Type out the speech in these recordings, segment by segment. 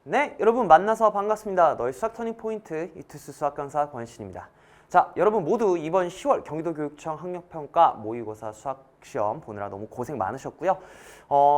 네, 여러분 만나서 반갑습니다. 너의 수학 터닝포인트 이투스 수학 강사 권신입니다. 자, 여러분 모두 이번 10월 경기도교육청 학력평가 모의고사 수학시험 보느라 너무 고생 많으셨고요.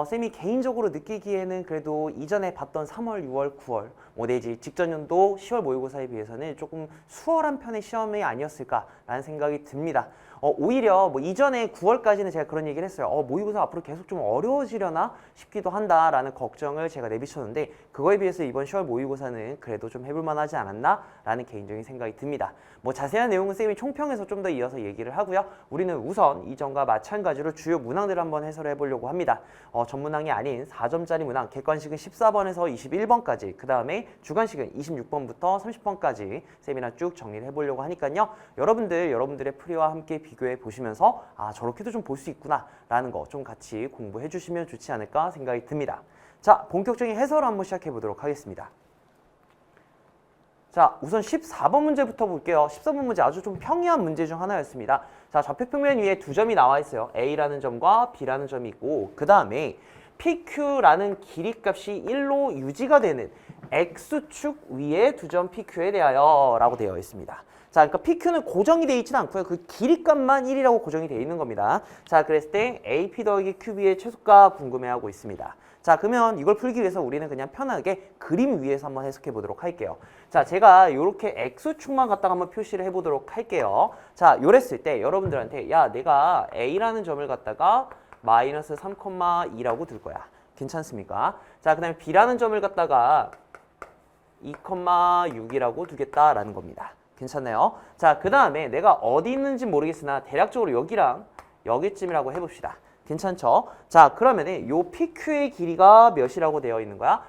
쌤이 개인적으로 느끼기에는 그래도 이전에 봤던 3월, 6월, 9월 내지 직전 연도 10월 모의고사에 비해서는 조금 수월한 편의 시험이 아니었을까라는 생각이 듭니다. 오히려 이전에 9월까지는 제가 그런 얘기를 했어요. 모의고사 앞으로 계속 좀 어려워지려나 싶기도 한다라는 걱정을 제가 내비쳤는데 그거에 비해서 이번 10월 모의고사는 그래도 좀 해볼 만하지 않았나 라는 개인적인 생각이 듭니다. 자세한 내용은 쌤이 총평에서 좀 더 이어서 얘기를 하고요. 우리는 우선 이전과 마찬가지로 주요 문항들을 한번 해설을 해보려고 합니다. 전문항이 아닌 4점짜리 문항, 객관식은 14번에서 21번까지, 그 다음에 주관식은 26번부터 30번까지 쌤이랑 쭉 정리를 해보려고 하니까요. 여러분들의 풀이와 함께 비교해 보시면서 저렇게도 좀 볼 수 있구나 라는 거 좀 같이 공부해 주시면 좋지 않을까 생각이 듭니다. 자, 본격적인 해설을 한번 시작해 보도록 하겠습니다. 자, 우선 14번 문제부터 볼게요. 14번 문제 아주 좀 평이한 문제 중 하나였습니다. 자, 좌표평면 위에 두 점이 나와 있어요. A라는 점과 B라는 점이 있고, 그 다음에 PQ라는 길이값이 1로 유지가 되는 X축 위에 두 점 PQ에 대하여 라고 되어 있습니다. 자, 그러니까 PQ는 고정이 되어 있지는 않고요. 그 길이값만 1이라고 고정이 되어 있는 겁니다. 자, 그랬을 때 AP 더하기 QB의 최소값 궁금해하고 있습니다. 자, 그러면 이걸 풀기 위해서 우리는 그냥 편하게 그림 위에서 한번 해석해 보도록 할게요. 자, 제가 이렇게 X축만 갖다가 한번 표시를 해보도록 할게요. 자, 요랬을 때 여러분들한테 야, 내가 A라는 점을 갖다가 마이너스 3,2라고 둘 거야. 괜찮습니까? 자, 그 다음에 B라는 점을 갖다가 2,6이라고 두겠다라는 겁니다. 괜찮나요? 자, 그 다음에 내가 어디 있는지 모르겠으나 대략적으로 여기랑 여기쯤이라고 해봅시다. 괜찮죠? 자, 그러면은 요 PQ의 길이가 몇이라고 되어 있는 거야?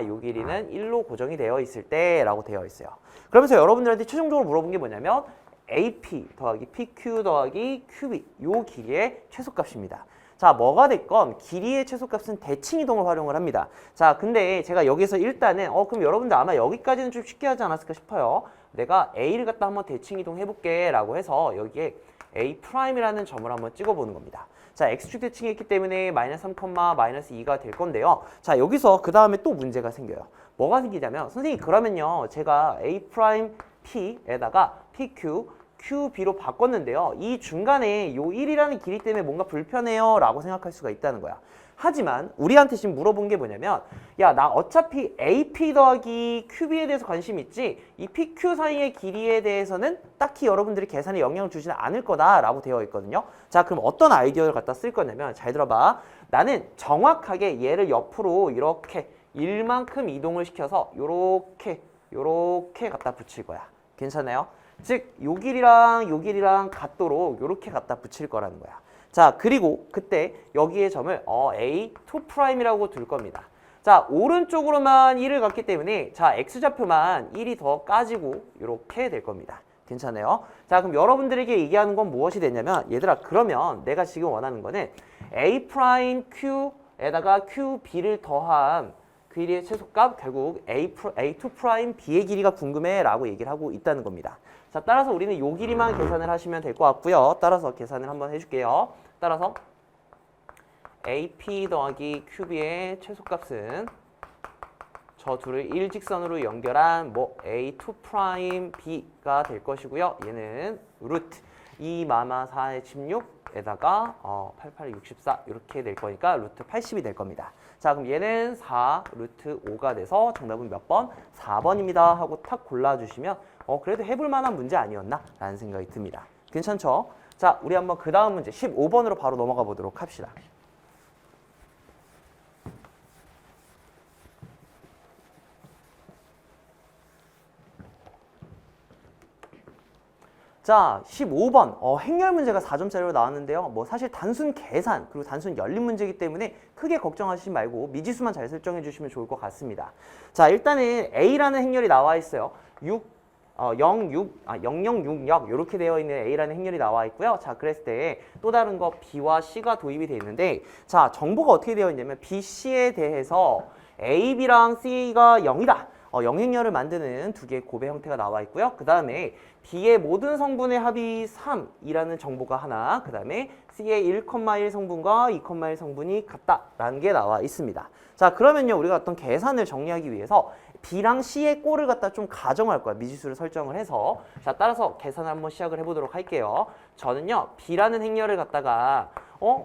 요 길이는 1로 고정이 되어 있을 때 라고 되어 있어요. 그러면서 여러분들한테 최종적으로 물어본 게 뭐냐면 AP 더하기 PQ 더하기 QB 요 길이의 최소값입니다. 자, 뭐가 됐건 길이의 최소값은 대칭 이동을 활용을 합니다. 자, 근데 제가 여기서 일단은 그럼 여러분들 아마 여기까지는 좀 쉽게 하지 않았을까 싶어요. 내가 A를 갖다 한번 대칭 이동 해볼게 라고 해서 여기에 A'이라는 점을 한번 찍어보는 겁니다. 자, X축 대칭이 있기 때문에 마이너스 3, 마이너스 2가 될 건데요. 자, 여기서 그 다음에 또 문제가 생겨요. 뭐가 생기냐면 선생님 그러면요 제가 A'P에다가 PQ, QB로 바꿨는데요. 이 중간에 요 1이라는 길이 때문에 뭔가 불편해요 라고 생각할 수가 있다는 거야. 하지만 우리한테 지금 물어본 게 뭐냐면 야, 나 어차피 AP 더하기 QB에 대해서 관심 있지 이 PQ 사이의 길이에 대해서는 딱히 여러분들이 계산에 영향을 주지는 않을 거다 라고 되어 있거든요. 자, 그럼 어떤 아이디어를 갖다 쓸 거냐면 잘 들어봐. 나는 정확하게 얘를 옆으로 이렇게 1만큼 이동을 시켜서 요렇게 갖다 붙일 거야. 괜찮아요? 즉, 요 길이랑 같도록 요렇게 갖다 붙일 거라는 거야. 자, 그리고 그때 여기에 점을 A2'이라고 둘 겁니다. 자, 오른쪽으로만 1을 갖기 때문에 자, X좌표만 1이 더 까지고 이렇게 될 겁니다. 괜찮아요? 자, 그럼 여러분들에게 얘기하는 건 무엇이 되냐면 얘들아, 그러면 내가 지금 원하는 거는 A'Q에다가 QB를 더한 길이의 최소값 결국 A2'B의 길이가 궁금해 라고 얘기를 하고 있다는 겁니다. 자, 따라서 우리는 요 길이만 계산을 하시면 될 것 같고요. 따라서 계산을 한번 해줄게요. 따라서 AP 더하기 QB의 최소값은 저 둘을 일직선으로 연결한 A2'B가 될 것이고요. 얘는 루트 2-4-16에다가 88-64 이렇게 될 거니까 루트 80이 될 겁니다. 자, 그럼 얘는 4 루트 5가 돼서 정답은 몇 번? 4번입니다 하고 탁 골라주시면 그래도 해볼 만한 문제 아니었나? 라는 생각이 듭니다. 괜찮죠? 자, 우리 한번 그 다음 문제 15번으로 바로 넘어가 보도록 합시다. 자, 15번 행렬 문제가 4점짜리로 나왔는데요. 사실 단순 계산 그리고 단순 열린 문제이기 때문에 크게 걱정하시지 말고 미지수만 잘 설정해 주시면 좋을 것 같습니다. 자, 일단은 A라는 행렬이 나와 있어요. 0066 이렇게 되어 있는 A라는 행렬이 나와 있고요. 자, 그랬을 때 또 다른 거 B와 C가 도입이 되어 있는데 자, 정보가 어떻게 되어 있냐면 B, C에 대해서 A, B랑 C가 0이다. 영행렬을 만드는 두 개의 곱의 형태가 나와 있고요. 그 다음에 B의 모든 성분의 합이 3이라는 정보가 하나, 그 다음에 C의 1,1 성분과 2,1 성분이 같다라는 게 나와 있습니다. 자, 그러면요 우리가 어떤 계산을 정리하기 위해서 B랑 C의 꼴을 갖다 좀 가정할 거야. 미지수를 설정을 해서. 자, 따라서 계산을 한번 시작을 해보도록 할게요. 저는요, B라는 행렬을 갖다가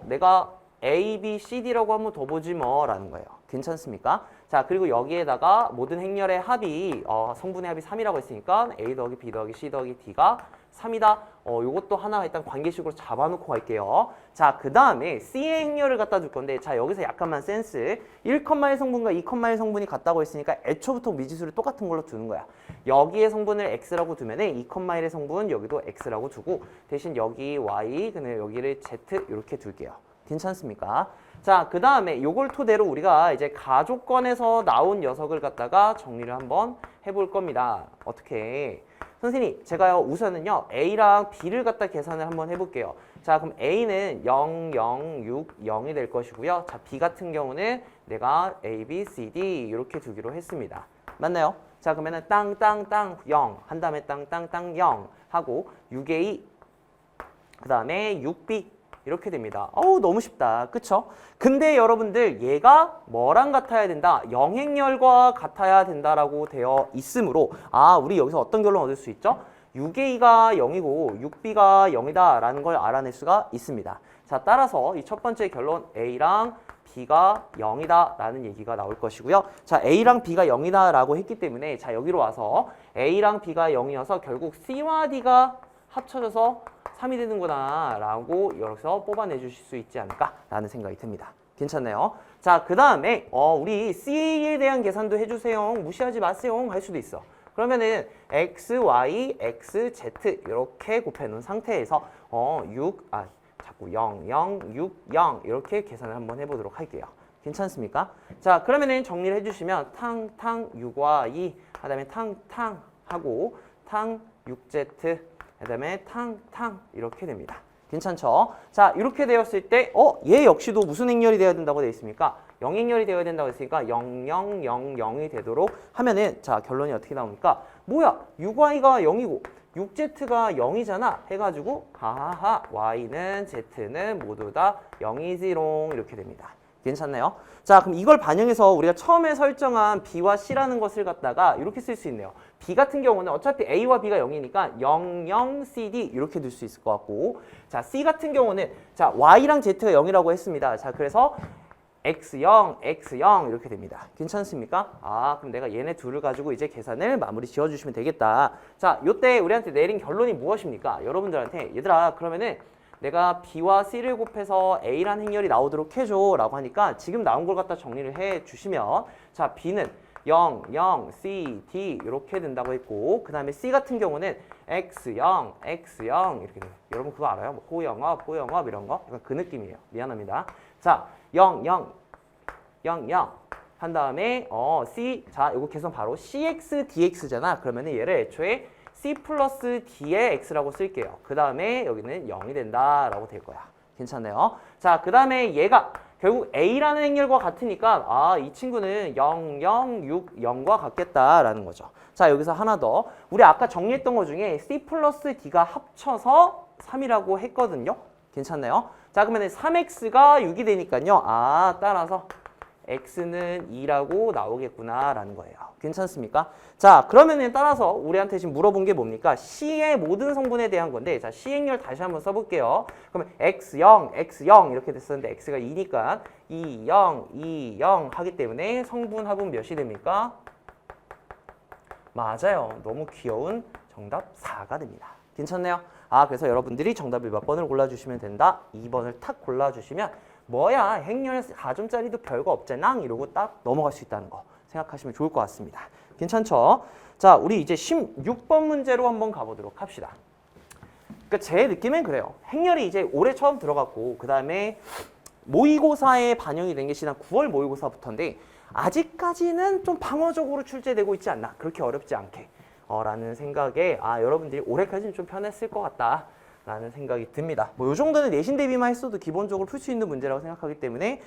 내가 A, B, C, D라고 한번 더 보지 뭐 라는 거예요. 괜찮습니까? 자, 그리고 여기에다가 모든 행렬의 합이 성분의 합이 3이라고 했으니까 A 더하기 B 더하기 C 더하기 D가 3이다. 요것도 하나 일단 관계식으로 잡아놓고 갈게요. 자, 그 다음에 C의 행렬을 갖다 줄 건데, 자, 여기서 약간만 센스. 1의 성분과 2의 성분이 같다고 했으니까 애초부터 미지수를 똑같은 걸로 두는 거야. 여기에 성분을 X라고 두면은 2,1의 성분 여기도 X라고 두고, 대신 여기 Y, 그다음에 여기를 Z 이렇게 둘게요. 괜찮습니까? 자, 그 다음에 요걸 토대로 우리가 이제 가족권에서 나온 녀석을 갖다가 정리를 한번 해볼 겁니다. 어떻게? 선생님, 제가요, 우선은요, A랑 B를 갖다 계산을 한번 해볼게요. 자, 그럼 A는 0, 0, 6, 0이 될 것이고요. 자, B 같은 경우는 내가 A, B, C, D 이렇게 두기로 했습니다. 맞나요? 자, 그러면은 땅, 땅, 땅, 0. 한 다음에 땅, 땅, 땅, 0 하고 6A, 그 다음에 6B 이렇게 됩니다. 너무 쉽다. 그쵸? 근데 여러분들 얘가 뭐랑 같아야 된다? 영행열과 같아야 된다라고 되어 있으므로 우리 여기서 어떤 결론 얻을 수 있죠? 6A가 0이고 6B가 0이다 라는 걸 알아낼 수가 있습니다. 자, 따라서 이 첫 번째 결론 A랑 B가 0이다 라는 얘기가 나올 것이고요. 자, A랑 B가 0이다 라고 했기 때문에 자, 여기로 와서 A랑 B가 0이어서 결국 C와 D가 합쳐져서 3이 되는구나 라고 여기서 뽑아내 주실 수 있지 않을까 라는 생각이 듭니다. 괜찮나요? 자, 그 다음에 우리 CA에 대한 계산도 해주세요. 무시하지 마세요. 할 수도 있어. 그러면은 X, Y, X, Z 이렇게 곱해놓은 상태에서 0, 0, 6, 0 이렇게 계산을 한번 해보도록 할게요. 괜찮습니까? 자, 그러면은 정리를 해주시면 탕, 탕, 6와 2, 그 다음에 탕, 탕 하고 탕, 6Z, 그 다음에 탕, 탕 이렇게 됩니다. 괜찮죠? 자, 이렇게 되었을 때 얘 역시도 무슨 행렬이 되어야 된다고 되어 있습니까? 0행렬이 되어야 된다고 했으니까 0, 0, 0, 0이 되도록 하면은 자, 결론이 어떻게 나옵니까? 뭐야? 6y가 0이고 6z가 0이잖아 해가지고 하하하 y는 z는 모두 다 0이지롱 이렇게 됩니다. 괜찮나요? 자, 그럼 이걸 반영해서 우리가 처음에 설정한 B와 C라는 것을 갖다가 이렇게 쓸 수 있네요. B 같은 경우는 어차피 A와 B가 0이니까 0, 0, CD 이렇게 둘 수 있을 것 같고, 자, C 같은 경우는 자, Y랑 Z가 0이라고 했습니다. 자, 그래서 X0, X0 이렇게 됩니다. 괜찮습니까? 그럼 내가 얘네 둘을 가지고 이제 계산을 마무리 지어주시면 되겠다. 자, 요때 우리한테 내린 결론이 무엇입니까? 여러분들한테 얘들아, 그러면은 내가 B와 C를 곱해서 A라는 행렬이 나오도록 해줘 라고 하니까 지금 나온 걸 갖다 정리를 해 주시면 자, B는 0, 0, C, D 이렇게 된다고 했고, 그 다음에 C 같은 경우는 X0, X0 이렇게 돼요. 여러분 그거 알아요? 뭐 호영업, 호영업 이런 거? 약간 그 느낌이에요. 미안합니다. 자, 0, 0, 0, 0 한 다음에 C, 자, 이거 계산 바로 CX, DX잖아. 그러면은 얘를 애초에 C 플러스 D의 X라고 쓸게요. 그 다음에 여기는 0이 된다라고 될 거야. 괜찮네요. 자, 그 다음에 얘가 결국 A라는 행렬과 같으니까 이 친구는 0, 0, 6, 0과 같겠다라는 거죠. 자, 여기서 하나 더. 우리 아까 정리했던 것 중에 C 플러스 D가 합쳐서 3이라고 했거든요. 괜찮나요? 자, 그러면 3X가 6이 되니까요. 따라서 X는 2라고 나오겠구나라는 거예요. 괜찮습니까? 자, 그러면은 따라서 우리한테 지금 물어본 게 뭡니까? C의 모든 성분에 대한 건데, 자, C 행렬 다시 한번 써볼게요. 그러면 X0, X0 이렇게 됐었는데 X가 2니까 2, 0, 2, 0 하기 때문에 성분 합은 몇이 됩니까? 맞아요. 너무 귀여운 정답 4가 됩니다. 괜찮네요? 그래서 여러분들이 정답을 몇 번을 골라주시면 된다? 2번을 탁 골라주시면 뭐야, 행렬 4점짜리도 별거 없잖아 이러고 딱 넘어갈 수 있다는 거 생각하시면 좋을 것 같습니다. 괜찮죠? 자, 우리 이제 16번 문제로 한번 가보도록 합시다. 그러니까 제 느낌엔 그래요. 행렬이 이제 올해 처음 들어갔고, 그 다음에 모의고사에 반영이 된 게 지난 9월 모의고사부터인데 아직까지는 좀 방어적으로 출제되고 있지 않나, 그렇게 어렵지 않게 라는 생각에 여러분들이 올해까지는 좀 편했을 것 같다 라는 생각이 듭니다. 뭐 요 정도는 내신 대비만 했어도 기본적으로 풀 수 있는 문제라고 생각하기 때문에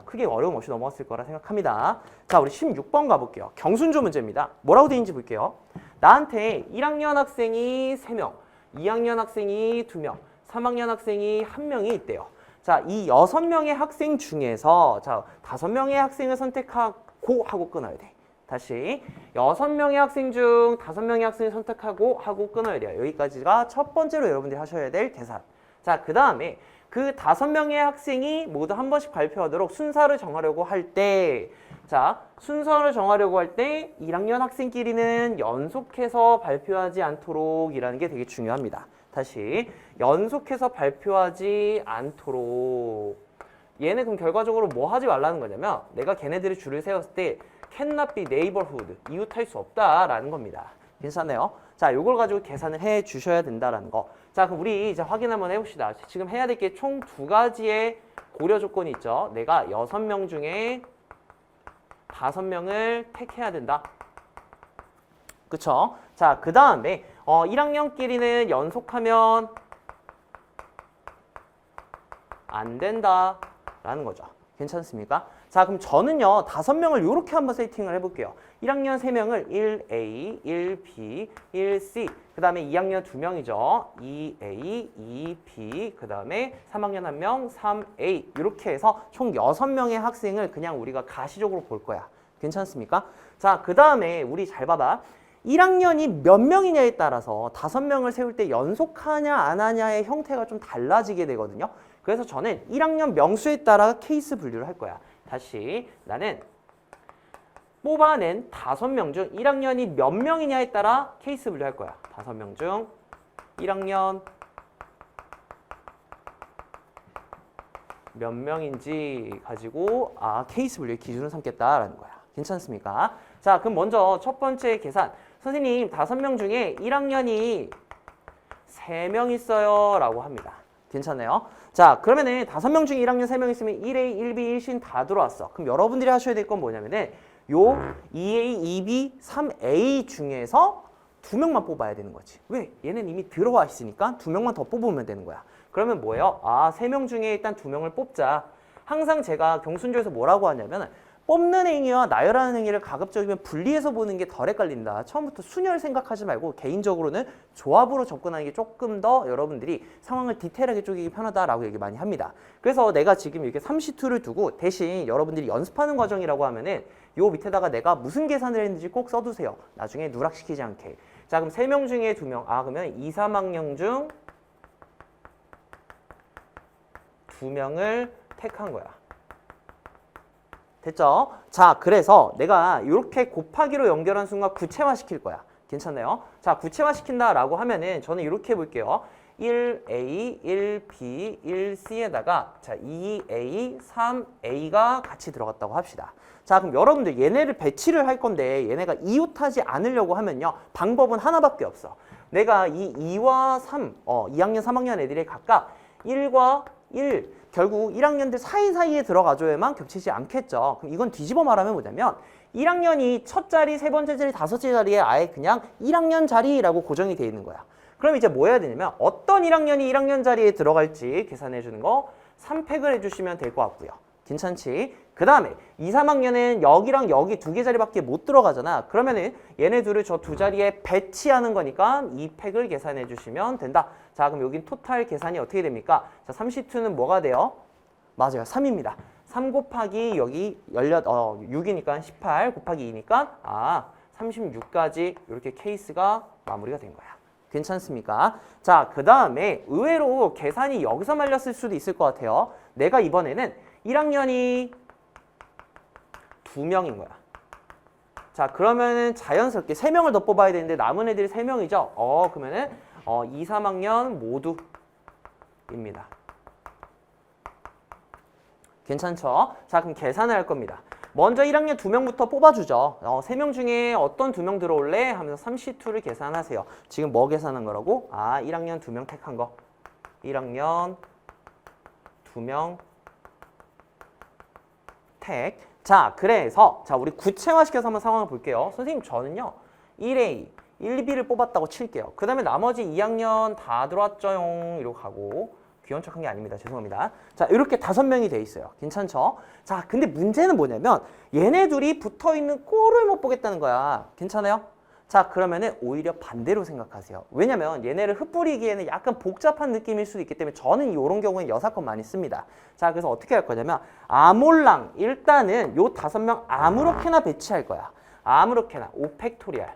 크게 어려움 없이 넘어갔을 거라 생각합니다. 자, 우리 16번 가볼게요. 경순조 문제입니다. 뭐라고 되어 있는지 볼게요. 나한테 1학년 학생이 3명, 2학년 학생이 2명, 3학년 학생이 1명이 있대요. 자, 이 6명의 학생 중에서 자, 5명의 학생을 선택하고 하고 끊어야 돼. 다시 6명의 학생 중 5명의 학생을 선택하고 하고 끊어야 돼요. 여기까지가 첫 번째로 여러분들이 하셔야 될 계산. 자, 그 다음에 그 5명의 학생이 모두 한 번씩 발표하도록 순서를 정하려고 할 때, 자, 순서를 정하려고 할 때 1학년 학생끼리는 연속해서 발표하지 않도록 이라는 게 되게 중요합니다. 다시 연속해서 발표하지 않도록. 얘네 그럼 결과적으로 뭐 하지 말라는 거냐면 내가 걔네들이 줄을 세웠을 때 cannot be neighborhood, 이웃할 수 없다라는 겁니다. 괜찮네요. 자, 요걸 가지고 계산을 해 주셔야 된다라는 거. 자, 그럼 우리 이제 확인 한번 해봅시다. 지금 해야 될 게 총 2가지의 고려 조건이 있죠. 내가 6명 중에 5명을 택해야 된다. 그쵸? 자, 그 다음에 1학년끼리는 연속하면 안 된다라는 거죠. 괜찮습니까? 자, 그럼 저는요 5명을 이렇게 한번 세팅을 해볼게요. 1학년 3명을 1A, 1B, 1C, 그 다음에 2학년 2명이죠. 2A, 2B, 그 다음에 3학년 1명, 3A 이렇게 해서 총 6명의 학생을 그냥 우리가 가시적으로 볼 거야. 괜찮습니까? 자, 그 다음에 우리 잘 봐봐. 1학년이 몇 명이냐에 따라서 5명을 세울 때 연속하냐 안 하냐의 형태가 좀 달라지게 되거든요. 그래서 저는 1학년 명수에 따라 케이스 분류를 할 거야. 다시 나는 뽑아낸 5명 중 1학년이 몇 명이냐에 따라 케이스 분류할 거야. 5명 중 1학년 몇 명인지 가지고 케이스 분류의 기준을 삼겠다라는 거야. 괜찮습니까? 자, 그럼 먼저 첫 번째 계산. 선생님 5명 중에 1학년이 3명 있어요 라고 합니다. 괜찮네요. 자, 그러면은 5명 중에 1학년 3명 있으면 1A, 1B, 1C 다 들어왔어. 그럼 여러분들이 하셔야 될 건 뭐냐면은 요 2A, 2B, 3A 중에서 2명만 뽑아야 되는 거지. 왜? 얘는 이미 들어와 있으니까 2명만 더 뽑으면 되는 거야. 그러면 뭐예요? 3명 중에 일단 2명을 뽑자. 항상 제가 경순조에서 뭐라고 하냐면 뽑는 행위와 나열하는 행위를 가급적이면 분리해서 보는 게 덜 헷갈린다. 처음부터 순열 생각하지 말고 개인적으로는 조합으로 접근하는 게 조금 더 여러분들이 상황을 디테일하게 쪼개기 편하다라고 얘기 많이 합니다. 그래서 내가 지금 이렇게 3C2를 두고 대신 여러분들이 연습하는 과정이라고 하면은 요 밑에다가 내가 무슨 계산을 했는지 꼭 써두세요. 나중에 누락시키지 않게. 자, 그럼 3명 중에 2명. 그러면 2, 3학년 중 2명을 택한 거야. 됐죠? 자, 그래서 내가 이렇게 곱하기로 연결한 순간 구체화시킬 거야. 괜찮나요? 자, 구체화시킨다라고 하면은 저는 이렇게 해볼게요. 1A, 1B, 1C에다가 자 2A, 3A가 같이 들어갔다고 합시다. 자, 그럼 여러분들 얘네를 배치를 할 건데 얘네가 이웃하지 않으려고 하면요. 방법은 하나밖에 없어. 내가 이 2와 3, 2학년, 3학년 애들이 각각 1과 1, 결국 1학년들 사이사이에 들어가줘야만 겹치지 않겠죠. 그럼 이건 뒤집어 말하면 뭐냐면 1학년이 첫 자리, 세 번째 자리, 다섯째 자리에 아예 그냥 1학년 자리라고 고정이 돼 있는 거야. 그럼 이제 뭐 해야 되냐면 어떤 1학년이 1학년 자리에 들어갈지 계산해 주는 거 3팩을 해주시면 될 것 같고요. 괜찮지? 그 다음에 2, 3학년은 여기랑 여기 2개 자리밖에 못 들어가잖아. 그러면은 얘네 둘을 저 2자리에 배치하는 거니까 2팩을 계산해 주시면 된다. 자, 그럼 여긴 토탈 계산이 어떻게 됩니까? 자, 3C2는 뭐가 돼요? 맞아요. 3입니다. 3 곱하기 여기 6이니까 18 곱하기 2니까 36까지 이렇게 케이스가 마무리가 된 거야. 괜찮습니까? 자, 그 다음에 의외로 계산이 여기서 말렸을 수도 있을 것 같아요. 내가 이번에는 1학년이 2명인 거야. 자, 그러면은 자연스럽게 3명을 더 뽑아야 되는데 남은 애들이 3명이죠. 그러면은 2, 3학년 모두입니다. 괜찮죠? 자, 그럼 계산을 할 겁니다. 먼저 1학년 2명부터 뽑아주죠. 3명 중에 어떤 2명 들어올래? 하면서 3C2를 계산하세요. 지금 뭐 계산한 거라고? 1학년 2명 택한 거. 1학년 2명 택. 자, 그래서 우리 구체화시켜서 한번 상황을 볼게요. 선생님, 저는요 1A, 1B를 뽑았다고 칠게요. 그 다음에 나머지 2학년 다 들어왔죠용 이러고 가고 귀여운 척한 게 아닙니다. 죄송합니다. 자, 이렇게 5명이 돼 있어요. 괜찮죠? 자, 근데 문제는 뭐냐면 얘네 둘이 붙어있는 꼴을 못 보겠다는 거야. 괜찮아요? 자, 그러면은 오히려 반대로 생각하세요. 왜냐면 얘네를 흩뿌리기에는 약간 복잡한 느낌일 수도 있기 때문에 저는 이런 경우에 여사건 많이 씁니다. 자, 그래서 어떻게 할 거냐면 아몰랑 일단은 요 5명 아무렇게나 배치할 거야. 아무렇게나 5팩토리얼.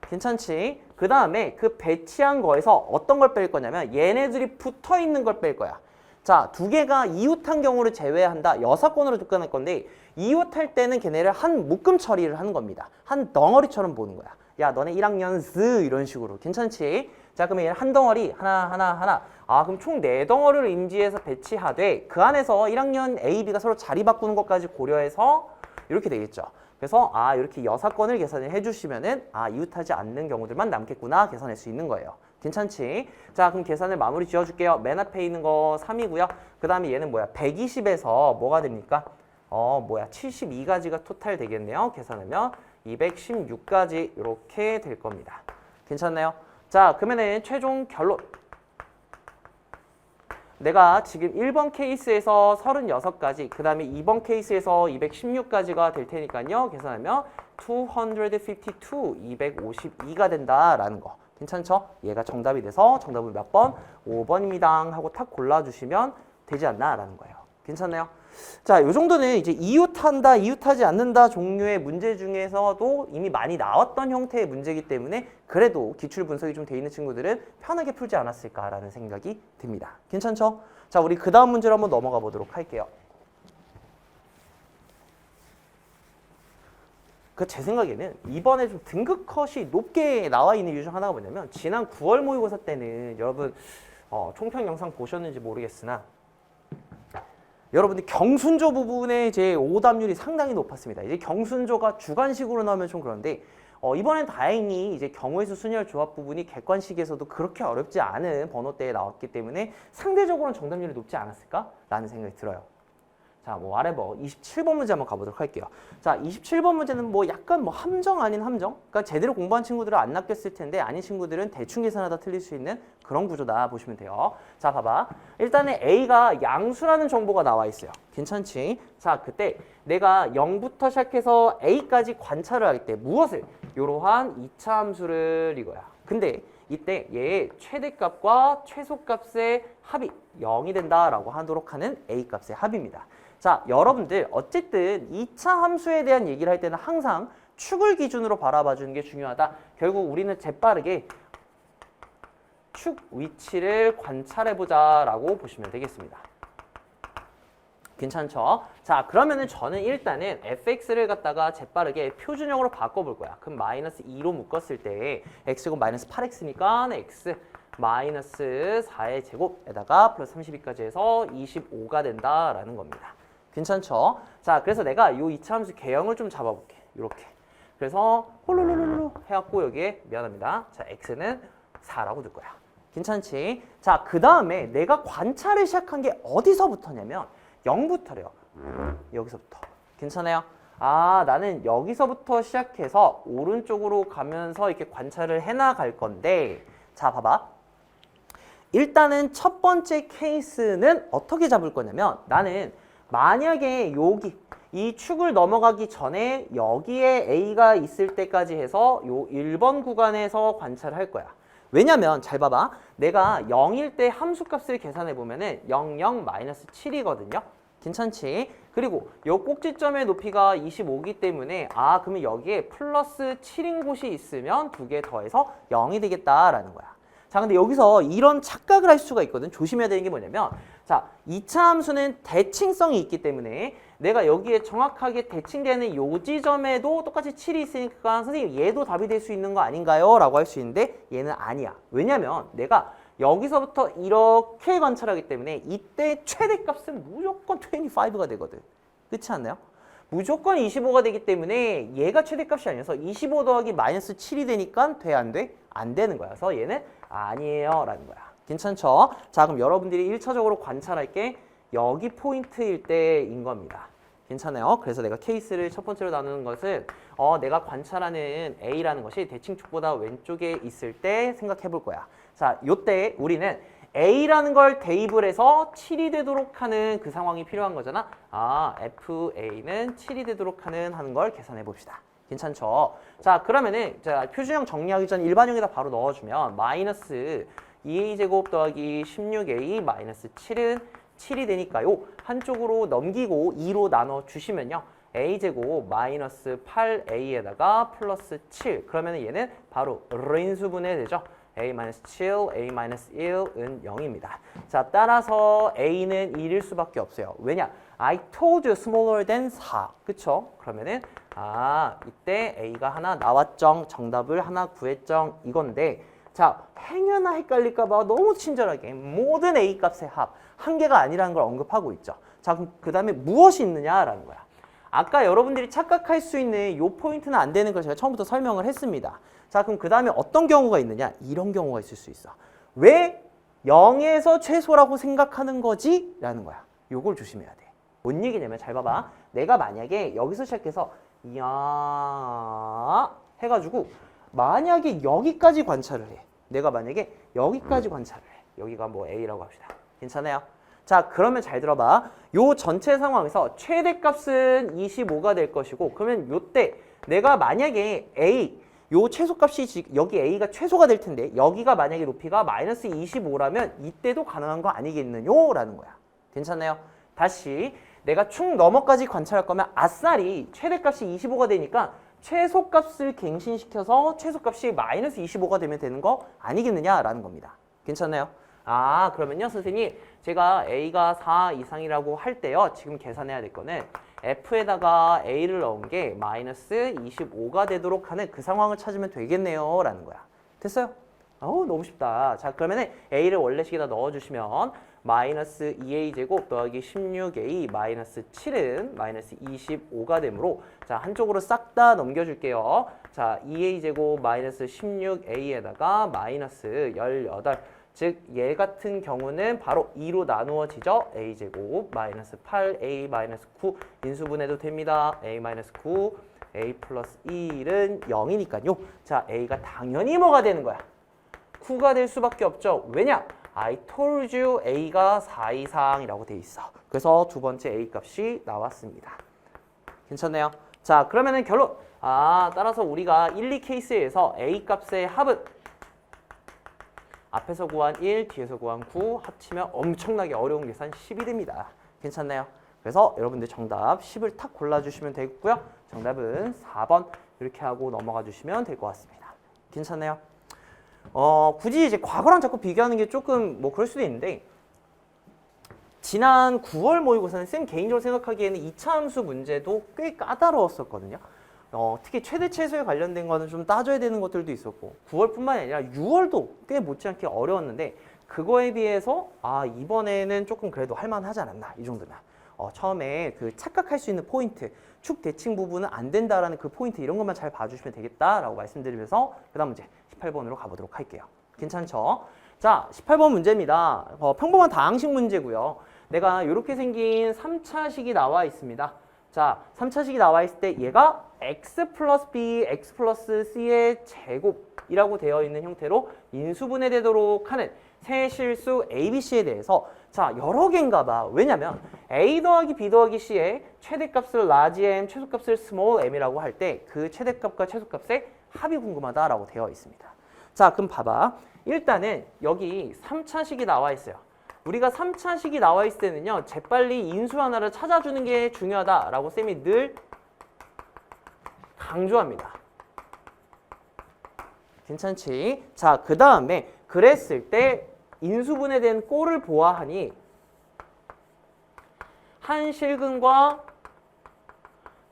괜찮지? 그 다음에 그 배치한 거에서 어떤 걸 뺄 거냐면 얘네들이 붙어 있는 걸 뺄 거야. 자, 두 개가 이웃한 경우를 제외한다. 여사건으로 접근할 건데 이웃할 때는 걔네를 한 묶음 처리를 하는 겁니다. 한 덩어리처럼 보는 거야. 야, 너네 1학년 스 이런 식으로. 괜찮지? 자, 그러면 얘는 한 덩어리 하나. 아, 그럼 총 4덩어리를 임지해서 배치하되 그 안에서 1학년 A, B가 서로 자리 바꾸는 것까지 고려해서 이렇게 되겠죠. 그래서 아, 이렇게 여사건을 계산을 해주시면은 아, 이웃하지 않는 경우들만 남겠구나 계산할 수 있는 거예요. 괜찮지? 자, 그럼 계산을 마무리 지어줄게요. 맨 앞에 있는 거 3이고요. 그 다음에 얘는 뭐야? 120에서 뭐가 됩니까? 72가지가 토탈 되겠네요. 계산하면 216가지 이렇게 될 겁니다. 괜찮나요? 자, 그러면은 최종 결론. 내가 지금 1번 케이스에서 36가지, 그 다음에 2번 케이스에서 216가지가 될 테니까요. 계산하면 252, 252가 된다라는 거. 괜찮죠? 얘가 정답이 돼서 정답은 몇 번? 5번입니다 하고 탁 골라주시면 되지 않나라는 거예요. 괜찮나요? 자, 요 정도는 이제 이웃한다, 이웃하지 않는다 종류의 문제 중에서도 이미 많이 나왔던 형태의 문제이기 때문에 그래도 기출 분석이 좀 돼 있는 친구들은 편하게 풀지 않았을까라는 생각이 듭니다. 괜찮죠? 자, 우리 그 다음 문제로 한번 넘어가 보도록 할게요. 제 생각에는 이번에 좀 등급 컷이 높게 나와 있는 이유 중 하나가 뭐냐면 지난 9월 모의고사 때는 여러분 총평 영상 보셨는지 모르겠으나 여러분들 경순조 부분에 제 오답률이 상당히 높았습니다. 이제 경순조가 주관식으로 나오면 좀 그런데 이번엔 다행히 이제 경우의 수 순열 조합 부분이 객관식에서도 그렇게 어렵지 않은 번호대에 나왔기 때문에 상대적으로는 정답률이 높지 않았을까라는 생각이 들어요. 자, 아래 27번 문제 한번 가보도록 할게요. 자, 27번 문제는 약간 함정 아닌 함정? 그러니까 제대로 공부한 친구들은 안 낚였을 텐데 아닌 친구들은 대충 계산하다 틀릴 수 있는 그런 구조다 보시면 돼요. 자, 봐봐. 일단은 A가 양수라는 정보가 나와 있어요. 괜찮지? 자, 그때 내가 0부터 시작해서 A까지 관찰을 할 때 무엇을? 이러한 2차 함수를 이거야. 근데 이때 얘의 최대값과 최소값의 합이 0이 된다라고 하도록 하는 A값의 합입니다. 자, 여러분들 어쨌든 2차 함수에 대한 얘기를 할 때는 항상 축을 기준으로 바라봐 주는 게 중요하다. 결국 우리는 재빠르게 축 위치를 관찰해보자 라고 보시면 되겠습니다. 괜찮죠? 자, 그러면은 저는 일단은 fx를 갖다가 재빠르게 표준형으로 바꿔볼 거야. 그럼 마이너스 2로 묶었을 때 x가 마이너스 8x니까 x 마이너스 4의 제곱에다가 플러스 32까지 해서 25가 된다라는 겁니다. 괜찮죠? 자, 그래서 내가 이 2차 함수 개형을 좀 잡아볼게. 이렇게. 그래서 홀로로로로 해갖고 여기에 미안합니다. 자, x는 4라고 둘 거야. 괜찮지? 자, 그 다음에 내가 관찰을 시작한 게 어디서부터냐면 0부터래요. 여기서부터. 괜찮아요? 아, 나는 여기서부터 시작해서 오른쪽으로 가면서 이렇게 관찰을 해나갈 건데 자, 봐봐. 일단은 첫 번째 케이스는 어떻게 잡을 거냐면 나는 만약에 여기 이 축을 넘어가기 전에 여기에 A가 있을 때까지 해서 요 1번 구간에서 관찰을 할 거야. 왜냐면 잘 봐봐. 내가 0일 때 함수값을 계산해 보면은 0, 7이거든요. 괜찮지? 그리고 요 꼭지점의 높이가 25이기 때문에 아, 그러면 여기에 플러스 7인 곳이 있으면 두 개 더해서 0이 되겠다라는 거야. 자, 근데 여기서 이런 착각을 할 수가 있거든. 조심해야 되는 게 뭐냐면 자, 2차 함수는 대칭성이 있기 때문에 내가 여기에 정확하게 대칭되는 요 지점에도 똑같이 7이 있으니까 선생님 얘도 답이 될 수 있는 거 아닌가요? 라고 할 수 있는데 얘는 아니야. 왜냐면 내가 여기서부터 이렇게 관찰하기 때문에 이때 최대값은 무조건 25가 되거든. 그렇지 않나요? 무조건 25가 되기 때문에 얘가 최대값이 아니어서 25 더하기 마이너스 7이 되니까 돼, 안 돼? 안 되는 거야. 그래서 얘는 아니에요 라는 거야. 괜찮죠? 자, 그럼 여러분들이 1차적으로 관찰할 게 여기 포인트일 때인 겁니다. 괜찮아요? 그래서 내가 케이스를 첫 번째로 나누는 것은 내가 관찰하는 A라는 것이 대칭축보다 왼쪽에 있을 때 생각해 볼 거야. 자, 요때 우리는 A라는 걸 대입을 해서 7이 되도록 하는 그 상황이 필요한 거잖아. 아, FA는 7이 되도록 하는 걸 계산해 봅시다. 괜찮죠? 자, 그러면은 자, 표준형 정리하기 전 일반형에다 바로 넣어주면 마이너스 2a제곱 더하기 16a 마이너스 7은 7이 되니까요. 한쪽으로 넘기고 2로 나눠주시면요. a제곱 마이너스 8a에다가 플러스 7. 그러면 얘는 바로 인수분해 되죠. a-7, a-1은 0입니다. 자, 따라서 a는 1일 수밖에 없어요. 왜냐? I told you smaller than 4. 그쵸? 그러면은 이때 a가 하나 나왔정. 정답을 하나 구했정. 이건데 자, 행여나 헷갈릴까 봐 너무 친절하게 모든 a 값의 합, 한 개가 아니라는 걸 언급하고 있죠. 자, 그럼 그 다음에 무엇이 있느냐라는 거야. 아까 여러분들이 착각할 수 있는 이 포인트는 안 되는 걸 제가 처음부터 설명을 했습니다. 자, 그럼 그 다음에 어떤 경우가 있느냐? 이런 경우가 있을 수 있어. 왜 0에서 최소라고 생각하는 거지? 라는 거야. 요걸 조심해야 돼. 뭔 얘기냐면 잘 봐봐. 내가 만약에 여기서 시작해서 야 해가지고 만약에 여기까지 관찰을 해. 내가 만약에 여기까지 관찰을 해. 여기가 뭐 A라고 합시다. 괜찮아요? 자, 그러면 잘 들어봐. 요 전체 상황에서 최대값은 25가 될 것이고 그러면 요때 내가 만약에 A 요 최소값이 여기 A가 최소가 될 텐데 여기가 만약에 높이가 마이너스 25라면 이때도 가능한 거 아니겠느냐? 라는 거야. 괜찮나요? 다시 내가 축 너머까지 관찰할 거면 아싸리 최대값이 25가 되니까 최소값을 갱신시켜서 최소값이 마이너스 25가 되면 되는 거 아니겠느냐라는 겁니다. 괜찮나요? 그러면요 선생님 제가 A가 4 이상이라고 할 때요 지금 계산해야 될 거는 F에다가 A를 넣은 게 마이너스 25가 되도록 하는 그 상황을 찾으면 되겠네요 라는 거야. 됐어요? 너무 쉽다. 자, 그러면은 A를 원래식에다 넣어주시면 마이너스 2a제곱 더하기 16a 마이너스 7은 마이너스 25가 되므로 자, 한쪽으로 싹 다 넘겨줄게요. 자, 2a제곱 마이너스 16a에다가 마이너스 18. 즉, 얘 같은 경우는 바로 2로 나누어지죠. a제곱 마이너스 8a 마이너스 9 인수분해도 됩니다. a 마이너스 9 a 플러스 1은 0이니까요. 자, a가 당연히 뭐가 되는 거야? 9가 될 수밖에 없죠. 왜냐? I told you A가 4 이상이라고 돼 있어. 그래서 두 번째 A 값이 나왔습니다. 괜찮네요. 자, 그러면은 결론. 따라서 우리가 1, 2 케이스에서 A 값의 합은 앞에서 구한 1, 뒤에서 구한 9 합치면 엄청나게 어려운 계산 10이 됩니다. 괜찮나요? 그래서 여러분들 정답 10을 탁 골라주시면 되겠고요. 정답은 4번 이렇게 하고 넘어가 주시면 될 것 같습니다. 괜찮나요? 굳이 이제 과거랑 자꾸 비교하는 게 조금 뭐 그럴 수도 있는데 지난 9월 모의고사는 쌤 개인적으로 생각하기에는 2차 함수 문제도 꽤 까다로웠었거든요. 특히 최대 최소에 관련된 거는 좀 따져야 되는 것들도 있었고 9월뿐만 아니라 6월도 꽤 못지않게 어려웠는데 그거에 비해서 이번에는 조금 그래도 할만하지 않았나 이 정도면 처음에 그 착각할 수 있는 포인트 축 대칭 부분은 안 된다라는 그 포인트 이런 것만 잘 봐주시면 되겠다라고 말씀드리면서 그 다음 문제 18번으로 가보도록 할게요. 괜찮죠? 자, 18번 문제입니다. 평범한 다항식 문제고요. 내가 이렇게 생긴 3차식이 나와 있습니다. 자, 3차식이 나와 있을 때 얘가 x 플러스 b, x 플러스 c의 제곱이라고 되어 있는 형태로 인수분해되도록 하는 세 실수 a, b, c에 대해서 자, 여러 개인가 봐. 왜냐면 a 더하기 b 더하기 c의 최대값을 large m, 최소값을 small m이라고 할 때 그 최대값과 최소값의 합이 궁금하다라고 되어 있습니다. 자, 그럼 봐봐. 일단은 여기 3차식이 나와 있어요. 우리가 3차식이 나와 있을 때는요. 재빨리 인수 하나를 찾아주는 게 중요하다라고 쌤이 늘 강조합니다. 괜찮지? 자, 그 다음에 그랬을 때 인수분해된 꼴을 보아하니 한 실근과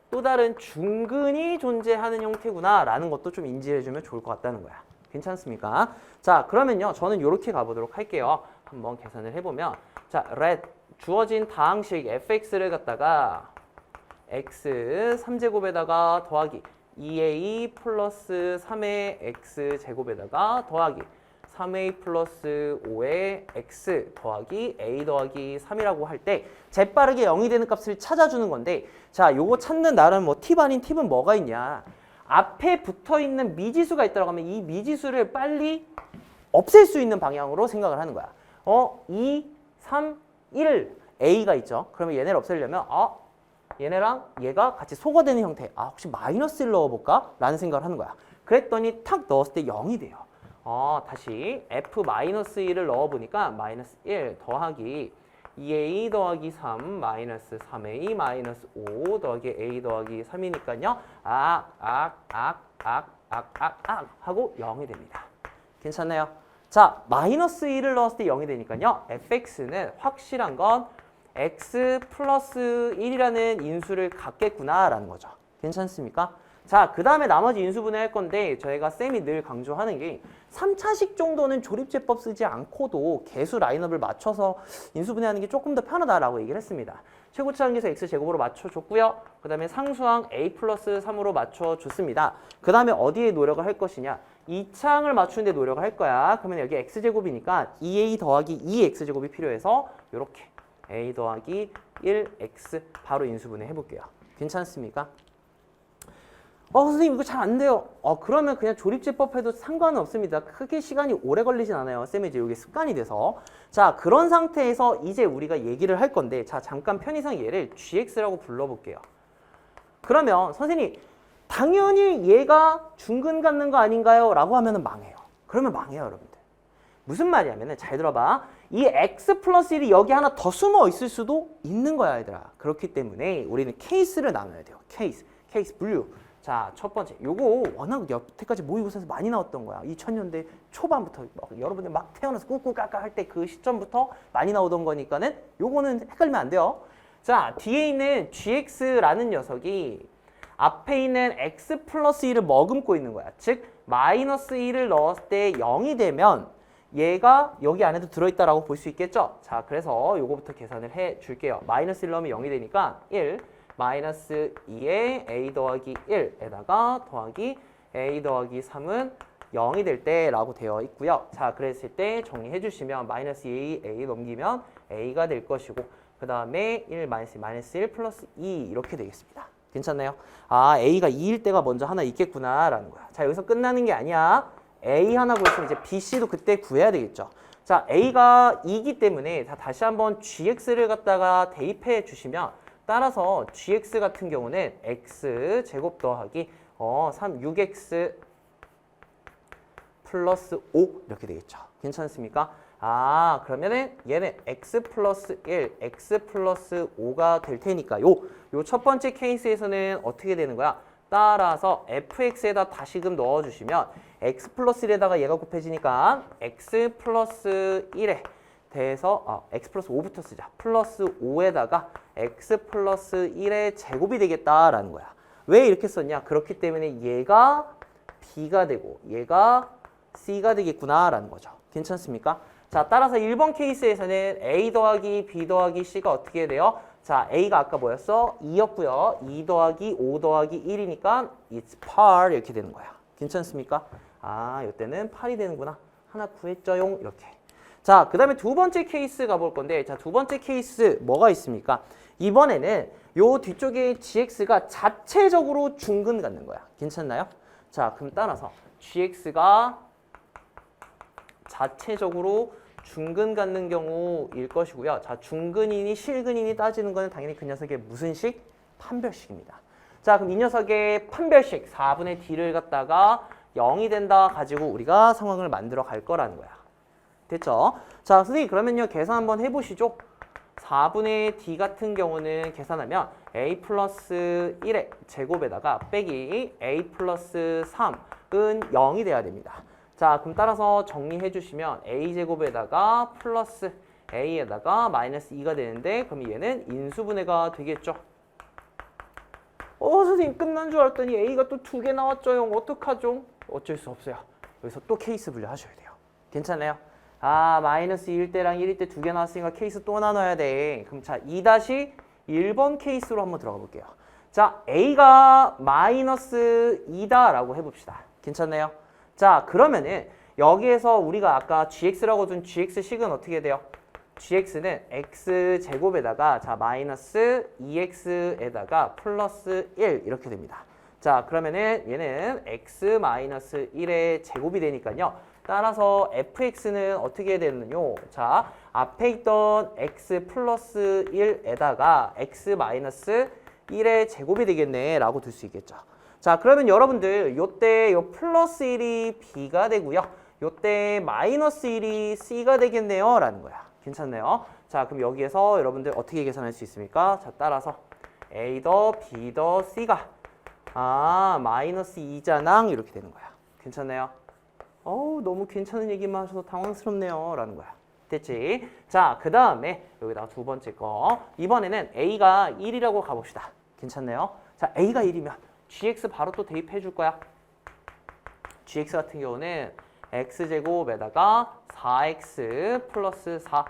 또 다른 중근이 존재하는 형태구나 라는 것도 좀 인지해주면 좋을 것 같다는 거야. 괜찮습니까? 자, 그러면요. 저는 이렇게 가보도록 할게요. 한번 계산을 해보면 자, 주어진 다항식 fx를 갖다가 x 3제곱에다가 더하기 2a 플러스 3의 x제곱에다가 더하기 3a 플러스 5의 x 더하기 a 더하기 3이라고 할 때 재빠르게 0이 되는 값을 찾아주는 건데 자, 요거 찾는 나름 뭐 팁 아닌 팁은 뭐가 있냐. 앞에 붙어있는 미지수가 있다고 하면 이 미지수를 빨리 없앨 수 있는 방향으로 생각을 하는 거야. 2, 3, 1 a가 있죠. 그러면 얘네를 없애려면 얘네랑 얘가 같이 소거되는 형태. 혹시 마이너스 1 넣어볼까? 라는 생각을 하는 거야. 그랬더니 탁 넣었을 때 0이 돼요. 다시 f-1을 넣어보니까 마이너스 1 더하기 2a 더하기 3 마이너스 3a 마이너스 5 더하기 a 더하기 3이니까요. 하고 0이 됩니다. 괜찮나요? 자, 마이너스 1을 넣었을 때 0이 되니까요. fx는 확실한 건 x 플러스 1이라는 인수를 갖겠구나라는 거죠. 괜찮습니까? 자, 그 다음에 나머지 인수분해 할 건데 저희가 쌤이 늘 강조하는 게 3차식 정도는 조립제법 쓰지 않고도 개수 라인업을 맞춰서 인수분해하는 게 조금 더 편하다라고 얘기를 했습니다. 최고치 한계에서 x제곱으로 맞춰줬고요. 그 다음에 상수항 a 플러스 3으로 맞춰줬습니다. 그 다음에 어디에 노력을 할 것이냐. 2창을 맞추는 데 노력을 할 거야. 그러면 여기 x제곱이니까 2a 더하기 2x제곱이 필요해서 이렇게 a 더하기 1x 바로 인수분해 해볼게요. 괜찮습니까? 선생님 이거 잘 안 돼요. 그러면 그냥 조립제법 해도 상관은 없습니다. 크게 시간이 오래 걸리진 않아요. 쌤이 이제 이게 습관이 돼서. 자, 그런 상태에서 이제 우리가 얘기를 할 건데, 자, 잠깐 편의상 얘를 gx라고 불러볼게요. 그러면 선생님 당연히 얘가 중근 갖는 거 아닌가요? 라고 하면은 망해요. 그러면 망해요, 여러분들. 무슨 말이냐면은 잘 들어봐. 이 x 플러스 1이 여기 하나 더 숨어 있을 수도 있는 거야, 얘들아. 그렇기 때문에 우리는 케이스를 나눠야 돼요. 케이스 분류. 자, 첫 번째, 요거 워낙 여태까지 모의고사에서 많이 나왔던 거야. 2000년대 초반부터 여러분들 막 태어나서 꾹꾹 할 때 그 시점부터 많이 나오던 거니까는 요거는 헷갈리면 안 돼요. 자, 뒤에 있는 gx라는 녀석이 앞에 있는 x 플러스 1을 머금고 있는 거야. 즉, 마이너스 1을 넣었을 때 0이 되면 얘가 여기 안에도 들어있다라고 볼 수 있겠죠? 자, 그래서 요거부터 계산을 해 줄게요. 마이너스 1 넣으면 0이 되니까 1 마이너스 2에 a 더하기 1에다가 더하기 a 더하기 3은 0이 될 때라고 되어 있고요. 자, 그랬을 때 정리해 주시면 마이너스 2a 넘기면 a가 될 것이고 그 다음에 1 마이너스 1 플러스 2 이렇게 되겠습니다. 괜찮나요? a가 2일 때가 먼저 하나 있겠구나 라는 거야. 자, 여기서 끝나는 게 아니야. a 하나 구했으면 이제 b, c도 그때 구해야 되겠죠. 자, a가 2이기 때문에 다시 한번 gx를 갖다가 대입해 주시면 따라서 gx 같은 경우는 x 제곱 더하기 6x 플러스 5 이렇게 되겠죠. 괜찮습니까? 그러면은 얘는 x 플러스 1, x 플러스 5가 될 테니까 요 첫 번째 케이스에서는 어떻게 되는 거야? 따라서 fx에다 다시금 넣어주시면 x 플러스 1에다가 얘가 곱해지니까 x 플러스 1에 대해서 x 플러스 5부터 쓰자. 플러스 5에다가 x 플러스 1의 제곱이 되겠다라는 거야. 왜 이렇게 썼냐? 그렇기 때문에 얘가 b가 되고 얘가 c가 되겠구나라는 거죠. 괜찮습니까? 자, 따라서 1번 케이스에서는 a 더하기 b 더하기 c가 어떻게 돼요? 자, a가 아까 뭐였어? 2였고요. 2 더하기 5 더하기 1이니까 it's 8 이렇게 되는 거야. 괜찮습니까? 이때는 8이 되는구나. 하나 구했죠용 이렇게. 자, 그 다음에 두 번째 케이스 가볼 건데, 자, 두 번째 케이스 뭐가 있습니까? 이번에는 요 뒤쪽에 gx가 자체적으로 중근 갖는 거야. 괜찮나요? 자, 그럼 따라서 gx가 자체적으로 중근 갖는 경우일 것이고요. 자, 중근이니 실근이니 따지는 거는 당연히 그 녀석의 무슨 식? 판별식입니다. 자, 그럼 이 녀석의 판별식 4분의 d를 갖다가 0이 된다 가지고 우리가 상황을 만들어 갈 거라는 거야. 됐죠? 자, 선생님 그러면요 계산 한번 해보시죠. 4분의 d 같은 경우는 계산하면 a 플러스 1의 제곱에다가 빼기 a 플러스 3은 0이 돼야 됩니다. 자, 그럼 따라서 정리해 주시면 a제곱에다가 플러스 a에다가 마이너스 2가 되는데 그럼 얘는 인수분해가 되겠죠. 선생님 끝난 줄 알았더니 a가 또 2개 나왔죠. 형 어떡하죠? 어쩔 수 없어요. 여기서 또 케이스 분류하셔야 돼요. 괜찮아요? 마이너스 1일 때랑 1일 때 2개 나왔으니까 케이스 또 나눠야 돼. 그럼 자, 2-1번 케이스로 한번 들어가 볼게요. 자, a가 마이너스 2다라고 해봅시다. 괜찮나요? 자, 그러면은 여기에서 우리가 아까 gx라고 둔 gx식은 어떻게 돼요? gx는 x제곱에다가 자 마이너스 2x에다가 플러스 1 이렇게 됩니다. 자, 그러면은 얘는 x 마이너스 1의 제곱이 되니까요. 따라서 fx는 어떻게 되느뇨? 자, 앞에 있던 x 플러스 1에다가 x 마이너스 1의 제곱이 되겠네 라고 둘 수 있겠죠. 자, 그러면 여러분들 요때 요 플러스 1이 b가 되고요. 요때 마이너스 1이 c가 되겠네요 라는 거야. 괜찮네요. 자, 그럼 여기에서 여러분들 어떻게 계산할 수 있습니까? 자, 따라서 A 더 B 더 C가 마이너스 2잖아. 이렇게 되는 거야. 괜찮네요. 어우, 너무 괜찮은 얘기만 하셔서 당황스럽네요. 라는 거야. 됐지? 자, 그 다음에 여기다가 두 번째 거. 이번에는 A가 1이라고 가봅시다. 괜찮네요. 자, A가 1이면 GX 바로 또 대입해 줄 거야. GX 같은 경우는 X제곱에다가 4X 플러스 4.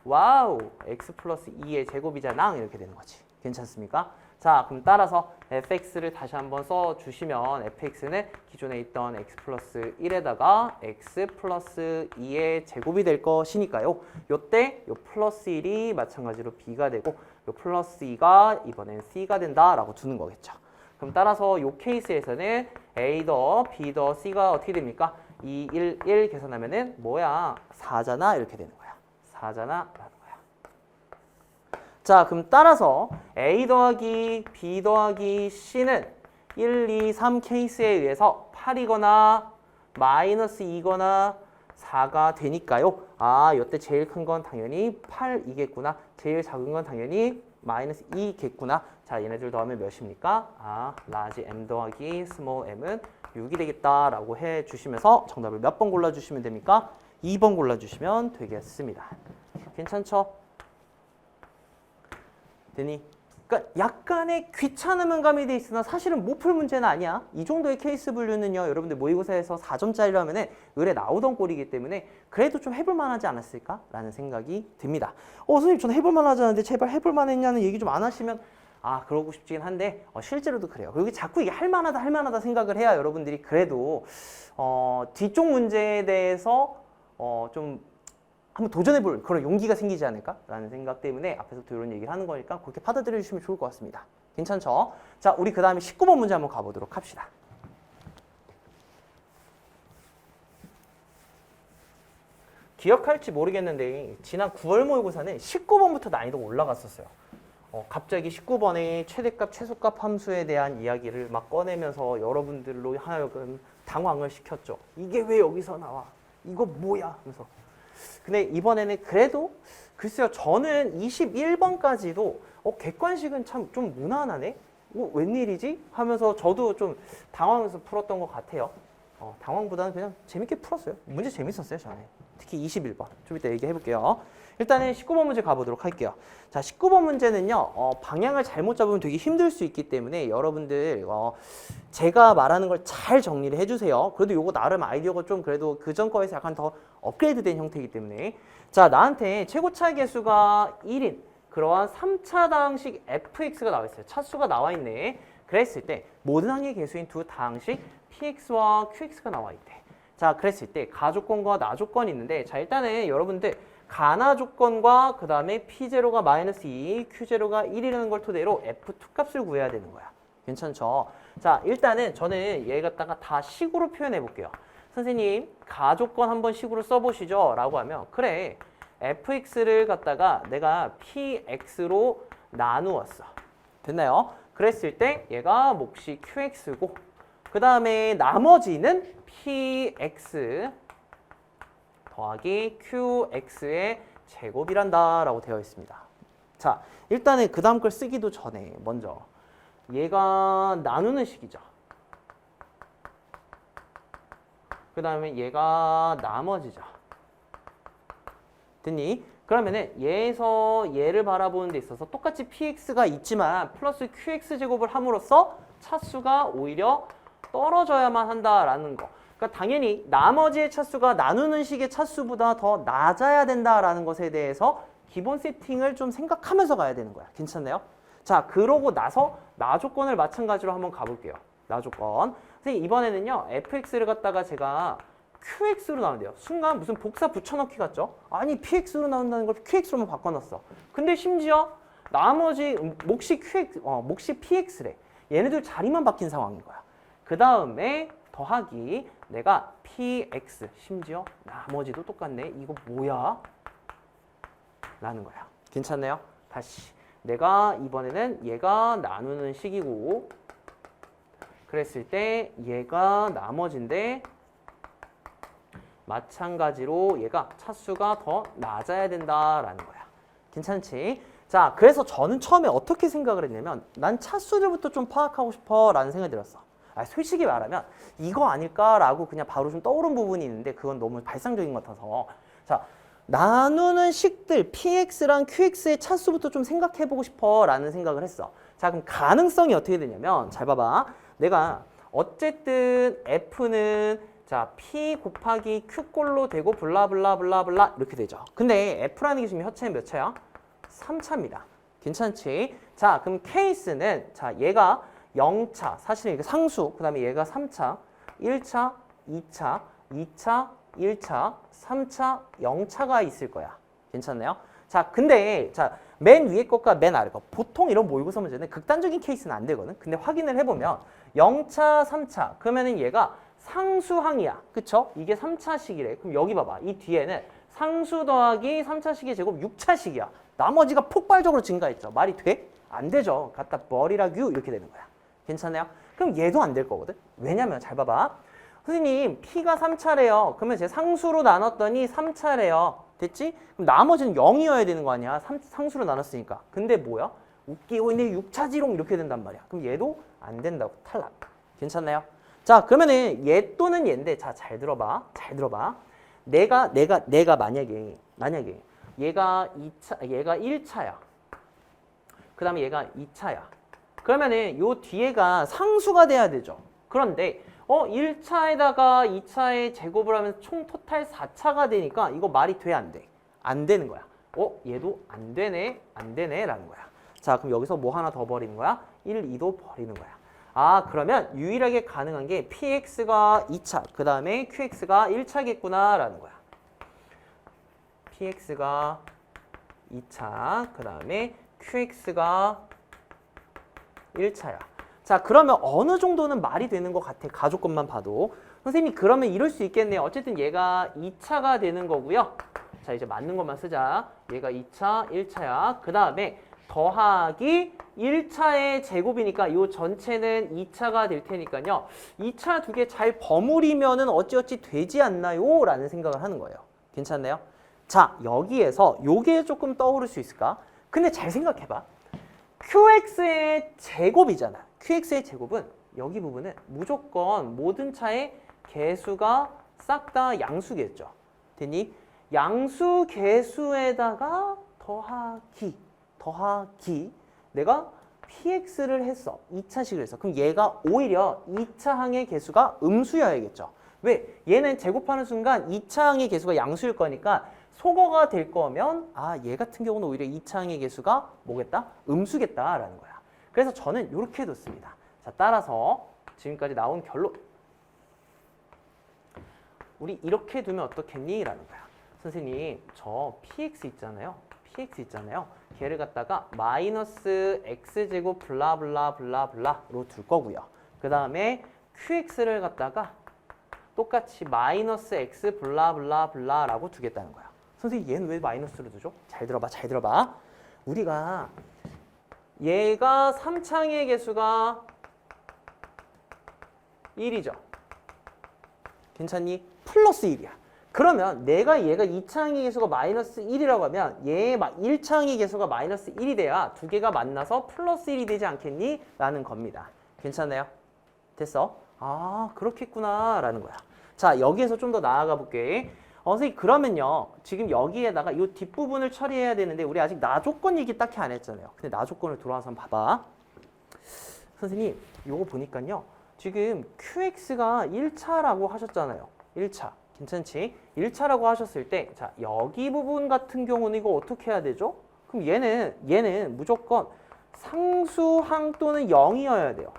와우! X 플러스 2의 제곱이잖아. 이렇게 되는 거지. 괜찮습니까? 자, 그럼 따라서 fx를 다시 한번 써주시면 fx는 기존에 있던 x 플러스 1에다가 x 플러스 2의 제곱이 될 것이니까요. 요때 요 플러스 1이 마찬가지로 b가 되고 요 플러스 2가 이번엔 c가 된다라고 두는 거겠죠. 그럼 따라서 요 케이스에서는 a 더 b 더 c가 어떻게 됩니까? 2, 1, 1 계산하면은 뭐야? 4잖아. 이렇게 되는 거야. 4잖아. 라는 거야. 자, 그럼 따라서 A 더하기 B 더하기 C는 1, 2, 3 케이스에 의해서 8이거나 마이너스 2거나 4가 되니까요. 이때 제일 큰 건 당연히 8이겠구나. 제일 작은 건 당연히 마이너스 2겠구나. 자, 얘네들 더하면 몇입니까? 라지 M 더하기 스몰 m은 6이 되겠다라고 해주시면서 정답을 몇 번 골라주시면 됩니까? 2번 골라주시면 되겠습니다. 괜찮죠? 되니? 그러니까 약간의 귀찮음은 가미돼 있으나 사실은 못 풀 문제는 아니야. 이 정도의 케이스 분류는요. 여러분들 모의고사에서 4점짜리로 하면은 을에 나오던 꼴이기 때문에 그래도 좀 해볼 만하지 않았을까라는 생각이 듭니다. 선생님 저는 해볼 만하지 않은데 제발 해볼 만했냐는 얘기 좀 안 하시면 그러고 싶긴 한데 실제로도 그래요. 그리고 자꾸 이게 할 만하다 생각을 해야 여러분들이 그래도 뒤쪽 문제에 대해서 좀 한번 도전해볼 그런 용기가 생기지 않을까라는 생각 때문에 앞에서부터 이런 얘기를 하는 거니까 그렇게 받아들여 주시면 좋을 것 같습니다. 괜찮죠? 자, 우리 그 다음에 19번 문제 한번 가보도록 합시다. 기억할지 모르겠는데 지난 9월 모의고사는 19번부터 난이도가 올라갔었어요. 갑자기 19번에 최대값, 최소값 함수에 대한 이야기를 막 꺼내면서 여러분들로 하여금 당황을 시켰죠. 이게 왜 여기서 나와? 이거 뭐야? 하면서. 근데 이번에는 그래도 글쎄요. 저는 21번까지도 객관식은 참 좀 무난하네? 웬일이지? 하면서 저도 좀 당황해서 풀었던 것 같아요. 당황보다는 그냥 재밌게 풀었어요. 문제 재밌었어요. 저는. 특히 21번. 좀 이따 얘기해 볼게요. 일단은 19번 문제 가보도록 할게요. 자, 19번 문제는요. 방향을 잘못 잡으면 되게 힘들 수 있기 때문에 여러분들 제가 말하는 걸 잘 정리를 해주세요. 그래도 요거 나름 아이디어가 좀 그래도 그전 거에서 약간 더 업그레이드된 형태이기 때문에 자, 나한테 최고차 계수가 1인 그러한 3차당식 fx가 나와 있어요. 차수가 나와 있네. 그랬을 때 모든 항의 계수인 두 다항식 px와 qx가 나와 있대. 자, 그랬을 때 가조건과 나조건이 있는데 자, 일단은 여러분들 가나 조건과 그 다음에 P0가 마이너스 2, Q0가 1이라는 걸 토대로 F2 값을 구해야 되는 거야. 괜찮죠? 자, 일단은 저는 얘 갖다가 다 식으로 표현해 볼게요. 선생님, 가조건 한번 식으로 써보시죠. 라고 하면 그래, fx를 갖다가 내가 px로 나누었어. 됐나요? 그랬을 때 얘가 몫이 qx고 그 다음에 나머지는 px 더하기 qx의 제곱이란다 라고 되어 있습니다. 자, 일단은 그 다음 걸 쓰기도 전에 먼저 얘가 나누는 식이죠. 그 다음에 얘가 나머지죠. 됐니? 그러면은 얘에서 얘를 바라보는 데 있어서 똑같이 px가 있지만 플러스 qx 제곱을 함으로써 차수가 오히려 떨어져야만 한다라는 거. 그러니까 당연히 나머지의 차수가 나누는 식의 차수보다 더 낮아야 된다라는 것에 대해서 기본 세팅을 좀 생각하면서 가야 되는 거야. 괜찮나요? 자, 그러고 나서 나조건을 마찬가지로 한번 가볼게요. 나조건. 선생님 이번에는요. fx를 갖다가 제가 qx로 나온대요. 순간 무슨 복사 붙여넣기 같죠? 아니 px로 나온다는 걸 qx로만 바꿔놨어. 근데 심지어 나머지 몫이 px래. 얘네들 자리만 바뀐 상황인 거야. 그 다음에 더하기 내가 px 심지어 나머지도 똑같네. 이거 뭐야? 라는 거야. 괜찮나요? 다시 내가 이번에는 얘가 나누는 식이고 그랬을 때 얘가 나머지인데 마찬가지로 얘가 차수가 더 낮아야 된다라는 거야. 괜찮지? 자, 그래서 저는 처음에 어떻게 생각을 했냐면 난 차수들부터 좀 파악하고 싶어 라는 생각이 들었어. 솔직히 말하면 이거 아닐까라고 그냥 바로 좀 떠오른 부분이 있는데 그건 너무 발상적인 것 같아서 자, 나누는 식들 px랑 qx의 차수부터 좀 생각해보고 싶어 라는 생각을 했어. 자, 그럼 가능성이 어떻게 되냐면 잘 봐봐. 내가 어쨌든 f는 자 p 곱하기 q꼴로 되고 블라블라블라블라 이렇게 되죠. 근데 f라는 게 지금 현재는 몇 차야? 3차입니다. 괜찮지? 자, 그럼 케이스는 자 얘가 0차, 사실은 이게 상수, 그 다음에 얘가 3차, 1차, 2차, 2차, 1차, 3차, 0차가 있을 거야. 괜찮나요? 자, 근데 자 맨 위에 것과 맨 아래 것 보통 이런 모의고사 문제는 극단적인 케이스는 안 되거든. 근데 확인을 해보면 0차, 3차 그러면은 얘가 상수항이야. 그쵸? 이게 3차식이래. 그럼 여기 봐봐. 이 뒤에는 상수 더하기 3차식의 제곱 6차식이야. 나머지가 폭발적으로 증가했죠. 말이 돼? 안 되죠. 갖다 버리라규 이렇게 되는 거야. 괜찮아요? 그럼 얘도 안 될 거거든. 왜냐면 잘 봐봐. 선생님 P가 3차래요. 그러면 제 상수로 나눴더니 3차래요. 됐지? 그럼 나머지는 0이어야 되는 거 아니야. 상수로 나눴으니까. 근데 뭐야? 웃기고 있네 6차지롱 이렇게 된단 말이야. 그럼 얘도 안 된다고. 탈락. 괜찮나요? 자, 그러면은 얘 또는 얘인데 자, 잘 들어봐. 잘 들어봐. 내가 만약에 얘가 1차야. 그다음에 얘가 2차야. 그러면은 요 뒤에가 상수가 돼야 되죠. 그런데 1차에다가 2차에 제곱을 하면 총 토탈 4차가 되니까 이거 말이 돼, 안 돼? 안 되는 거야. 얘도 안 되네, 안 되네 라는 거야. 자, 그럼 여기서 뭐 하나 더 버리는 거야? 1, 2도 버리는 거야. 그러면 유일하게 가능한 게 px가 2차, 그 다음에 qx가 1차겠구나 라는 거야. px가 2차, 그 다음에 qx가 1차야. 자, 그러면 어느 정도는 말이 되는 것 같아. 가족 것만 봐도. 선생님, 그러면 이럴 수 있겠네요. 어쨌든 얘가 2차가 되는 거고요. 자, 이제 맞는 것만 쓰자. 얘가 2차, 1차야. 그 다음에 더하기 1차의 제곱이니까 이 전체는 2차가 될 테니까요. 2차 두 개 잘 버무리면은 어찌어찌 되지 않나요? 라는 생각을 하는 거예요. 괜찮나요? 자, 여기에서 요게 조금 떠오를 수 있을까? 근데 잘 생각해봐. QX의 제곱이잖아. QX의 제곱은 여기 부분은 무조건 모든 차의 개수가 싹 다 양수겠죠. 됐니? 양수 개수에다가 더하기 내가 PX를 했어. 2차식을 했어. 그럼 얘가 오히려 2차항의 개수가 음수여야겠죠. 왜? 얘는 제곱하는 순간 2차항의 개수가 양수일 거니까 소거가 될 거면 얘 같은 경우는 오히려 2차항의 개수가 뭐겠다? 음수겠다라는 거야. 그래서 저는 이렇게 뒀습니다. 자, 따라서 지금까지 나온 결론. 우리 이렇게 두면 어떻겠니? 라는 거야. 선생님, 저 px 있잖아요. 걔를 갖다가 마이너스 x제곱 블라블라블라블라로 둘 거고요. 그 다음에 qx를 갖다가 똑같이 마이너스 x 블라블라블라라고 두겠다는 거야. 선생님, 얘는 왜 마이너스로 두죠? 잘 들어봐. 우리가 얘가 3차항의 개수가 1이죠. 괜찮니? 플러스 1이야. 그러면 얘가 2차항의 개수가 마이너스 1이라고 하면 얘 1차항의 개수가 마이너스 1이 돼야 두 개가 만나서 플러스 1이 되지 않겠니? 라는 겁니다. 괜찮나요? 됐어? 그렇겠구나 라는 거야. 자, 여기에서 좀 더 나아가 볼게. 선생님, 그러면요. 지금 여기에다가 이 뒷부분을 처리해야 되는데 우리 아직 나조건 얘기 딱히 안 했잖아요. 근데 나조건을 들어와서 한번 봐봐. 선생님, 요거 보니까요. 지금 QX가 1차라고 하셨잖아요. 1차. 괜찮지? 1차라고 하셨을 때 자, 여기 부분 같은 경우는 이거 어떻게 해야 되죠? 그럼 얘는 무조건 상수항 또는 0이어야 돼요.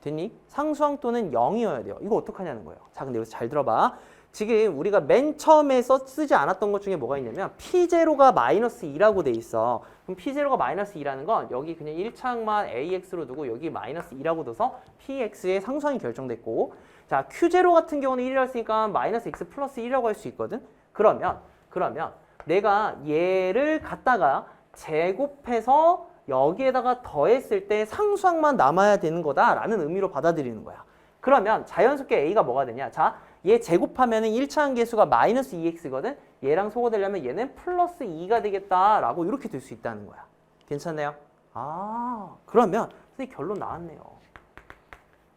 됐니? 상수항 또는 0이어야 돼요. 이거 어떡하냐는 거예요. 자, 근데 여기서 잘 들어봐. 지금 우리가 맨 처음에 쓰지 않았던 것 중에 뭐가 있냐면 P0가 마이너스 2라고 돼 있어. 그럼 P0가 마이너스 2라는 건 여기 그냥 1차항만 AX로 두고 여기 마이너스 2라고 둬서 PX의 상수항이 결정됐고, 자, Q0 같은 경우는 1이라 했으니까 마이너스 X 플러스 1이라고 할 수 있거든. 그러면 내가 얘를 갖다가 제곱해서 여기에다가 더했을 때 상수항만 남아야 되는 거다라는 의미로 받아들이는 거야. 그러면 자연스럽게 A가 뭐가 되냐? 자, 얘 제곱하면은 1차 항계수가 마이너스 2x거든. 얘랑 소거되려면 얘는 플러스 2가 되겠다라고 이렇게 될 수 있다는 거야. 괜찮네요? 아, 그러면 선생님 결론 나왔네요.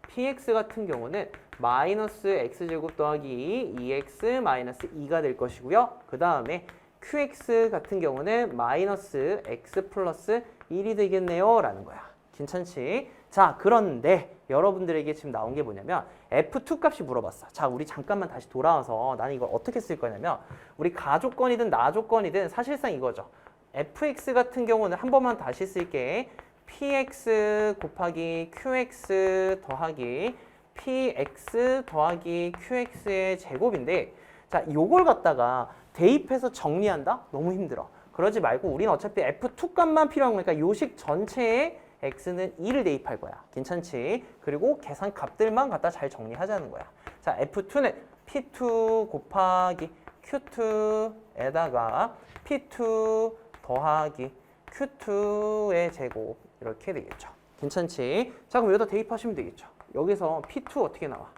px 같은 경우는 마이너스 x제곱 더하기 2x 마이너스 2가 될 것이고요. 그 다음에 qx 같은 경우는 마이너스 x 플러스 1이 되겠네요 라는 거야. 괜찮지? 자, 그런데 여러분들에게 지금 나온 게 뭐냐면 F2 값이 물어봤어. 자, 우리 잠깐만 다시 돌아와서 나는 이걸 어떻게 쓸 거냐면 우리 가조건이든 나조건이든 사실상 이거죠. fx 같은 경우는 한 번만 다시 쓸게. px 곱하기 qx 더하기 px 더하기 qx의 제곱인데 자, 요걸 갖다가 대입해서 정리한다? 너무 힘들어. 그러지 말고 우리는 어차피 F2 값만 필요한 거니까 요식 전체에 x는 2를 대입할 거야. 괜찮지? 그리고 계산 값들만 갖다 잘 정리하자는 거야. 자, F2는 P2 곱하기 Q2에다가 P2 더하기 Q2의 제곱 이렇게 되겠죠. 괜찮지? 자, 그럼 여기다 대입하시면 되겠죠. 여기서 P2 어떻게 나와?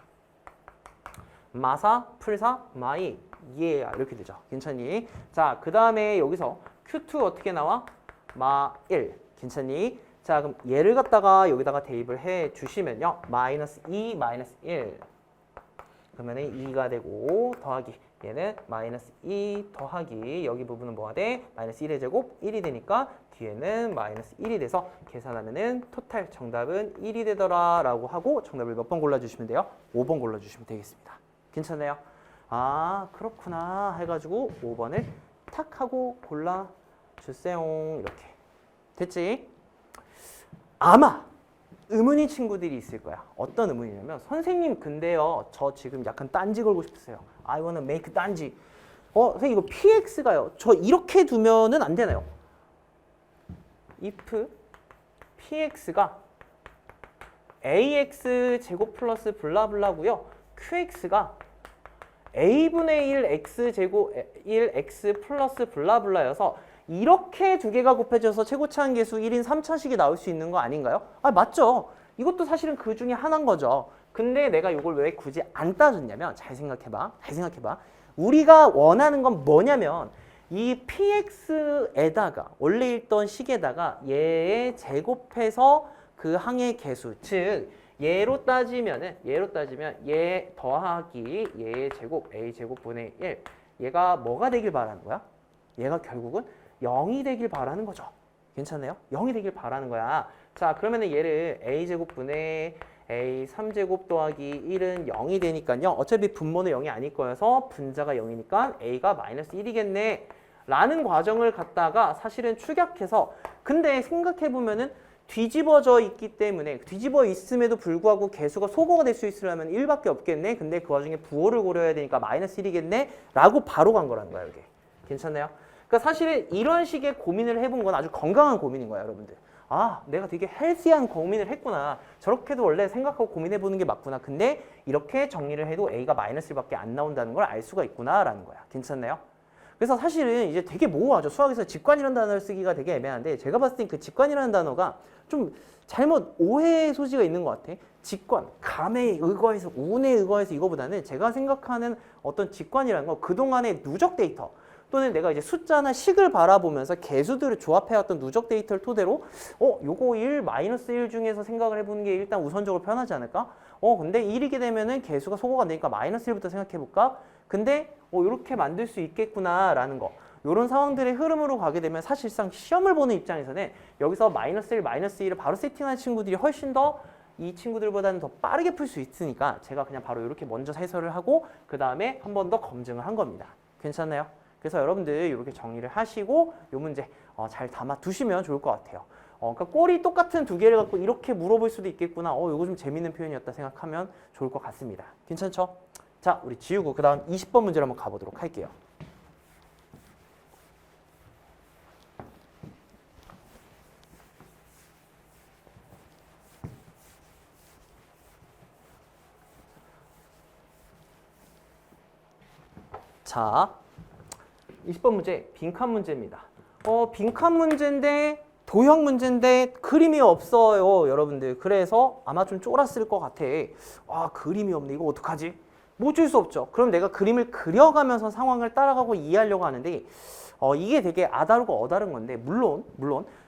마사, 풀사, 마이, 예 이렇게 되죠. 괜찮니? 자, 그 다음에 여기서 Q2 어떻게 나와? 마1. 괜찮니? 자, 그럼 얘를 갖다가 여기다가 대입을 해 주시면요. 마이너스 2, 마이너스 1. 그러면은 2가 되고 더하기 얘는 마이너스 2 더하기 여기 부분은 뭐가 돼? 마이너스 1의 제곱 1이 되니까 뒤에는 마이너스 1이 돼서 계산하면은 토탈 정답은 1이 되더라 라고 하고 정답을 몇 번 골라주시면 돼요? 5번 골라주시면 되겠습니다. 괜찮나요? 아, 그렇구나 해가지고 5번을 탁 하고 골라주세요. 이렇게 됐지? 아마 의문인 친구들이 있을 거야. 어떤 의문이냐면 선생님 근데요 저 지금 약간 딴지 걸고 싶으세요. I wanna make 딴지. 선생님 이거 px가요. 저 이렇게 두면은 안 되나요? if px가 ax 제곱 플러스 블라블라고요. qx가 a분의 1 x 제곱 1 x 플러스 블라블라여서 이렇게 두 개가 곱해져서 최고차 항계수 1인 3차식이 나올 수 있는 거 아닌가요? 아, 맞죠. 이것도 사실은 그 중에 하나인 거죠. 근데 내가 이걸 왜 굳이 안 따졌냐면 잘 생각해봐. 우리가 원하는 건 뭐냐면 이 px에다가 원래 있던 식에다가 얘의 제곱해서 그 항의 개수, 즉 얘로 따지면 얘 더하기 얘의 제곱 a 제곱분의 1 얘가 뭐가 되길 바라는 거야? 얘가 결국은 0이 되길 바라는 거죠. 괜찮나요? 0이 되길 바라는 거야. 자, 그러면은 얘를 a제곱분의 a 3제곱 더하기 1은 0이 되니까요. 어차피 분모는 0이 아닐 거여서 분자가 0이니까 a가 마이너스 1이겠네 라는 과정을 갖다가 사실은 축약해서 근데 생각해보면은 뒤집어져 있기 때문에 뒤집어 있음에도 불구하고 개수가 소거가 될 수 있으려면 1밖에 없겠네. 근데 그 와중에 부호를 고려해야 되니까 마이너스 1이겠네 라고 바로 간 거라는 거야. 이게 괜찮나요? 그러니까 사실은 이런 식의 고민을 해본 건 아주 건강한 고민인 거야, 여러분들. 아, 내가 되게 헬시한 고민을 했구나. 저렇게도 원래 생각하고 고민해보는 게 맞구나. 근데 이렇게 정리를 해도 A가 마이너스 1밖에 안 나온다는 걸 알 수가 있구나라는 거야. 괜찮나요? 그래서 사실은 이제 되게 모호하죠. 수학에서 직관이라는 단어를 쓰기가 되게 애매한데 제가 봤을 땐 그 직관이라는 단어가 좀 잘못 오해의 소지가 있는 것 같아. 직관, 감에 의거해서 운에 의거해서 이거보다는 제가 생각하는 어떤 직관이라는 건 그동안의 누적 데이터 또는 내가 이제 숫자나 식을 바라보면서 개수들을 조합해왔던 누적 데이터를 토대로 요거 1, 마이너스 1 중에서 생각을 해보는 게 일단 우선적으로 편하지 않을까? 근데 1이게 되면은 개수가 소거가 되니까 마이너스 1부터 생각해볼까? 근데 이렇게 만들 수 있겠구나라는 거. 이런 상황들의 흐름으로 가게 되면 사실상 시험을 보는 입장에서는 여기서 마이너스 1, 마이너스 1을 바로 세팅하는 친구들이 훨씬 더 이 친구들보다는 더 빠르게 풀 수 있으니까 제가 그냥 바로 이렇게 먼저 해설을 하고 그 다음에 한 번 더 검증을 한 겁니다. 괜찮나요? 그래서 여러분들 이렇게 정리를 하시고 이 문제 잘 담아 두시면 좋을 것 같아요. 그러니까 꼴이 똑같은 두 개를 갖고 이렇게 물어볼 수도 있겠구나. 이거 좀 재밌는 표현이었다 생각하면 좋을 것 같습니다. 괜찮죠? 자, 우리 지우고 그 다음 20번 문제를 한번 가보도록 할게요. 자, 20번 문제 빈칸 문제입니다. 빈칸 문제인데 도형 문제인데 그림이 없어요, 여러분들. 그래서 아마 좀 쫄았을 것 같아. 아, 그림이 없네. 이거 어떡하지? 뭐 어쩔 수 없죠. 그럼 내가 그림을 그려가면서 상황을 따라가고 이해하려고 하는데 이게 되게 아다르고 어다른 건데 물론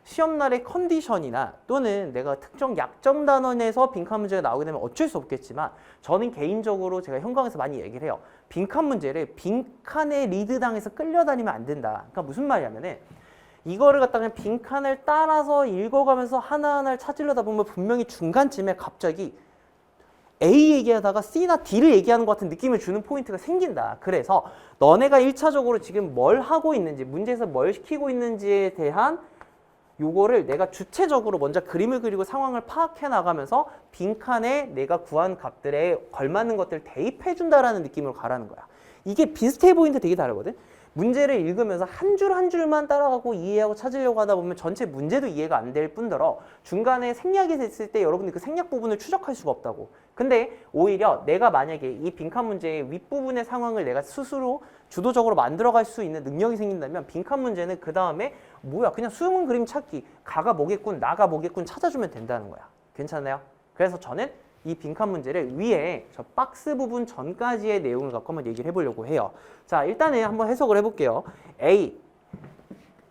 시험날의 컨디션이나 또는 내가 특정 약점 단원에서 빈칸 문제가 나오게 되면 어쩔 수 없겠지만 저는 개인적으로 제가 현강에서 많이 얘기를 해요. 빈칸 문제를 빈칸의 리드당해서 끌려다니면 안 된다. 그러니까 무슨 말이냐면은 이거를 갖다가 그냥 빈칸을 따라서 읽어가면서 하나하나를 찾으려다 보면 분명히 중간쯤에 갑자기 A 얘기하다가 C나 D를 얘기하는 것 같은 느낌을 주는 포인트가 생긴다. 그래서 너네가 1차적으로 지금 뭘 하고 있는지, 문제에서 뭘 시키고 있는지에 대한 요거를 내가 주체적으로 먼저 그림을 그리고 상황을 파악해 나가면서 빈칸에 내가 구한 값들에 걸맞는 것들을 대입해 준다라는 느낌으로 가라는 거야. 이게 비슷해 보이는데 되게 다르거든. 문제를 읽으면서 한 줄 한 줄만 따라가고 이해하고 찾으려고 하다 보면 전체 문제도 이해가 안 될 뿐더러 중간에 생략이 됐을 때 여러분들 그 생략 부분을 추적할 수가 없다고. 근데 오히려 내가 만약에 이 빈칸 문제의 윗부분의 상황을 내가 스스로 주도적으로 만들어갈 수 있는 능력이 생긴다면 빈칸 문제는 그 다음에 뭐야 그냥 숨은 그림 찾기, 가가 뭐겠군 나가 뭐겠군 찾아주면 된다는 거야. 괜찮나요? 그래서 저는 이 빈칸 문제를 위에 저 박스 부분 전까지의 내용을 갖고 한번 얘기를 해보려고 해요. 자, 일단은 한번 해석을 해볼게요. A,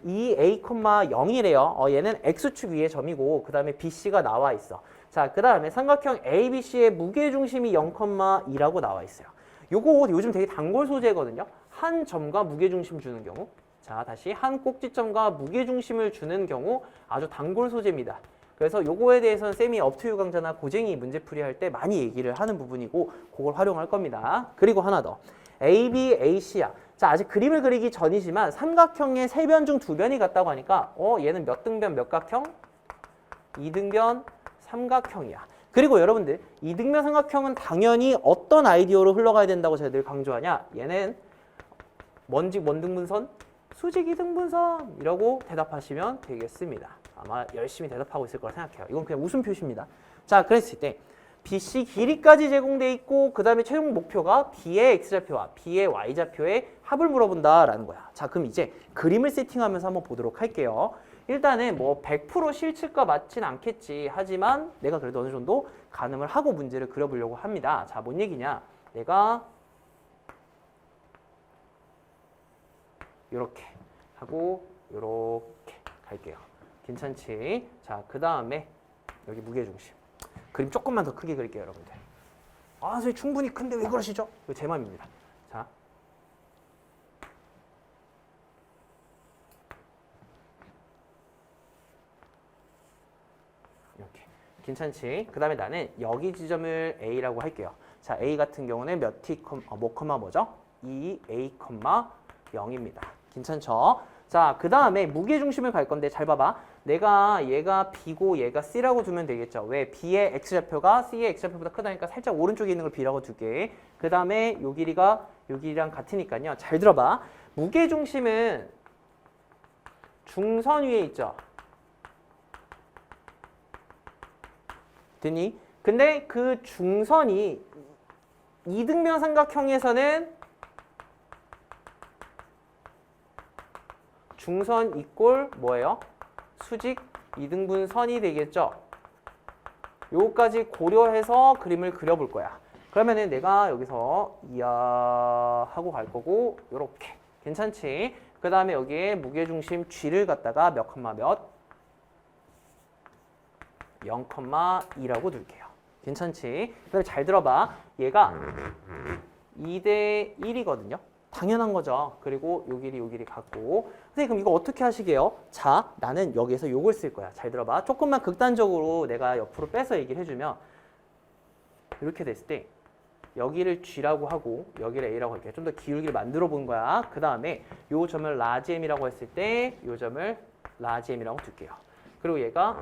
이 A, 0이래요. 얘는 X축 위의 점이고 그 다음에 BC가 나와 있어. 자, 그 다음에 삼각형 ABC의 무게중심이 0,2라고 나와 있어요. 요거 요즘 되게 단골 소재거든요. 한 점과 무게중심 주는 경우. 자, 다시 한 꼭지점과 무게중심을 주는 경우 아주 단골 소재입니다. 그래서 요거에 대해서는 쌤이 업투유 강좌나 고쟁이 문제풀이 할 때 많이 얘기를 하는 부분이고 그걸 활용할 겁니다. 그리고 하나 더. AB, AC야. 자, 아직 그림을 그리기 전이지만 삼각형의 3변 중 2변이 같다고 하니까 얘는 몇 등변 몇 각형? 2등변 삼각형이야. 그리고 여러분들 2등변 삼각형은 당연히 어떤 아이디어로 흘러가야 된다고 제가 늘 강조하냐? 얘는 원등분선, 수직 2등분선이라고 대답하시면 되겠습니다. 아마 열심히 대답하고 있을 거라 생각해요. 이건 그냥 웃음 표시입니다. 자, 그랬을 때 BC 길이까지 제공돼 있고 그 다음에 최종 목표가 B의 X좌표와 B의 Y좌표의 합을 물어본다라는 거야. 자, 그럼 이제 그림을 세팅하면서 한번 보도록 할게요. 일단은 뭐 100% 실측과 맞진 않겠지. 하지만 내가 그래도 어느 정도 가늠을 하고 문제를 그려보려고 합니다. 자, 뭔 얘기냐. 내가 요렇게 하고 요렇게 갈게요. 괜찮지? 자, 그 다음에 여기 무게중심. 그림 조금만 더 크게 그릴게요, 여러분들. 아, 선생님 충분히 큰데 왜 그러시죠? 이거 제 맘입니다. 자. 이렇게. 괜찮지? 그 다음에 나는 여기 지점을 A라고 할게요. 자, A 같은 경우는 몇 T, 뭐죠? 2A, 0입니다. 괜찮죠? 자, 그 다음에 무게중심을 갈 건데 잘 봐봐. 내가 얘가 B고 얘가 C라고 두면 되겠죠. 왜? B의 X좌표가 C의 X좌표보다 크다니까 살짝 오른쪽에 있는 걸 B라고 둘게. 그 다음에 요 길이가 요 길이랑 같으니까요. 잘 들어봐. 무게중심은 중선 위에 있죠. 됐니? 근데 그 중선이 이등변 삼각형에서는 중선 이꼴 뭐예요? 수직 이등분선이 되겠죠? 요거까지 고려해서 그림을 그려볼 거야. 그러면은 내가 여기서 이야 하고 갈 거고 요렇게. 괜찮지? 그 다음에 여기에 무게중심 G를 갖다가 몇 컴마 몇? 0,2라고 둘게요. 괜찮지? 그다음에 잘 들어봐. 얘가 2대 1이거든요. 당연한 거죠. 그리고 요 길이 같고. 선생님 그럼 이거 어떻게 하시게요? 자, 나는 여기에서 요걸 쓸 거야. 잘 들어봐. 조금만 극단적으로 내가 옆으로 빼서 얘기를 해주면 이렇게 됐을 때 여기를 G라고 하고 여기를 A라고 할게요. 좀 더 기울기를 만들어 본 거야. 그 다음에 요 점을 라지 M이라고 했을 때 요 점을 라지 M이라고 둘게요. 그리고 얘가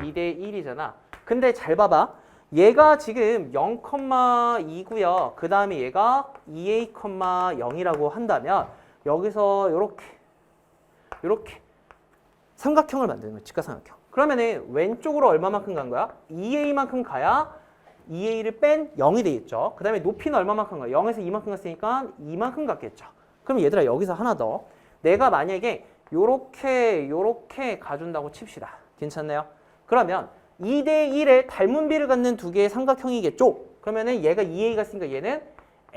2대 1이잖아. 근데 잘 봐봐. 얘가 지금 0,2고요. 그 다음에 얘가 2A, 0이라고 한다면 여기서 요렇게 삼각형을 만드는 거야. 직각삼각형. 그러면은 왼쪽으로 얼마만큼 간 거야? 2A만큼 가야 2A를 뺀 0이 되겠죠. 그 다음에 높이는 얼마만큼 가요? 0에서 2만큼 갔으니까 2만큼 갔겠죠. 그럼 얘들아 여기서 하나 더. 내가 만약에 요렇게 가준다고 칩시다. 괜찮나요? 그러면 2대 1의 닮은 비를 갖는 두 개의 삼각형이겠죠? 그러면은 얘가 2A가 있으니까 얘는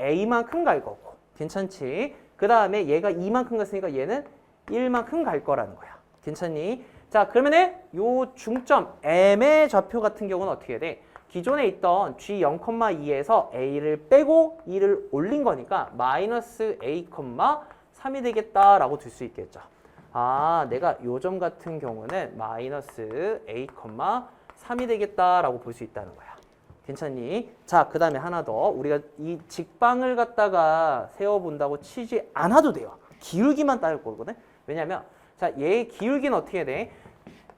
A만큼 갈 거고. 괜찮지? 그 다음에 얘가 2만큼 갔으니까 얘는 1만큼 갈 거라는 거야. 괜찮니? 자, 그러면은 요 중점 M의 좌표 같은 경우는 어떻게 돼? 기존에 있던 G0,2에서 A를 빼고 2를 올린 거니까 마이너스 A, 3이 되겠다라고 둘 수 있겠죠. 아, 내가 요 점 같은 경우는 마이너스 A, 3이 되겠다라고 볼 수 있다는 거야. 괜찮니? 자, 그 다음에 하나 더. 우리가 이 직방을 갖다가 세워본다고 치지 않아도 돼요. 기울기만 따를 거거든. 왜냐면 자, 얘의 기울기는 어떻게 돼?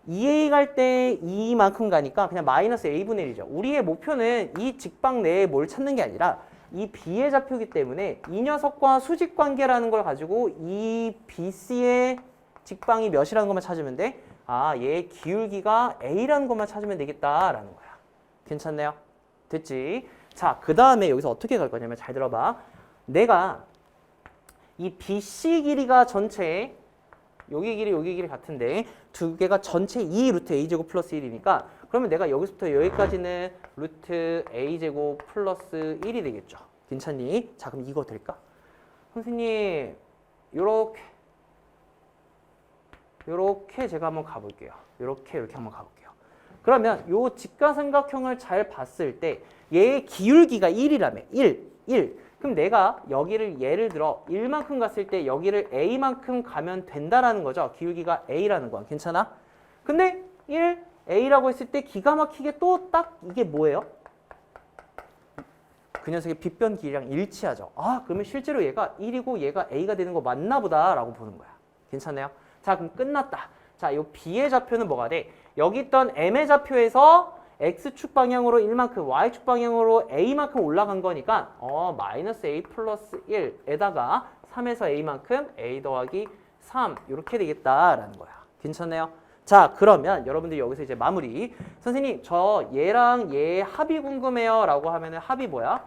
2a 갈 때 2만큼 가니까 그냥 마이너스 a분의 1이죠. 우리의 목표는 이 직방 내에 뭘 찾는 게 아니라 이 b의 좌표이기 때문에 이 녀석과 수직 관계라는 걸 가지고 이 bc의 직방이 몇이라는 것만 찾으면 돼. 아, 얘의 기울기가 a라는 것만 찾으면 되겠다라는 거야. 괜찮네요? 됐지? 자, 그 다음에 여기서 어떻게 갈 거냐면 잘 들어봐. 내가 이 BC 길이가 전체 여기 길이 같은데 두 개가 전체 2 루트 A제곱 플러스 1이니까 그러면 내가 여기서부터 여기까지는 루트 A제곱 플러스 1이 되겠죠. 괜찮니? 자, 그럼 이거 될까? 선생님, 요렇게 제가 한번 가볼게요. 이렇게 한번 가볼게요. 그러면 요 직가삼각형을 잘 봤을 때 얘의 기울기가 1이라며. 1. 그럼 내가 여기를 예를 들어 1만큼 갔을 때 여기를 A만큼 가면 된다라는 거죠. 기울기가 A라는 거야. 괜찮아? 근데 1, A라고 했을 때 기가 막히게 또 딱 이게 뭐예요? 그 녀석의 빗변 길이랑 일치하죠. 아, 그러면 실제로 얘가 1이고 얘가 A가 되는 거 맞나 보다라고 보는 거야. 괜찮나요? 자, 그럼 끝났다. 자, 요 B의 좌표는 뭐가 돼? 여기 있던 M의 좌표에서 X축 방향으로 1만큼, Y축 방향으로 A만큼 올라간 거니까 마이너스 A 플러스 1에다가 3에서 A만큼 A 더하기 3 이렇게 되겠다라는 거야. 괜찮네요? 자, 그러면 여러분들 여기서 이제 마무리. 선생님, 저 얘랑 얘의 합이 궁금해요 라고 하면은 합이 뭐야?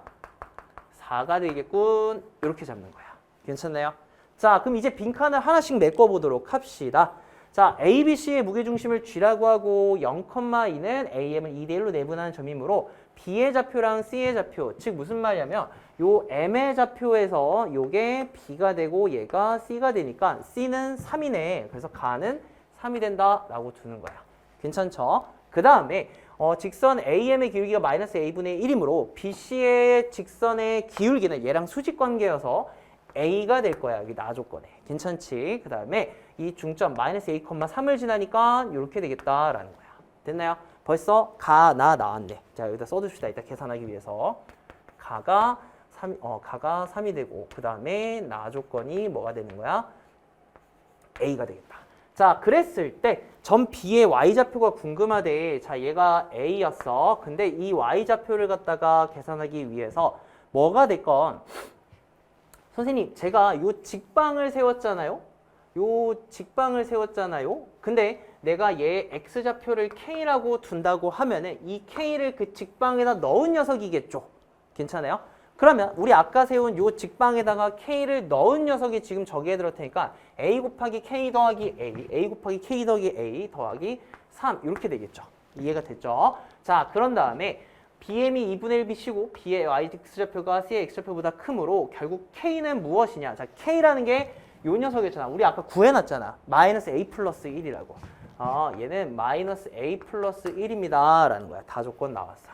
4가 되겠군. 이렇게 잡는 거야. 괜찮네요? 자, 그럼 이제 빈칸을 하나씩 메꿔보도록 합시다. 자, A, B, C의 무게중심을 G라고 하고 0,2는 AM을 2대1로 내분하는 점이므로 B의 좌표랑 C의 좌표, 즉 무슨 말이냐면 요 M의 좌표에서 요게 B가 되고 얘가 C가 되니까 C는 3이네. 그래서 가는 3이 된다라고 두는 거야. 괜찮죠? 그 다음에 직선 AM의 기울기가 마이너스 A분의 1이므로 BC의 직선의 기울기는 얘랑 수직관계여서 A가 될 거야. 여기 나 조건에. 괜찮지? 그 다음에 이 중점 마이너스 A, 3을 지나니까 이렇게 되겠다라는 거야. 됐나요? 벌써 가, 나 나왔네. 자, 여기다 써둡시다. 이따 계산하기 위해서. 가가 3이 되고 그 다음에 나 조건이 뭐가 되는 거야? A가 되겠다. 자, 그랬을 때 점 B의 Y좌표가 궁금하대. 자, 얘가 A였어. 근데 이 Y좌표를 갖다가 계산하기 위해서 뭐가 됐건 선생님, 제가 요 직방을 세웠잖아요. 근데 내가 얘 X좌표를 K라고 둔다고 하면은 이 K를 그 직방에다 넣은 녀석이겠죠. 괜찮아요? 그러면 우리 아까 세운 요 직방에다가 K를 넣은 녀석이 지금 저기에 들을 테니까 A 곱하기 K 더하기 A, A 곱하기 K 더하기 A 더하기 3 이렇게 되겠죠. 이해가 됐죠? 자, 그런 다음에 BM이 2분의 1 BC고 B의 Y좌표가 C의 X좌표보다 크므로 결국 K는 무엇이냐? 자, K라는 게 요 녀석이었잖아. 우리 아까 구해놨잖아. 마이너스 A 플러스 1이라고. 얘는 마이너스 A 플러스 1입니다. 라는 거야. 다 조건 나왔어.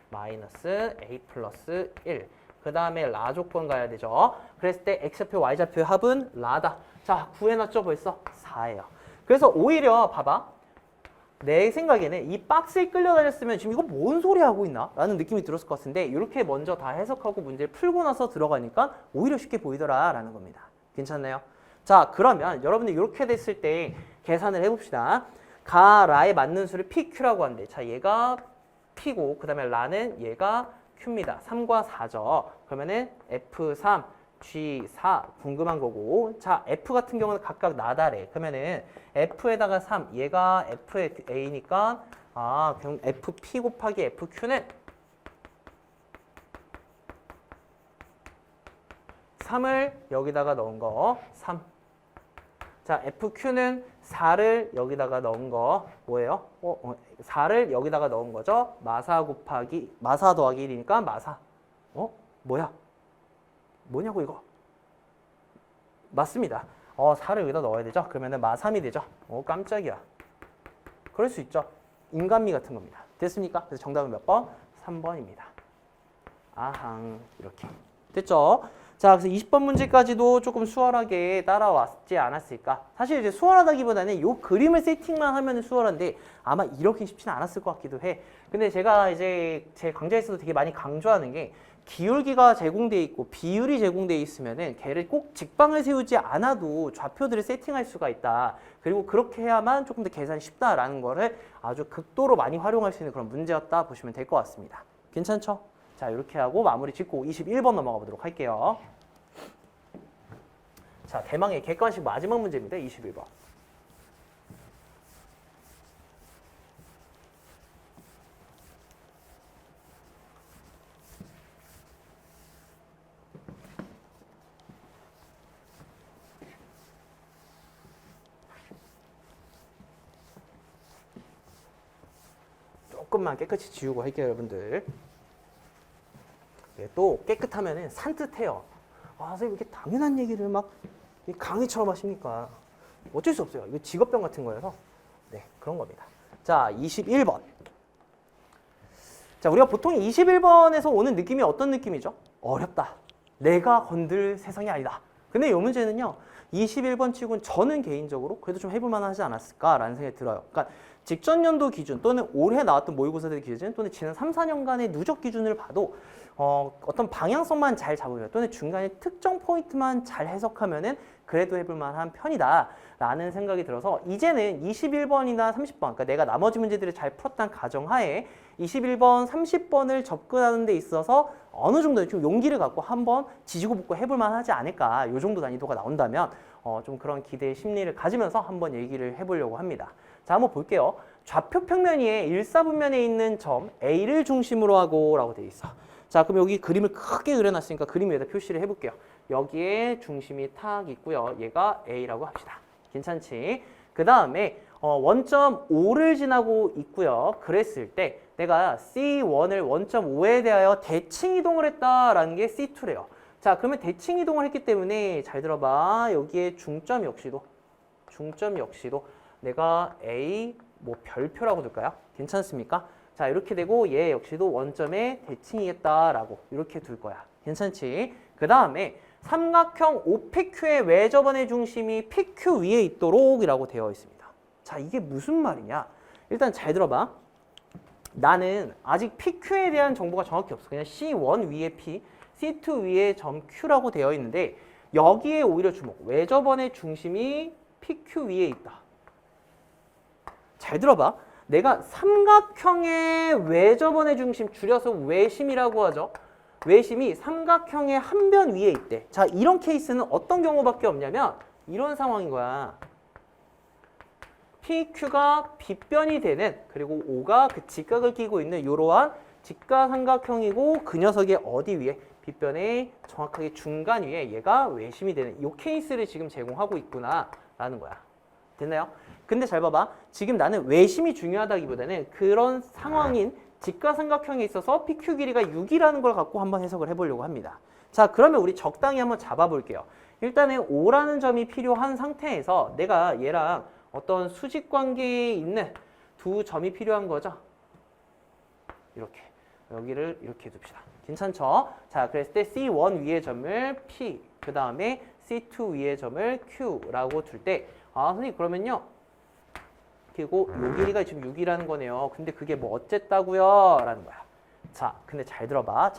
마이너스 A 플러스 1. 그 다음에 라 조건 가야 되죠. 그랬을 때 X좌표, Y좌표의 합은 라다. 자, 구해놨죠 벌써? 4예요. 그래서 오히려 봐봐. 내 생각에는 이 박스에 끌려다녔으면 지금 이거 뭔 소리 하고 있나? 라는 느낌이 들었을 것 같은데 이렇게 먼저 다 해석하고 문제를 풀고 나서 들어가니까 오히려 쉽게 보이더라 라는 겁니다. 괜찮나요? 자, 그러면 여러분들 이렇게 됐을 때 계산을 해봅시다. 가, 라에 맞는 수를 PQ라고 한대. 자, 얘가 P고 그 다음에 라는 얘가 Q입니다. 3과 4죠. 그러면은 F3, G4 궁금한 거고 자, F 같은 경우는 각각 나다래. 그러면은 F에다가 3, 얘가 F의 A니까 그럼 FP 곱하기 FQ는 3을 여기다가 넣은 거 3. 자, FQ는 4를 여기다가 넣은 거 뭐예요? 4를 여기다가 넣은 거죠. 마사 더하기 1이니까 마사. 뭐야? 뭐냐고 이거. 맞습니다. 4를 여기다 넣어야 되죠? 그러면은 마3이 되죠? 깜짝이야. 그럴 수 있죠. 인간미 같은 겁니다. 됐습니까? 그래서 정답은 몇 번? 3번입니다. 아항. 이렇게. 됐죠? 자, 그래서 20번 문제까지도 조금 수월하게 따라왔지 않았을까? 사실 이제 수월하다기보다는 이 그림을 세팅만 하면 수월한데 아마 이렇게 쉽지는 않았을 것 같기도 해. 근데 제가 이제 제 강좌에서도 되게 많이 강조하는 게 기울기가 제공되어 있고 비율이 제공되어 있으면은 걔를 꼭 직방을 세우지 않아도 좌표들을 세팅할 수가 있다. 그리고 그렇게 해야만 조금 더 계산이 쉽다라는 거를 아주 극도로 많이 활용할 수 있는 그런 문제였다 보시면 될 것 같습니다. 괜찮죠? 자, 이렇게 하고 마무리 짓고 21번 넘어가 보도록 할게요. 자, 대망의 객관식 마지막 문제입니다. 21번. 조금만 깨끗이 지우고 할게요, 여러분들. 예, 또 깨끗하면은 산뜻해요. 선생님 이렇게 당연한 얘기를 막 강의처럼 하십니까? 어쩔 수 없어요. 이거 직업병 같은 거여서. 네, 그런 겁니다. 자, 21번. 자, 우리가 보통 21번에서 오는 느낌이 어떤 느낌이죠? 어렵다. 내가 건들 세상이 아니다. 근데 이 문제는요. 21번 치고는 저는 개인적으로 그래도 좀 해볼 만하지 않았을까라는 생각이 들어요. 그러니까 직전 연도 기준 또는 올해 나왔던 모의고사들 기준 또는 지난 3, 4년간의 누적 기준을 봐도 어떤 방향성만 잘 잡으면 또는 중간에 특정 포인트만 잘 해석하면은 그래도 해볼 만한 편이다 라는 생각이 들어서 이제는 21번이나 30번 그러니까 내가 나머지 문제들을 잘 풀었다는 가정하에 21번, 30번을 접근하는 데 있어서 어느 정도 좀 용기를 갖고 한번 지지고 볶고 해볼 만하지 않을까 이 정도 난이도가 나온다면 좀 그런 기대의 심리를 가지면서 한번 얘기를 해보려고 합니다. 자, 한번 볼게요. 좌표 평면 위에 일사분면에 있는 점 A를 중심으로 하고 라고 되어 있어. 자, 그럼 여기 그림을 크게 그려놨으니까 그림 위에다 표시를 해볼게요. 여기에 중심이 탁 있고요. 얘가 A라고 합시다. 괜찮지? 그 다음에 원점 5를 지나고 있고요. 그랬을 때 내가 C1을 원점 5에 대하여 대칭 이동을 했다라는 게 C2래요. 자, 그러면 대칭 이동을 했기 때문에 잘 들어봐. 여기에 중점 역시도 내가 A 뭐 별표라고 둘까요? 괜찮습니까? 자, 이렇게 되고 얘 역시도 원점에 대칭이겠다라고 이렇게 둘 거야. 괜찮지? 그 다음에 삼각형 OPQ의 외접원의 중심이 PQ 위에 있도록 이라고 되어 있습니다. 자, 이게 무슨 말이냐? 일단 잘 들어봐. 나는 아직 PQ에 대한 정보가 정확히 없어. 그냥 C1 위에 P, C2 위에 점 Q라고 되어 있는데 여기에 오히려 주목. 외접원의 중심이 PQ 위에 있다. 잘 들어봐. 내가 삼각형의 외접원의 중심 줄여서 외심이라고 하죠. 외심이 삼각형의 한 변 위에 있대. 자, 이런 케이스는 어떤 경우밖에 없냐면 이런 상황인 거야. PQ가 빗변이 되는 그리고 O가 그 직각을 끼고 있는 이러한 직각삼각형이고 그 녀석의 어디 위에? 빗변의 정확하게 중간 위에 얘가 외심이 되는 이 케이스를 지금 제공하고 있구나 라는 거야. 됐나요? 근데 잘 봐봐. 지금 나는 외심이 중요하다기보다는 그런 상황인 직각삼각형에 있어서 PQ 길이가 6이라는 걸 갖고 한번 해석을 해보려고 합니다. 자, 그러면 우리 적당히 한번 잡아볼게요. 일단은 5라는 점이 필요한 상태에서 내가 얘랑 어떤 수직 관계에 있는 두 점이 필요한 거죠. 이렇게. 여기를 이렇게 둡시다. 괜찮죠? 자, 그랬을 때 C1 위의 점을 P, 그 다음에 C2 위의 점을 Q라고 둘 때 선생님 그러면요. 그리고 요 길이가 지금 6이라는 거네요. 근데 그게 뭐 어쨌다고요? 라는 거야. 자, 근데 잘 들어봐.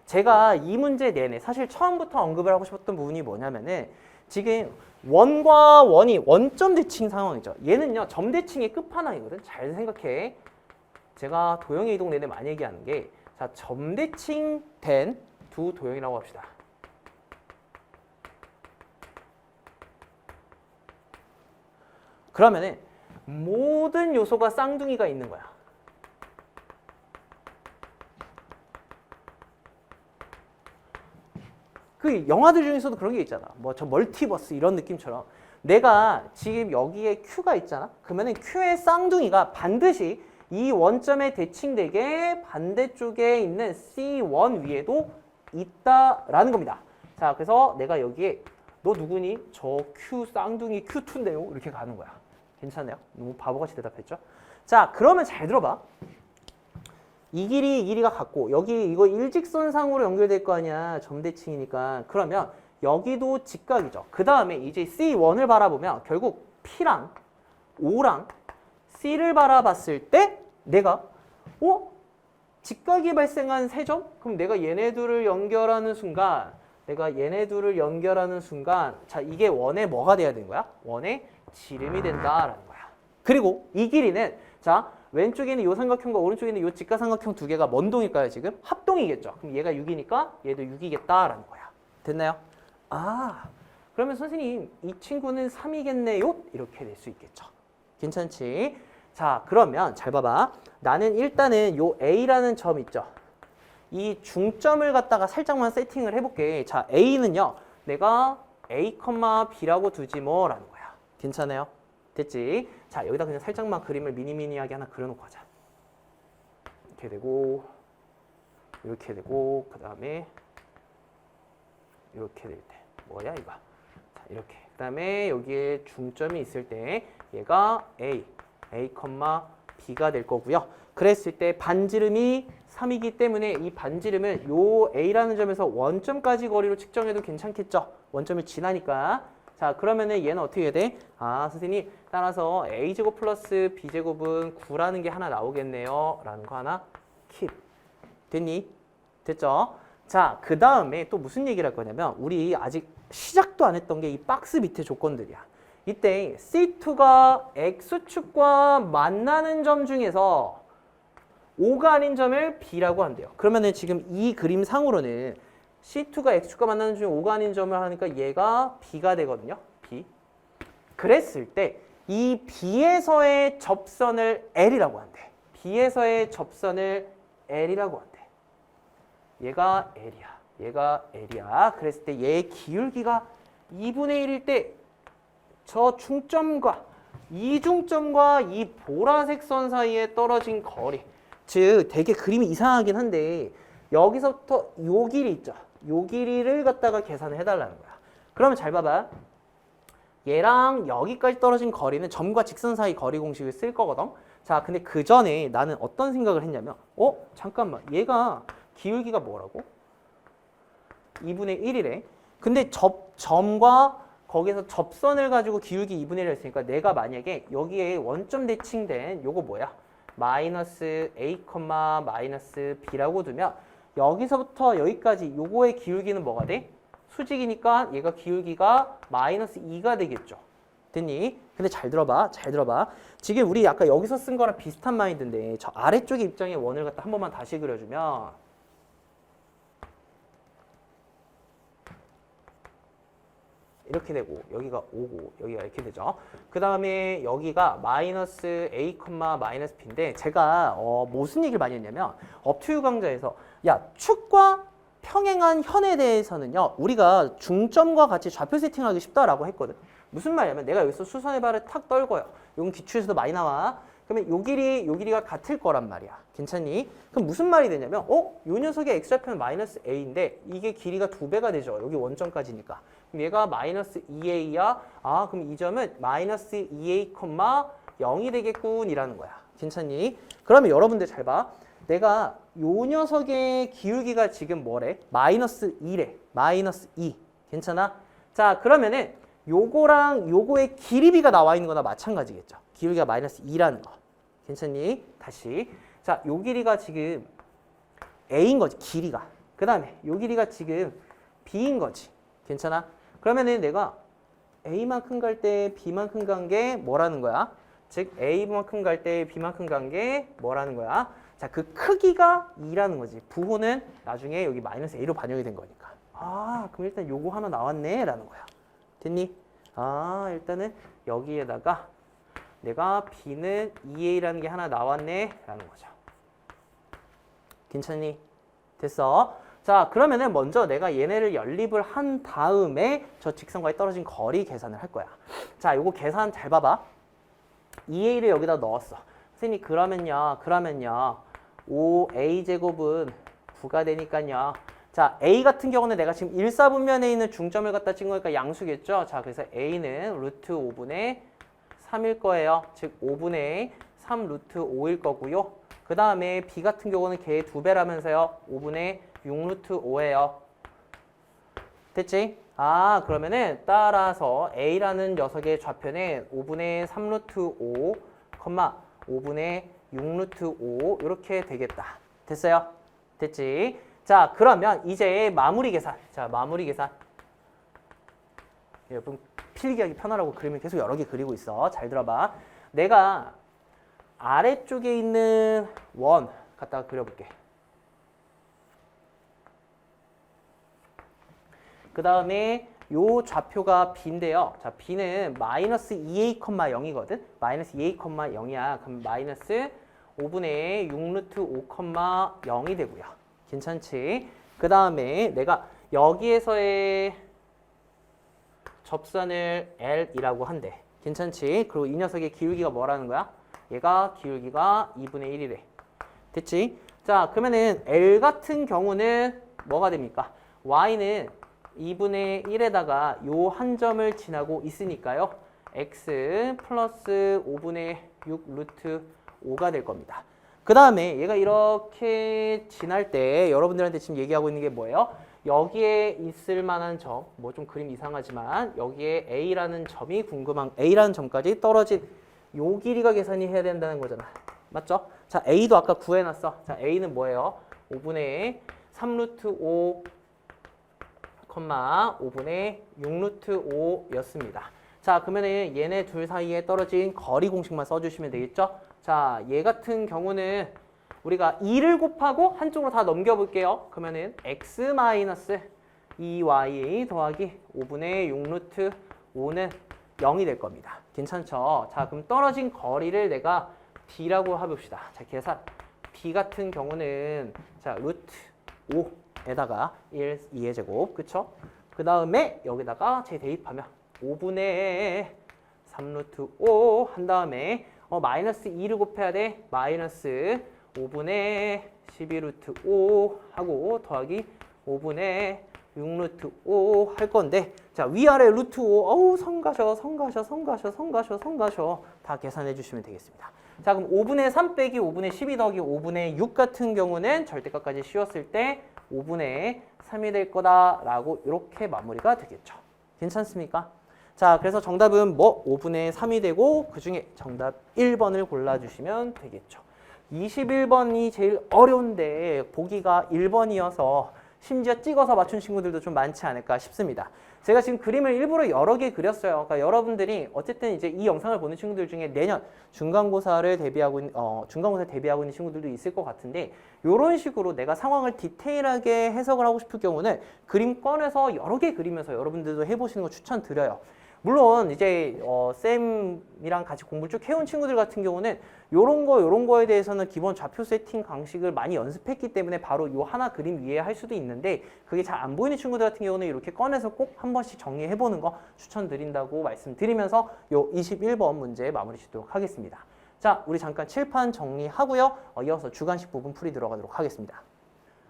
제가 이 문제 내내 사실 처음부터 언급을 하고 싶었던 부분이 뭐냐면은 지금 원과 원이 원점 대칭 상황이죠. 얘는요. 점 대칭의 끝판왕이거든. 잘 생각해. 제가 도형의 이동 내내 많이 얘기하는 게 자, 점 대칭된 두 도형이라고 합시다. 그러면은 모든 요소가 쌍둥이가 있는 거야. 그 영화들 중에서도 그런 게 있잖아. 뭐 저 멀티버스 이런 느낌처럼 내가 지금 여기에 Q가 있잖아. 그러면은 Q의 쌍둥이가 반드시 이 원점에 대칭되게 반대쪽에 있는 C1 위에도 있다라는 겁니다. 자, 그래서 내가 여기에 너 누구니? 저 Q 쌍둥이 Q2인데요. 이렇게 가는 거야. 괜찮아요? 너무 바보같이 대답했죠? 자, 그러면 잘 들어봐. 이 길이가 같고 여기 이거 일직선상으로 연결될 거 아니야. 점대칭이니까. 그러면 여기도 직각이죠. 그 다음에 이제 C1을 바라보면 결국 P랑 O랑 C를 바라봤을 때 내가 직각이 발생한 세 점? 그럼 내가 얘네 둘을 연결하는 순간 자, 이게 원의 뭐가 돼야 되는 거야? 원의 지름이 된다라는 거야. 그리고 이 길이는 자, 왼쪽에 있는 이 삼각형과 오른쪽에 있는 이 직각삼각형 두 개가 뭔 동일까요, 지금? 합동이겠죠. 그럼 얘가 6이니까 얘도 6이겠다라는 거야. 됐나요? 아, 그러면 선생님 이 친구는 3이겠네요? 이렇게 될 수 있겠죠. 괜찮지? 자, 그러면 잘 봐봐. 나는 일단은 요 A라는 점 있죠. 이 중점을 갖다가 살짝만 세팅을 해볼게. 자, A는요. 내가 A, B라고 두지 뭐라는 거야. 괜찮아요? 됐지? 자, 여기다 그냥 살짝만 그림을 미니미니하게 하나 그려놓고 하자. 이렇게 되고 이렇게 되고 그 다음에 이렇게 될 때 뭐야 이거? 자, 이렇게. 그 다음에 여기에 중점이 있을 때 얘가 A, B가 될 거고요. 그랬을 때 반지름이 3이기 때문에 이 반지름을 요 A라는 점에서 원점까지 거리로 측정해도 괜찮겠죠? 원점을 지나니까. 자, 그러면은 얘는 어떻게 해야 돼? 아, 선생님 따라서 A제곱 플러스 B제곱은 9라는 게 하나 나오겠네요. 라는 거 하나 킵. 됐니? 됐죠? 자, 그 다음에 또 무슨 얘기를 할 거냐면 우리 아직 시작도 안 했던 게 이 박스 밑에 조건들이야. 이때 C2가 X축과 만나는 점 중에서 O가 아닌 점을 B라고 한대요. 그러면은 지금 이 그림상으로는 C2가 X축과 만나는 중에 O가 아닌 점을 하니까 얘가 B가 되거든요. B. 그랬을 때 이 B에서의 접선을 L이라고 한대. B에서의 접선을 L이라고 한대. 얘가 L이야. 얘가 L이야. 그랬을 때 얘의 기울기가 2분의 1일 때 저 중점과 이 중점과 이 보라색 선 사이에 떨어진 거리. 즉 되게 그림이 이상하긴 한데 여기서부터 요 길이 있죠. 요 길이를 갖다가 계산을 해달라는 거야. 그러면 잘 봐봐. 얘랑 여기까지 떨어진 거리는 점과 직선 사이 거리 공식을 쓸 거거든. 자, 근데 그 전에 나는 어떤 생각을 했냐면 잠깐만. 얘가 기울기가 뭐라고? 2분의 1이래. 근데 점과 거기서 접선을 가지고 기울기 2분의 1을 했으니까 내가 만약에 여기에 원점 대칭된 요거 뭐야? 마이너스 A, 마이너스 B라고 두면 여기서부터 여기까지 요거의 기울기는 뭐가 돼? 수직이니까 얘가 기울기가 마이너스 2가 되겠죠. 됐니? 근데 잘 들어봐. 잘 들어봐. 지금 우리 아까 여기서 쓴 거랑 비슷한 마인드인데 저 아래쪽의 입장의 원을 갖다 한 번만 다시 그려주면 이렇게 되고 여기가 5고 여기가 이렇게 되죠. 그 다음에 여기가 마이너스 A, 마이너스 B인데 제가 무슨 얘기를 많이 했냐면 업투유 강좌에서 야 축과 평행한 현에 대해서는요 우리가 중점과 같이 좌표 세팅하기 쉽다라고 했거든. 무슨 말이냐면 내가 여기서 수선의 발을 탁 떨고요. 이건 기출에서도 많이 나와. 그러면 요 길이가 같을 거란 말이야. 괜찮니? 그럼 무슨 말이 되냐면 요 녀석의 x좌표는 마이너스 a인데 이게 길이가 2배가 되죠. 여기 원점까지니까. 그럼 얘가 마이너스 2a야. 아, 그럼 이 점은 마이너스 2a, 0이 되겠군이라는 거야. 괜찮니? 그러면 여러분들 잘 봐. 내가 요 녀석의 기울기가 지금 뭐래? 마이너스 2래. 마이너스 2. 괜찮아? 자, 그러면은 요거랑 요거의 길이비가 나와 있는 거나 마찬가지겠죠. 기울기가 마이너스 2라는 거. 괜찮니? 다시. 자, 요 길이가 지금 A인 거지. 길이가. 그 다음에 요 길이가 지금 B인 거지. 괜찮아? 그러면은 내가 A만큼 갈 때 B만큼 간 게 뭐라는 거야? 즉 A만큼 갈 때 B만큼 간 게 뭐라는 거야? 자, 그 크기가 2라는 거지. 부호는 나중에 여기 마이너스 A로 반영이 된 거니까. 아, 그럼 일단 요거 하나 나왔네 라는 거야. 됐니? 아, 일단은 여기에다가 내가 B는 2A라는 게 하나 나왔네 라는 거죠. 괜찮니? 됐어? 자, 그러면은 먼저 내가 얘네를 연립을 한 다음에 저 직선과의 떨어진 거리 계산을 할 거야. 자, 요거 계산 잘 봐봐. 2A를 여기다 넣었어. 선생님 그러면요 5A제곱은 9가 되니까요. 자, A 같은 경우는 내가 지금 1사분면에 있는 중점을 갖다 찍은 거니까 양수겠죠. 자, 그래서 A는 루트 5분의 3일 거예요. 즉 5분의 3 루트 5일 거고요. 그 다음에 B 같은 경우는 걔의 2배라면서요. 5분의 6 루트 5예요. 됐지? 아, 그러면은 따라서 A라는 녀석의 좌표는 5분의 3 루트 5, 5분의 6 루트 5 이렇게 되겠다. 됐어요? 됐지? 자, 그러면 이제 마무리 계산. 자, 마무리 계산. 여러분 필기하기 편하라고 그림을 계속 여러 개 그리고 있어. 잘 들어봐. 내가 아래쪽에 있는 원 갖다가 그려볼게. 그 다음에 요 좌표가 B인데요. 자, B는 마이너스 2a,0이거든. 마이너스 2a,0이야. 그럼 마이너스 5분의 6 루트 5,0이 되고요. 괜찮지? 그 다음에 내가 여기에서의 접선을 L이라고 한대. 괜찮지? 그리고 이 녀석의 기울기가 뭐라는 거야? 얘가 기울기가 2분의 1이래. 됐지? 자, 그러면은 L 같은 경우는 뭐가 됩니까? Y는 2분의 1에다가 요 한 점을 지나고 있으니까요. X 플러스 5분의 6 루트 5가 될 겁니다. 그 다음에 얘가 이렇게 지날 때 여러분들한테 지금 얘기하고 있는 게 뭐예요? 여기에 있을 만한 점, 뭐 좀 그림 이상하지만 여기에 A라는 점이 궁금한, A라는 점까지 떨어진 요 길이가 계산이 해야 된다는 거잖아. 맞죠? 자, A도 아까 구해놨어. 자, A는 뭐예요? 5분의 3 루트 5, 5분의 6 루트 5였습니다. 자, 그러면은 얘네 둘 사이에 떨어진 거리 공식만 써주시면 되겠죠? 자, 얘 같은 경우는 우리가 2를 곱하고 한쪽으로 다 넘겨볼게요. 그러면은 x 마이너스 2y 더하기 5분의 6 루트 5는 0이 될 겁니다. 괜찮죠? 자, 그럼 떨어진 거리를 내가 b라고 해봅시다. 자, 계산. b 같은 경우는 자, 루트 5에다가 1, 2의 제곱, 그쵸? 그 다음에 여기다가 재대입하면 5분의 3 루트 5 한 다음에 마이너스 2를 곱해야 돼. 마이너스 5분의 12 루트 5 하고 더하기 5분의 6 루트 5 할 건데 자, 위아래 루트 5 어우 성가셔 다 계산해 주시면 되겠습니다. 자, 그럼 5분의 3 빼기 5분의 12 더하기 5분의 6 같은 경우는 절대값까지 씌웠을 때 5분의 3이 될 거다라고 이렇게 마무리가 되겠죠. 괜찮습니까? 자, 그래서 정답은 뭐 5분의 3이 되고 그중에 정답 1번을 골라주시면 되겠죠. 21번이 제일 어려운데 보기가 1번이어서 심지어 찍어서 맞춘 친구들도 좀 많지 않을까 싶습니다. 제가 지금 그림을 일부러 여러 개 그렸어요. 그러니까 여러분들이 어쨌든 이제 이 영상을 보는 친구들 중에 내년 중간고사를 대비하고 있는 친구들도 있을 것 같은데 이런 식으로 내가 상황을 디테일하게 해석을 하고 싶을 경우는 그림 꺼내서 여러 개 그리면서 여러분들도 해보시는 거 추천드려요. 물론 이제 쌤이랑 같이 공부 쭉 해온 친구들 같은 경우는 요런 거에 대해서는 기본 좌표 세팅 방식을 많이 연습했기 때문에 바로 요 하나 그림 위에 할 수도 있는데 그게 잘 안 보이는 친구들 같은 경우는 이렇게 꺼내서 꼭 한 번씩 정리해보는 거 추천드린다고 말씀드리면서 요 21번 문제 마무리 짓도록 하겠습니다. 자, 우리 잠깐 칠판 정리하고요. 이어서 주관식 부분 풀이 들어가도록 하겠습니다.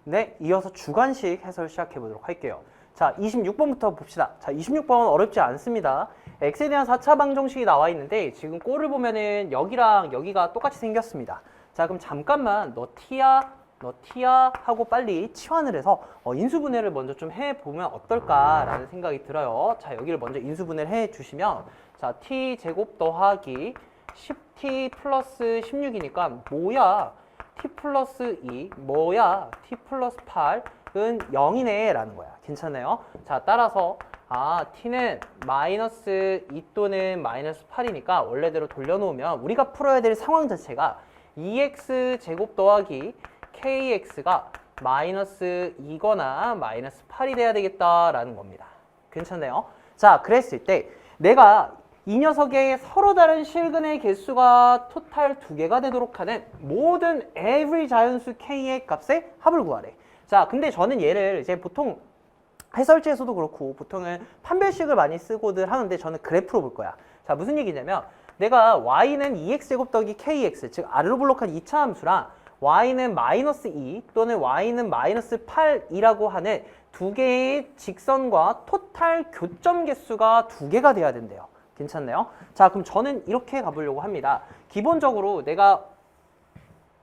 네, 이어서 주관식 해설 시작해보도록 할게요. 자, 26번부터 봅시다. 자, 26번 어렵지 않습니다. x에 대한 4차 방정식이 나와 있는데 지금 꼴을 보면은 여기랑 여기가 똑같이 생겼습니다. 자, 그럼 잠깐만 너 t야 하고 빨리 치환을 해서 인수분해를 먼저 좀 해보면 어떨까라는 생각이 들어요. 자, 여기를 먼저 인수분해를 해주시면 자, t제곱 더하기 10t 플러스 16이니까 뭐야? t 플러스 2 뭐야? t 플러스 8은 0이네 라는 거야. 괜찮아요? 자, 따라서 t는 마이너스 2 또는 마이너스 8이니까 원래대로 돌려놓으면 우리가 풀어야 될 상황 자체가 2x 제곱 더하기 kx가 마이너스 2거나 마이너스 8이 돼야 되겠다라는 겁니다. 괜찮나요? 자, 그랬을 때 내가 이 녀석의 서로 다른 실근의 개수가 토탈 2개가 되도록 하는 모든 every 자연수 k의 값의 합을 구하래. 자, 근데 저는 얘를 이제 보통 해설지에서도 그렇고 보통은 판별식을 많이 쓰고들 하는데 저는 그래프로 볼 거야. 자, 무슨 얘기냐면 내가 y는 2x제곱 더하기 kx 즉 아래로 블록한 2차 함수랑 y는 마이너스 2 또는 y는 마이너스 8이라고 하는 두 개의 직선과 토탈 교점 개수가 두 개가 돼야 된대요. 괜찮나요? 자, 그럼 저는 이렇게 가보려고 합니다. 기본적으로 내가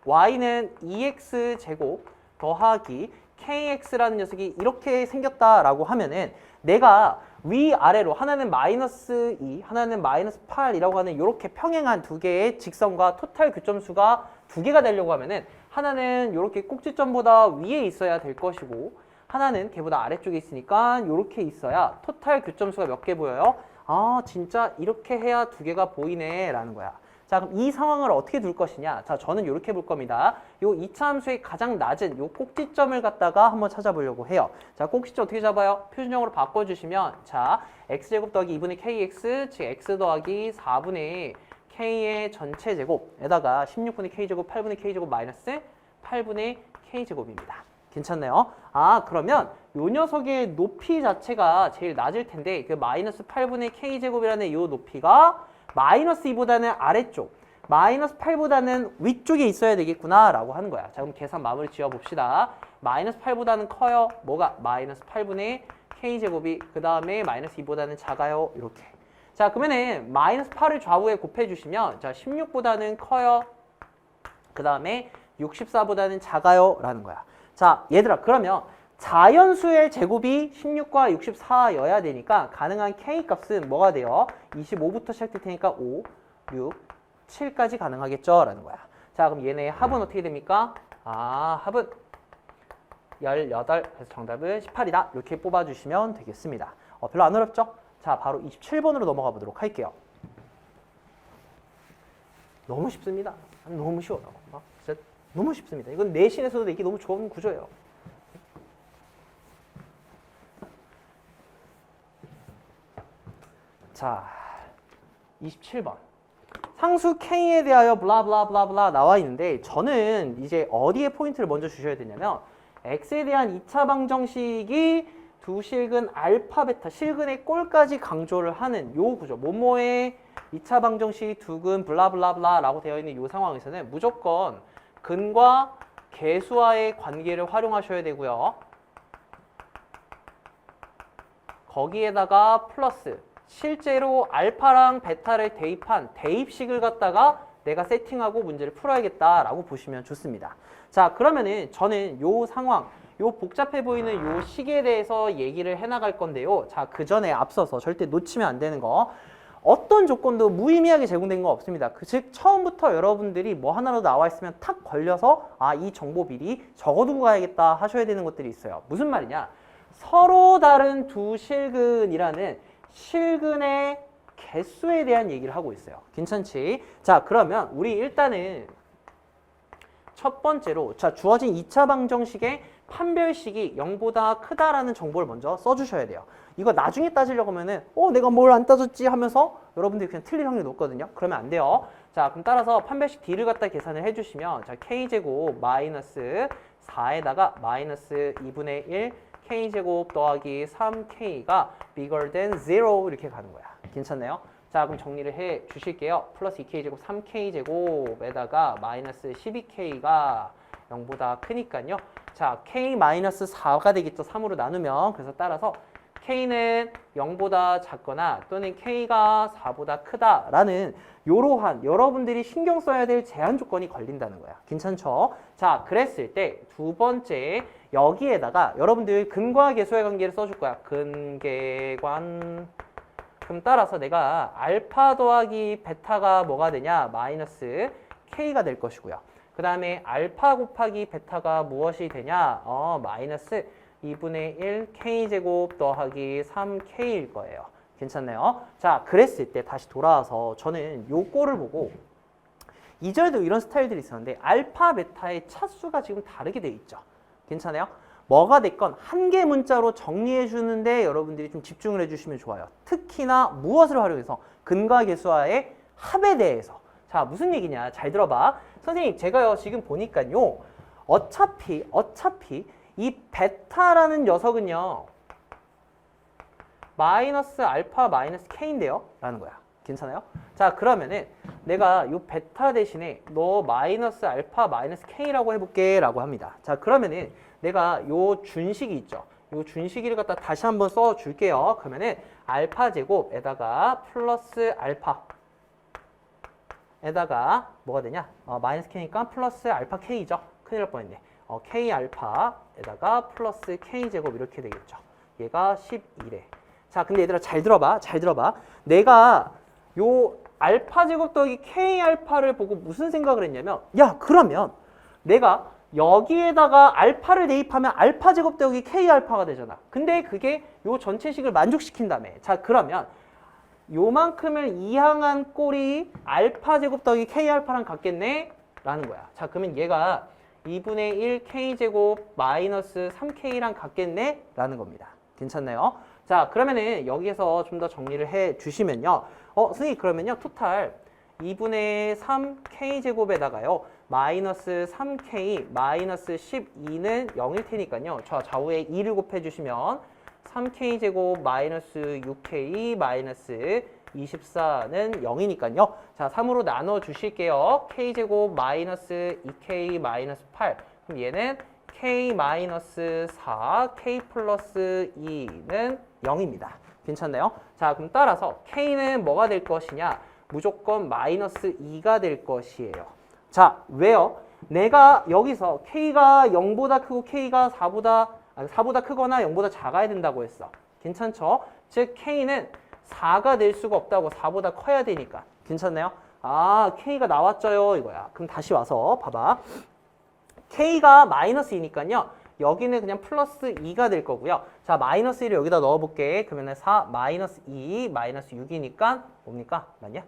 y는 2x 제곱 더하기 kx라는 녀석이 이렇게 생겼다라고 하면은 내가 위아래로 하나는 마이너스 2, 하나는 마이너스 8이라고 하는 이렇게 평행한 두 개의 직선과 토탈 교점수가 두 개가 되려고 하면은 하나는 이렇게 꼭지점보다 위에 있어야 될 것이고 하나는 걔보다 아래쪽에 있으니까 이렇게 있어야 토탈 교점수가 몇 개 보여요? 아, 진짜 이렇게 해야 두 개가 보이네 라는 거야. 자, 그럼 이 상황을 어떻게 둘 것이냐? 자, 저는 이렇게 볼 겁니다. 요 2차 함수의 가장 낮은 요 꼭지점을 갖다가 한번 찾아보려고 해요. 자, 꼭지점 어떻게 잡아요? 표준형으로 바꿔주시면 자, x제곱 더하기 2분의 kx, 즉 x 더하기 4분의 k의 전체 제곱에다가 16분의 k제곱, 8분의 k제곱 마이너스 8분의 k제곱입니다. 괜찮나요? 아, 그러면 요 녀석의 높이 자체가 제일 낮을 텐데 그 마이너스 8분의 k제곱이라는 요 높이가 마이너스 2보다는 아래쪽, 마이너스 8보다는 위쪽에 있어야 되겠구나 라고 하는 거야. 자, 그럼 계산 마무리 지어봅시다. 마이너스 8보다는 커요. 뭐가? 마이너스 8분의 k제곱이 그 다음에 마이너스 2보다는 작아요. 이렇게. 자, 그러면은 마이너스 8을 좌우에 곱해주시면 자, 16보다는 커요. 그 다음에 64보다는 작아요 라는 거야. 자, 얘들아, 그러면 자연수의 제곱이 16과 64여야 되니까 가능한 K값은 뭐가 돼요? 25부터 시작될 테니까 5, 6, 7까지 가능하겠죠? 라는 거야. 자, 그럼 얘네 합은 어떻게 됩니까? 아, 합은 18, 그래서 정답은 18이다. 이렇게 뽑아주시면 되겠습니다. 별로 안 어렵죠? 자, 바로 27번으로 넘어가 보도록 할게요. 너무 쉽습니다. 너무 쉬워요. 진짜 너무 쉽습니다. 이건 내신에서도 내기 너무 좋은 구조예요. 자, 27번. 상수 K에 대하여 블라블라블라블라 나와 있는데 저는 이제 어디에 포인트를 먼저 주셔야 되냐면 X에 대한 2차 방정식이 두 실근 알파, 베타, 실근의 꼴까지 강조를 하는 요 구조. 뭐뭐의 2차 방정식 두근 블라블라블라 라고 되어 있는 요 상황에서는 무조건 근과 계수와의 관계를 활용하셔야 되고요. 거기에다가 플러스 실제로 알파랑 베타를 대입한 대입식을 갖다가 내가 세팅하고 문제를 풀어야겠다라고 보시면 좋습니다. 자, 그러면은 저는 요 상황, 요 복잡해 보이는 요 식에 대해서 얘기를 해나갈 건데요. 자, 그 전에 앞서서 절대 놓치면 안 되는 거. 어떤 조건도 무의미하게 제공된 거 없습니다. 즉 처음부터 여러분들이 뭐 하나로 나와 있으면 탁 걸려서 아, 이 정보 미리 적어두고 가야겠다 하셔야 되는 것들이 있어요. 무슨 말이냐? 서로 다른 두 실근이라는 실근의 개수에 대한 얘기를 하고 있어요. 괜찮지? 자, 그러면 우리 일단은 첫 번째로 자, 주어진 2차 방정식의 판별식이 0보다 크다라는 정보를 먼저 써주셔야 돼요. 이거 나중에 따지려고 하면은 내가 뭘 안 따졌지 하면서 여러분들이 그냥 틀릴 확률이 높거든요. 그러면 안 돼요. 자, 그럼 따라서 판별식 D를 갖다 계산을 해주시면 자, K제곱 마이너스 4에다가 마이너스 2분의 1 K제곱 더하기 3K가 bigger than 0 이렇게 가는 거야. 괜찮나요? 자, 그럼 정리를 해 주실게요. 플러스 2K제곱 3K제곱에다가 마이너스 12K가 0보다 크니까요. 자, K-4가 되겠죠. 3으로 나누면. 그래서 따라서 K는 0보다 작거나 또는 K가 4보다 크다라는 이러한 여러분들이 신경 써야 될 제한 조건이 걸린다는 거야. 괜찮죠? 자, 그랬을 때 두 번째 여기에다가 여러분들 근과 계수의 관계를 써줄 거야. 근계관. 그럼 따라서 내가 알파 더하기 베타가 뭐가 되냐? 마이너스 K가 될 것이고요. 그 다음에 알파 곱하기 베타가 무엇이 되냐? 마이너스 2분의 1 K제곱 더하기 3K일 거예요. 괜찮나요? 자, 그랬을 때 다시 돌아와서 저는 요 꼴을 보고 2절도 이런 스타일들이 있었는데 알파, 베타의 차수가 지금 다르게 돼 있죠. 괜찮아요? 뭐가 됐건 한 개 문자로 정리해 주는데 여러분들이 좀 집중을 해주시면 좋아요. 특히나 무엇을 활용해서 근과 계수와의 합에 대해서. 자, 무슨 얘기냐? 잘 들어봐. 선생님, 제가요 지금 보니까요 어차피 이 베타라는 녀석은요 마이너스 알파 마이너스 K인데요? 라는 거야. 괜찮아요? 자, 그러면은 내가 요 베타 대신에 너 마이너스 알파 마이너스 K라고 해볼게 라고 합니다. 자, 그러면은 내가 요 준식이 있죠. 요 준식이를 갖다 다시 한번 써줄게요. 그러면은 알파 제곱에다가 플러스 알파 에다가 뭐가 되냐? 마이너스 K니까 플러스 알파 K죠. 큰일 날 뻔했네. K 알파에다가 플러스 K 제곱 이렇게 되겠죠. 얘가 12래. 자, 근데 얘들아 잘 들어봐. 잘 들어봐. 내가 요 알파 제곱 더하기 K 알파를 보고 무슨 생각을 했냐면, 야, 그러면 내가 여기에다가 알파를 대입하면 알파 제곱 더하기 K 알파가 되잖아. 근데 그게 요 전체식을 만족시킨다며. 자, 그러면 요만큼을 이항한 꼴이 알파 제곱 더하기 K 알파랑 같겠네? 라는 거야. 자, 그러면 얘가 2분의 1 K 제곱 마이너스 3K랑 같겠네? 라는 겁니다. 괜찮나요? 자, 그러면은 여기에서 좀 더 정리를 해 주시면요. 선생님, 그러면요. 토탈 2분의 3K 제곱에다가요. 마이너스 3K 마이너스 12는 0일 테니까요. 저 좌우에 2를 곱해 주시면 3K 제곱 마이너스 6K 마이너스 24는 0이니까요. 자, 3으로 나눠 주실게요. K 제곱 마이너스 2K 마이너스 8. 그럼 얘는 K 마이너스 4, K 플러스 2는 0입니다. 괜찮나요? 자, 그럼 따라서 K는 뭐가 될 것이냐? 무조건 마이너스 2가 될 것이에요. 자, 왜요? 내가 여기서 K가 0보다 크고 K가 4보다 크거나 0보다 작아야 된다고 했어. 괜찮죠? 즉 K는 4가 될 수가 없다고 4보다 커야 되니까. 괜찮나요? 아, K가 나왔죠요 이거야. 그럼 다시 와서 봐봐. K가 마이너스 2니까요. 여기는 그냥 플러스 2가 될 거고요. 자, 마이너스 1을 여기다 넣어볼게. 그러면 4 마이너스 2 마이너스 6이니까 뭡니까? 맞냐?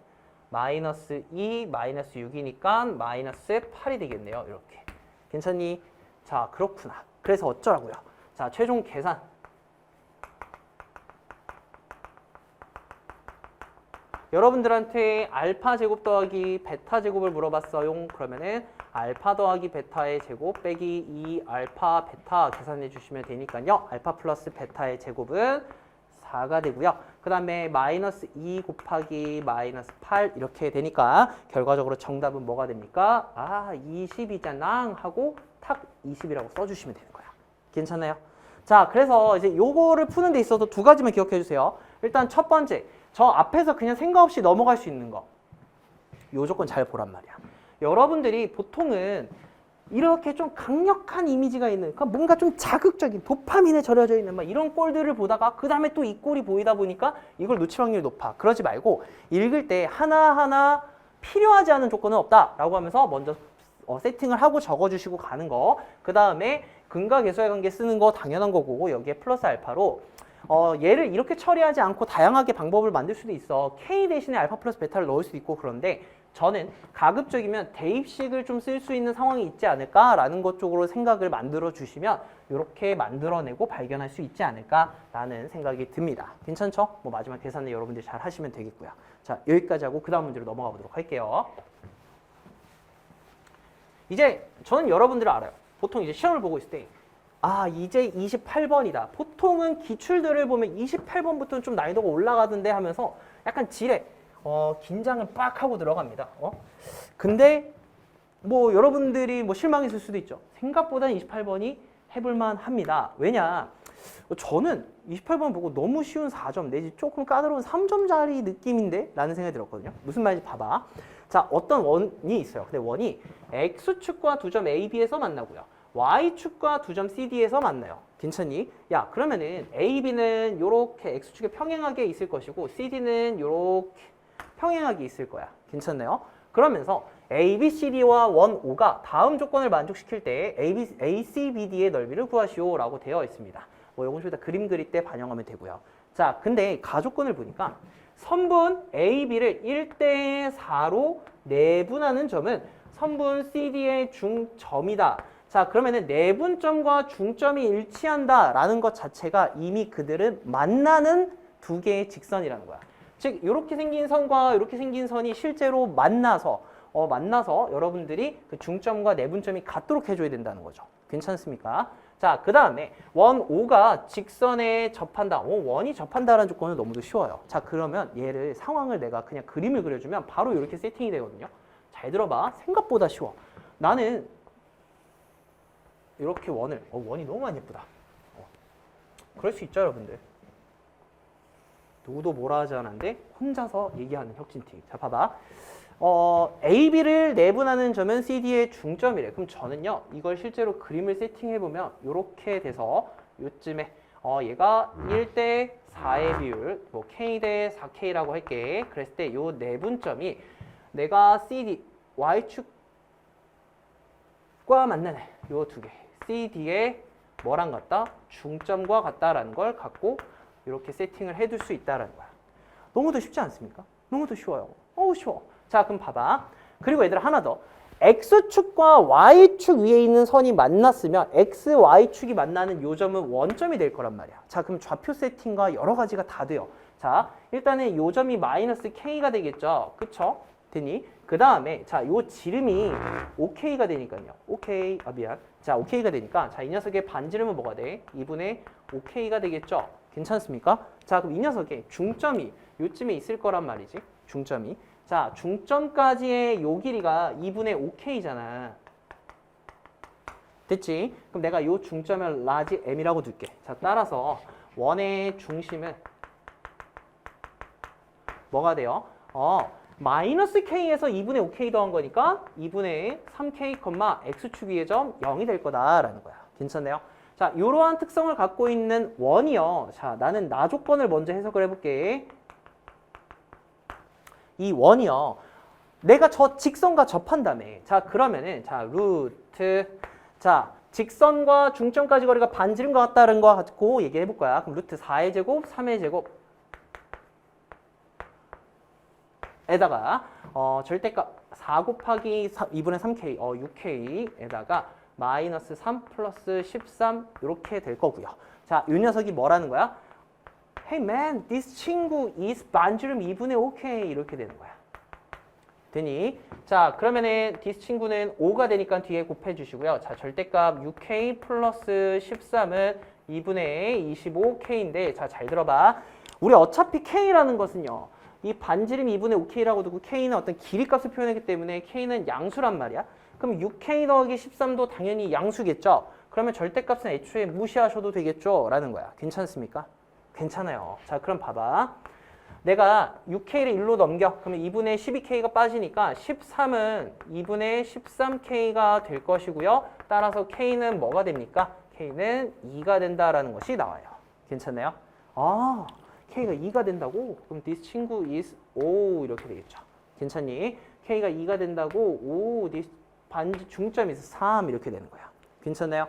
마이너스 2 마이너스 6이니까 마이너스 8이 되겠네요. 이렇게. 괜찮니? 자, 그렇구나. 그래서 어쩌라고요? 자, 최종 계산. 여러분들한테 알파 제곱 더하기 베타 제곱을 물어봤어요. 그러면은 알파 더하기 베타의 제곱 빼기 2 알파 베타 계산해 주시면 되니까요. 알파 플러스 베타의 제곱은 4가 되고요. 그 다음에 마이너스 2 곱하기 마이너스 8 이렇게 되니까 결과적으로 정답은 뭐가 됩니까? 아, 20이잖아 하고 탁 20이라고 써주시면 되는 거야. 괜찮나요? 자, 그래서 이제 요거를 푸는 데 있어서 두 가지만 기억해 주세요. 일단 첫 번째, 저 앞에서 그냥 생각 없이 넘어갈 수 있는 거. 요 조건 잘 보란 말이야. 여러분들이 보통은 이렇게 좀 강력한 이미지가 있는, 그러니까 뭔가 좀 자극적인 도파민에 절여져 있는 막 이런 꼴들을 보다가 그 다음에 또 이 꼴이 보이다 보니까 이걸 놓칠 확률이 높아. 그러지 말고 읽을 때 하나하나 필요하지 않은 조건은 없다라고 하면서 먼저 세팅을 하고 적어주시고 가는 거. 그 다음에 근과 계수의 관계 쓰는 거 당연한 거고 여기에 플러스 알파로 얘를 이렇게 처리하지 않고 다양하게 방법을 만들 수도 있어. K 대신에 알파 플러스 베타를 넣을 수도 있고 그런데 저는 가급적이면 대입식을 좀 쓸 수 있는 상황이 있지 않을까라는 것 쪽으로 생각을 만들어 주시면 이렇게 만들어내고 발견할 수 있지 않을까라는 생각이 듭니다. 괜찮죠? 뭐 마지막 계산은 여러분들이 잘 하시면 되겠고요. 자, 여기까지 하고 그 다음 문제로 넘어가 보도록 할게요. 이제 저는 여러분들을 알아요. 보통 이제 시험을 보고 있을 때 아, 이제 28번이다. 보통은 기출들을 보면 28번부터는 좀 난이도가 올라가던데 하면서 약간 지레 긴장을 빡 하고 들어갑니다. 근데 뭐 여러분들이 뭐 실망했을 수도 있죠. 생각보다 28번이 해볼만 합니다. 왜냐? 저는 28번 보고 너무 쉬운 4점 내지 조금 까다로운 3점짜리 느낌인데? 라는 생각이 들었거든요. 무슨 말인지 봐봐. 자, 어떤 원이 있어요. 근데 원이 X축과 두 점 A, B에서 만나고요. Y축과 두 점 C, D에서 만나요. 괜찮니? 야, 그러면은 A, B는 요렇게 X축에 평행하게 있을 것이고 C, D는 요렇게 평행하게 있을 거야. 괜찮나요? 그러면서 A, B, C, D와 원 O가 다음 조건을 만족시킬 때 A, C, B, D의 넓이를 구하시오 라고 되어 있습니다. 뭐 요건 좀 이따 그림 그릴 때 반영하면 되고요. 자, 근데 가조건을 보니까 선분 A, B를 1대 4로 내분하는 점은 선분 CD의 중점이다. 자, 그러면은 내분점과 중점이 일치한다 라는 것 자체가 이미 그들은 만나는 두 개의 직선이라는 거야. 즉, 이렇게 생긴 선과 이렇게 생긴 선이 실제로 만나서 여러분들이 그 중점과 내분점이 같도록 해줘야 된다는 거죠. 괜찮습니까? 자, 그 다음에 원 O가 직선에 접한다. 원이 접한다라는 조건은 너무도 쉬워요. 자, 그러면 얘를 상황을 내가 그냥 그림을 그려주면 바로 이렇게 세팅이 되거든요. 잘 들어봐. 생각보다 쉬워. 나는 이렇게 원을, 원이 너무 많이 예쁘다. 그럴 수 있죠, 여러분들. 누구도 뭐라 하지 않았는데 혼자서 얘기하는 혁신팁. 자, 봐봐. A, B를 내분하는 점은 CD의 중점이래. 그럼 저는요, 이걸 실제로 그림을 세팅해보면 이렇게 돼서 요쯤에 얘가 1대 4의 비율, 뭐 K 대 4K라고 할게. 그랬을 때 요 내분점이 내가 CD, Y축과 만나는 요 두 개. CD의 뭐랑 같다? 중점과 같다라는 걸 갖고 이렇게 세팅을 해둘 수 있다라는 거야. 너무도 쉽지 않습니까? 너무도 쉬워요. 쉬워. 자, 그럼 봐봐. 그리고 얘들아 하나 더. X축과 Y축 위에 있는 선이 만났으면 X, Y축이 만나는 요점은 원점이 될 거란 말이야. 자, 그럼 좌표 세팅과 여러 가지가 다 돼요. 자, 일단은 요점이 마이너스 K가 되겠죠. 그쵸? 되니? 그 다음에 자, 요 지름이 OK가 되니까요. OK, 미안. 자, OK가 되니까 자, 이 녀석의 반지름은 뭐가 돼? 2분의 OK가 되겠죠. 괜찮습니까? 자, 그럼 이 녀석의 중점이 요쯤에 있을 거란 말이지. 중점이. 자, 중점까지의 요 길이가 2분의 5K잖아. 됐지? 그럼 내가 요 중점을 라지 M이라고 둘게. 자, 따라서 원의 중심은 뭐가 돼요? 마이너스 K에서 2분의 5K 더한 거니까 2분의 3K, X축 위의 점 0이 될 거다라는 거야. 괜찮네요? 자, 이러한 특성을 갖고 있는 원이요. 자, 나는 나 조건을 먼저 해석을 해볼게. 이 원이요. 내가 저 직선과 접한다며. 자, 그러면은 자, 루트. 자, 직선과 중점까지 거리가 반지름과 같다는 거 갖고 얘기해 볼 거야. 그럼 루트 4의 제곱, 3의 제곱. 에다가 절대값 4 곱하기 2분의 3K, 6K에다가 마이너스 3 플러스 13 이렇게 될 거고요. 자, 이 녀석이 뭐라는 거야? Hey man, this 친구 is 반지름 2분의 5K 이렇게 되는 거야. 되니? 자, 그러면은 this 친구는 5가 되니까 뒤에 곱해 주시고요. 자, 절대값 6K 플러스 13은 2분의 25K인데 자, 잘 들어봐. 우리 어차피 K라는 것은요. 이 반지름 2분의 5K라고 두고 K는 어떤 길이값을 표현하기 때문에 K는 양수란 말이야. 그럼 6K 더하기 13도 당연히 양수겠죠. 그러면 절대값은 애초에 무시하셔도 되겠죠. 라는 거야. 괜찮습니까? 괜찮아요. 자, 그럼 봐봐. 내가 6K를 1로 넘겨. 그러면 2분의 12K가 빠지니까 13은 2분의 13K가 될 것이고요. 따라서 K는 뭐가 됩니까? K는 2가 된다라는 것이 나와요. 괜찮나요? K가 2가 된다고? 그럼 this 친구 is 5 이렇게 되겠죠. 괜찮니? K가 2가 된다고? this 반지 중점이 is 3 이렇게 되는 거야. 괜찮나요?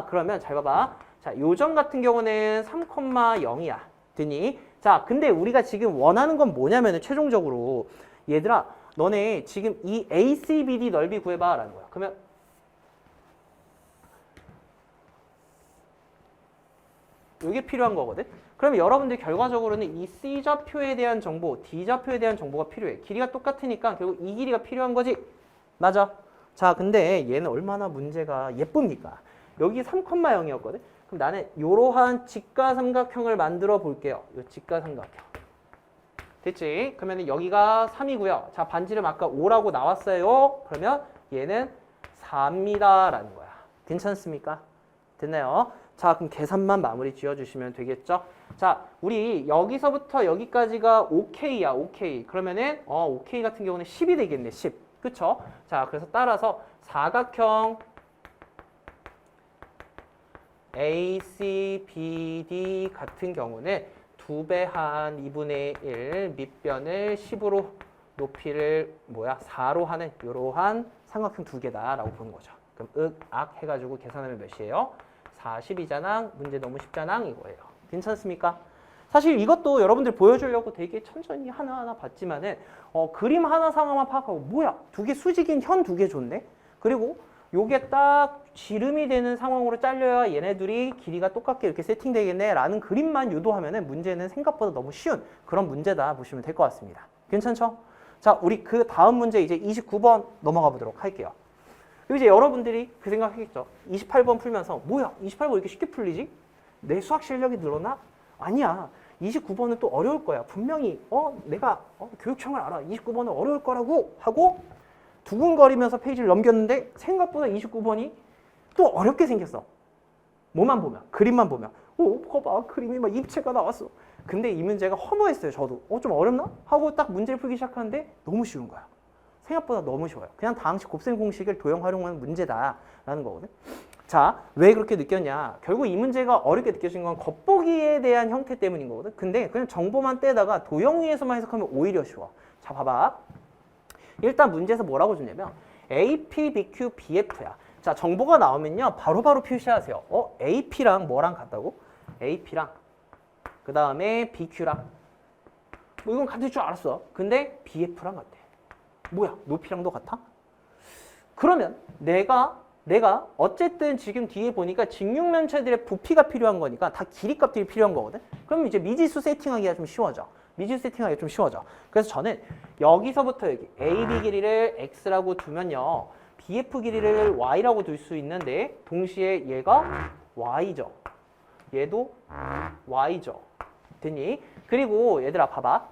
그러면 잘 봐봐. 자, 요점 같은 경우는 3,0이야. 되니? 자, 근데 우리가 지금 원하는 건 뭐냐면은 최종적으로 얘들아, 너네 지금 이 ACBD 넓이 구해봐 라는 거야. 그러면 이게 필요한 거거든. 그러면 여러분들 결과적으로는 이 C좌표에 대한 정보, D좌표에 대한 정보가 필요해. 길이가 똑같으니까 결국 이 길이가 필요한 거지. 맞아. 자, 근데 얘는 얼마나 문제가 예쁩니까? 여기 3,0이었거든. 그럼 나는 이러한 직가삼각형을 만들어 볼게요. 이 직가삼각형. 됐지? 그러면 여기가 3이고요. 자, 반지름 아까 5라고 나왔어요. 그러면 얘는 4입니다. 라는 거야. 괜찮습니까? 됐나요? 자, 그럼 계산만 마무리 지어주시면 되겠죠? 자, 우리 여기서부터 여기까지가 5K야, 5K. 그러면은, 5K 같은 경우는 10이 되겠네, 10. 그쵸? 자, 그래서 따라서 사각형 ACBD 같은 경우는 2배 한 2분의 1 밑변을 10으로 높이를 4로 하는 이러한 삼각형 두 개다라고 보는 거죠. 그럼 악 해가지고 계산하면 몇이에요? 40이잖아. 문제 너무 쉽잖아. 이거예요. 괜찮습니까? 사실 이것도 여러분들 보여주려고 되게 천천히 하나하나 봤지만은 그림 하나 상황만 파악하고 뭐야? 두 개 수직인 현 두 개 줬네? 그리고 요게 딱 지름이 되는 상황으로 잘려야 얘네들이 길이가 똑같게 이렇게 세팅되겠네 라는 그림만 유도하면은 문제는 생각보다 너무 쉬운 그런 문제다 보시면 될 것 같습니다. 괜찮죠? 자, 우리 그 다음 문제 이제 29번 넘어가 보도록 할게요. 그리고 이제 여러분들이 그 생각하겠죠. 28번 풀면서 뭐야 28번 이렇게 쉽게 풀리지? 내 수학 실력이 늘었나? 아니야. 29번은 또 어려울 거야. 분명히 내가 교육청을 알아. 29번은 어려울 거라고 하고 두근거리면서 페이지를 넘겼는데 생각보다 29번이 또 어렵게 생겼어. 뭐만 보면, 그림만 보면. 봐봐, 그림이 막 입체가 나왔어. 근데 이 문제가 허무했어요, 저도. 좀 어렵나? 하고 딱 문제를 풀기 시작하는데 너무 쉬운 거야. 생각보다 너무 쉬워요. 그냥 다항식 곱셈 공식을 도형 활용하는 문제다라는 거거든. 자, 왜 그렇게 느꼈냐? 결국 이 문제가 어렵게 느껴진 건 겉보기에 대한 형태 때문인 거거든. 근데 그냥 정보만 떼다가 도형 위에서만 해석하면 오히려 쉬워. 자, 봐봐. 일단 문제에서 뭐라고 줬냐면 AP, BQ, BF야. 자, 정보가 나오면요. 바로바로 표시하세요. AP랑 뭐랑 같다고? AP랑 그 다음에 BQ랑 뭐 이건 같을 줄 알았어. 근데 BF랑 같대. 뭐야? 높이랑도 같아? 그러면 내가 어쨌든 지금 뒤에 보니까 직육면체들의 부피가 필요한 거니까 다 길이 값들이 필요한 거거든. 그럼 이제 미지수 세팅하기가 좀 쉬워져. 그래서 저는 여기서부터 여기 AB 길이를 X라고 두면요. BF 길이를 Y라고 둘 수 있는데 동시에 얘가 Y죠. 얘도 Y죠. 됐니? 그리고 얘들아 봐봐.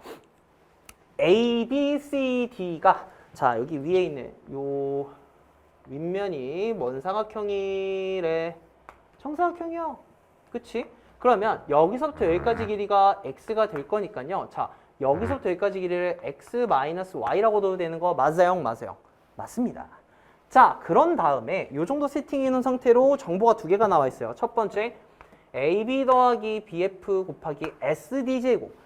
A, B, C, D가 자 여기 위에 있는 요 윗면이 뭔 사각형이래? 정사각형이요. 그치? 그러면 여기서부터 여기까지 길이가 X가 될 거니까요. 자 여기서부터 여기까지 길이를 X-Y라고 둬도 되는 거 맞아요? 맞아요? 맞습니다. 자 그런 다음에 요 정도 세팅해 놓은 상태로 정보가 두 개가 나와 있어요. 첫 번째 AB 더하기 BF 곱하기 SD 제곱.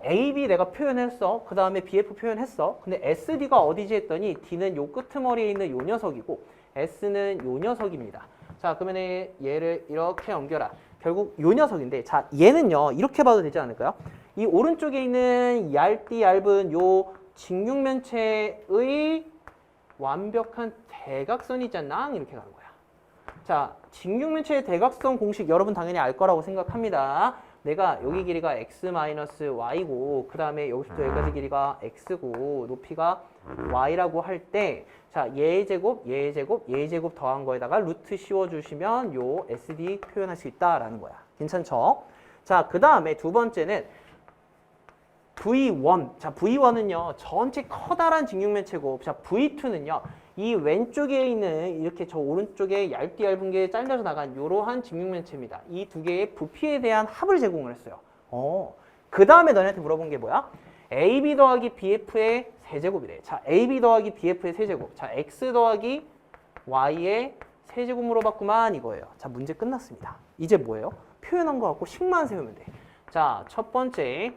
AB 내가 표현했어. 그 다음에 BF 표현했어. 근데 SD가 어디지 했더니 D는 요 끄트머리에 있는 요 녀석이고 S는 요 녀석입니다. 자 그러면 얘를 이렇게 옮겨라. 결국 요 녀석인데 자 얘는요 이렇게 봐도 되지 않을까요? 이 오른쪽에 있는 얇은 요 직육면체의 완벽한 대각선이잖아. 이렇게 가는 거야. 자, 직육면체의 대각선 공식 여러분 당연히 알 거라고 생각합니다. 내가 여기 길이가 x-y고 그 다음에 여기서부터 여기까지 길이가 x고 높이가 y라고 할 때 자, 얘의 제곱 더한 거에다가 루트 씌워주시면 요 SD 표현할 수 있다라는 거야. 괜찮죠? 자, 그 다음에 두 번째는 V1. 자, V1은요, 전체 커다란 직육면체고, 자, V2는요, 이 왼쪽에 있는 이렇게 저 오른쪽에 얇은 게 잘려서 나간 이러한 직육면체입니다. 이 두 개의 부피에 대한 합을 제공을 했어요. 그 다음에 너네한테 물어본 게 뭐야? AB 더하기 BF의 세제곱이래. 자, AB 더하기 BF의 세제곱. 자, X 더하기 Y의 세제곱 물어봤구만 이거예요. 자, 문제 끝났습니다. 이제 뭐예요? 표현한 거 갖고 식만 세우면 돼. 자, 첫 번째.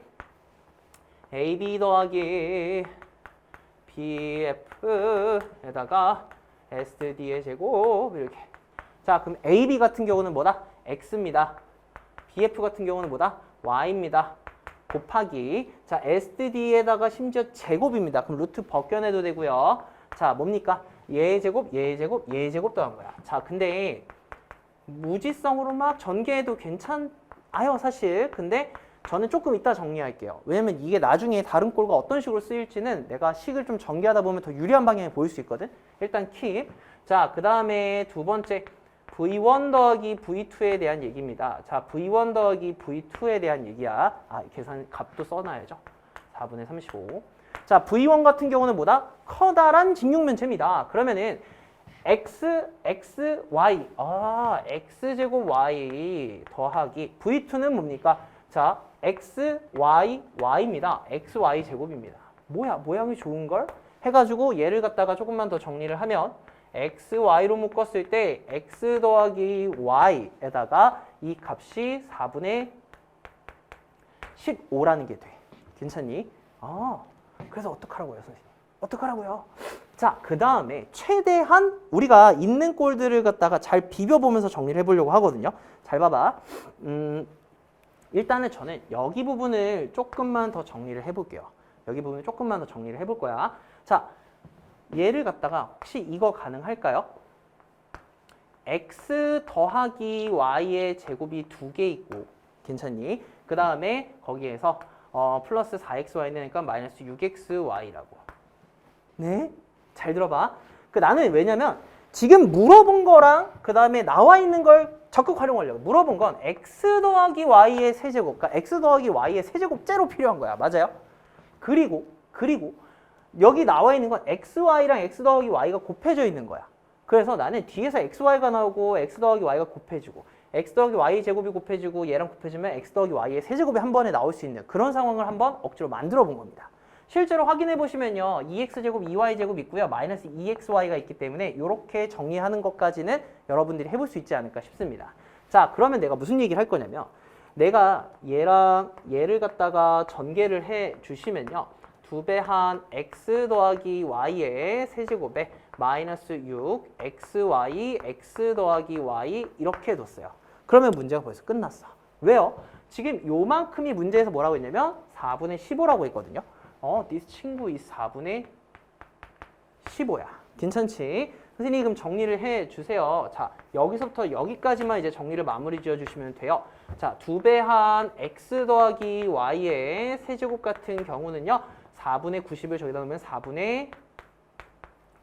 AB 더하기 BF에다가 SD의 제곱 이렇게. 자 그럼 AB 같은 경우는 뭐다? X입니다. BF 같은 경우는 뭐다? Y입니다. 곱하기 자 SD에다가 심지어 제곱입니다. 그럼 루트 벗겨내도 되고요. 자 뭡니까? 얘의 제곱 더한 거야. 자 근데 무지성으로 막 전개해도 괜찮아요 사실. 근데 저는 조금 이따 정리할게요. 왜냐면 이게 나중에 다른 꼴과 어떤 식으로 쓰일지는 내가 식을 좀 전개하다 보면 더 유리한 방향에 보일 수 있거든. 일단 킵. 자, 그 다음에 두 번째 V1 더하기 V2에 대한 얘기입니다. 자, V1 더하기 V2에 대한 얘기야. 계산 값도 써놔야죠. 4분의 35. 자, V1 같은 경우는 뭐다? 커다란 직육면체입니다. 그러면은 X, Y. X제곱 Y 더하기 V2는 뭡니까? 자, X, Y, Y입니다. X, Y 제곱입니다. 뭐야, 모양이 좋은걸? 해가지고 얘를 갖다가 조금만 더 정리를 하면 X, Y로 묶었을 때 X 더하기 Y에다가 이 값이 4분의 15라는 게 돼. 괜찮니? 그래서 어떡하라고요, 선생님? 어떡하라고요? 자, 그 다음에 최대한 우리가 있는 꼴들을 갖다가 잘 비벼보면서 정리를 해보려고 하거든요. 잘 봐봐. 일단은 저는 여기 부분을 조금만 더 정리를 해볼게요. 여기 부분을 조금만 더 정리를 해볼 거야. 자, 얘를 갖다가 혹시 이거 가능할까요? x 더하기 y의 제곱이 두 개 있고 괜찮니? 그 다음에 거기에서 플러스 4xy는 그러니까 마이너스 6xy라고. 네? 잘 들어봐. 나는 왜냐면 지금 물어본 거랑 그 다음에 나와 있는 걸 적극 활용하려고. 물어본 건 x 더하기 y의 세제곱, 그러니까 x 더하기 y의 세제곱째로 필요한 거야. 맞아요? 그리고 여기 나와 있는 건 xy랑 x 더하기 y가 곱해져 있는 거야. 그래서 나는 뒤에서 xy가 나오고 x 더하기 y가 곱해지고 x 더하기 y 제곱이 곱해지고 얘랑 곱해지면 x 더하기 y의 세제곱이 한 번에 나올 수 있는 그런 상황을 한번 억지로 만들어 본 겁니다. 실제로 확인해 보시면요. 2x제곱, 2y제곱 있고요. 마이너스 2xy가 있기 때문에 이렇게 정리하는 것까지는 여러분들이 해볼 수 있지 않을까 싶습니다. 자, 그러면 내가 무슨 얘기를 할 거냐면 내가 얘랑 얘를 갖다가 전개를 해 주시면요. 2배한 x 더하기 y의 세제곱에 마이너스 6 xy x 더하기 y 이렇게 해뒀어요. 그러면 문제가 벌써 끝났어. 왜요? 지금 요만큼이 문제에서 뭐라고 했냐면 4분의 15라고 했거든요. this 친구 이 4분의 15야. 괜찮지? 선생님이 그럼 정리를 해주세요. 자, 여기서부터 여기까지만 이제 정리를 마무리 지어주시면 돼요. 자, 2배한 x 더하기 y의 세제곱 같은 경우는요. 4분의 90을 저기다 넣으면 4분의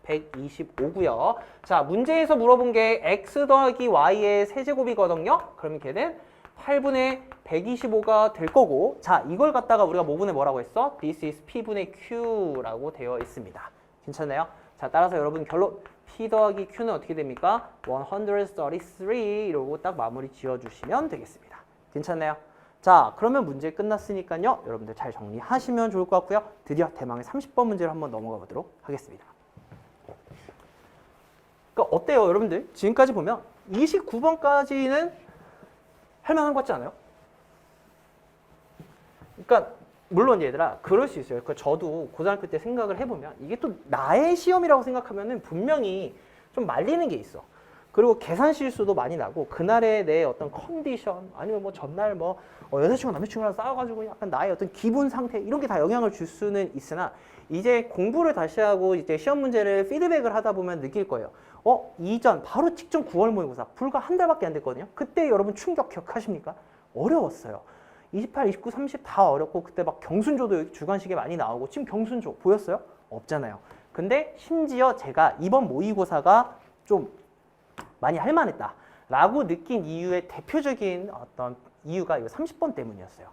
125고요. 자, 문제에서 물어본 게 x 더하기 y의 세제곱이거든요. 그러면 걔는 8분의 125가 될 거고, 자, 이걸 갖다가 우리가 모분에 뭐라고 했어? This is P분의 Q라고 되어 있습니다. 괜찮나요? 자, 따라서 여러분 결론 P 더하기 Q는 어떻게 됩니까? 133 이러고 딱 마무리 지어주시면 되겠습니다. 괜찮나요? 자, 그러면 문제 끝났으니까요. 여러분들 잘 정리하시면 좋을 것 같고요. 드디어 대망의 30번 문제를 한번 넘어가 보도록 하겠습니다. 그러니까 어때요, 여러분들? 지금까지 보면 29번까지는 할만한 것 같지 않아요? 그러니까 물론 얘들아 그럴 수 있어요. 그러니까 저도 고등학교 때 생각을 해보면 이게 또 나의 시험이라고 생각하면은 분명히 좀 말리는 게 있어. 그리고 계산 실수도 많이 나고 그날의 내 어떤 컨디션 아니면 뭐 전날 뭐 여자친구 남자친구랑 싸워가지고 약간 나의 어떤 기분 상태 이런 게 다 영향을 줄 수는 있으나 이제 공부를 다시 하고 이제 시험 문제를 피드백을 하다 보면 느낄 거예요. 이전 바로 직전 9월 모의고사 불과 한 달밖에 안 됐거든요. 그때 여러분 충격 기억하십니까? 어려웠어요. 28, 29, 30 다 어렵고 그때 막 경순조도 주관식에 많이 나오고 지금 경순조 보였어요? 없잖아요. 근데 심지어 제가 이번 모의고사가 좀 많이 할만했다 라고 느낀 이유의 대표적인 어떤 이유가 이 30번 때문이었어요.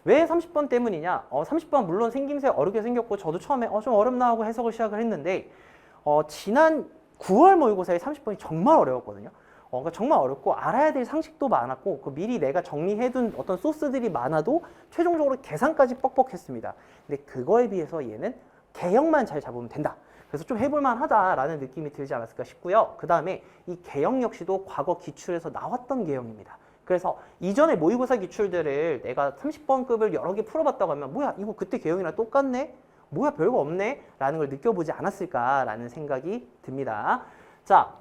왜 30번 때문이냐? 30번 물론 생김새 어렵게 생겼고 저도 처음에 좀 어렵나 하고 해석을 시작을 했는데 지난 9월 모의고사의 30번이 정말 어려웠거든요. 그러니까 정말 어렵고 알아야 될 상식도 많았고 미리 내가 정리해둔 어떤 소스들이 많아도 최종적으로 계산까지 뻑뻑했습니다. 근데 그거에 비해서 얘는 개형만 잘 잡으면 된다. 그래서 좀 해볼만 하다라는 느낌이 들지 않았을까 싶고요. 그 다음에 이 개형 역시도 과거 기출에서 나왔던 개형입니다. 그래서 이전에 모의고사 기출들을 내가 30번급을 여러 개 풀어봤다고 하면 뭐야 이거 그때 개형이랑 똑같네? 뭐야 별거 없네? 라는 걸 느껴보지 않았을까라는 생각이 듭니다. 자,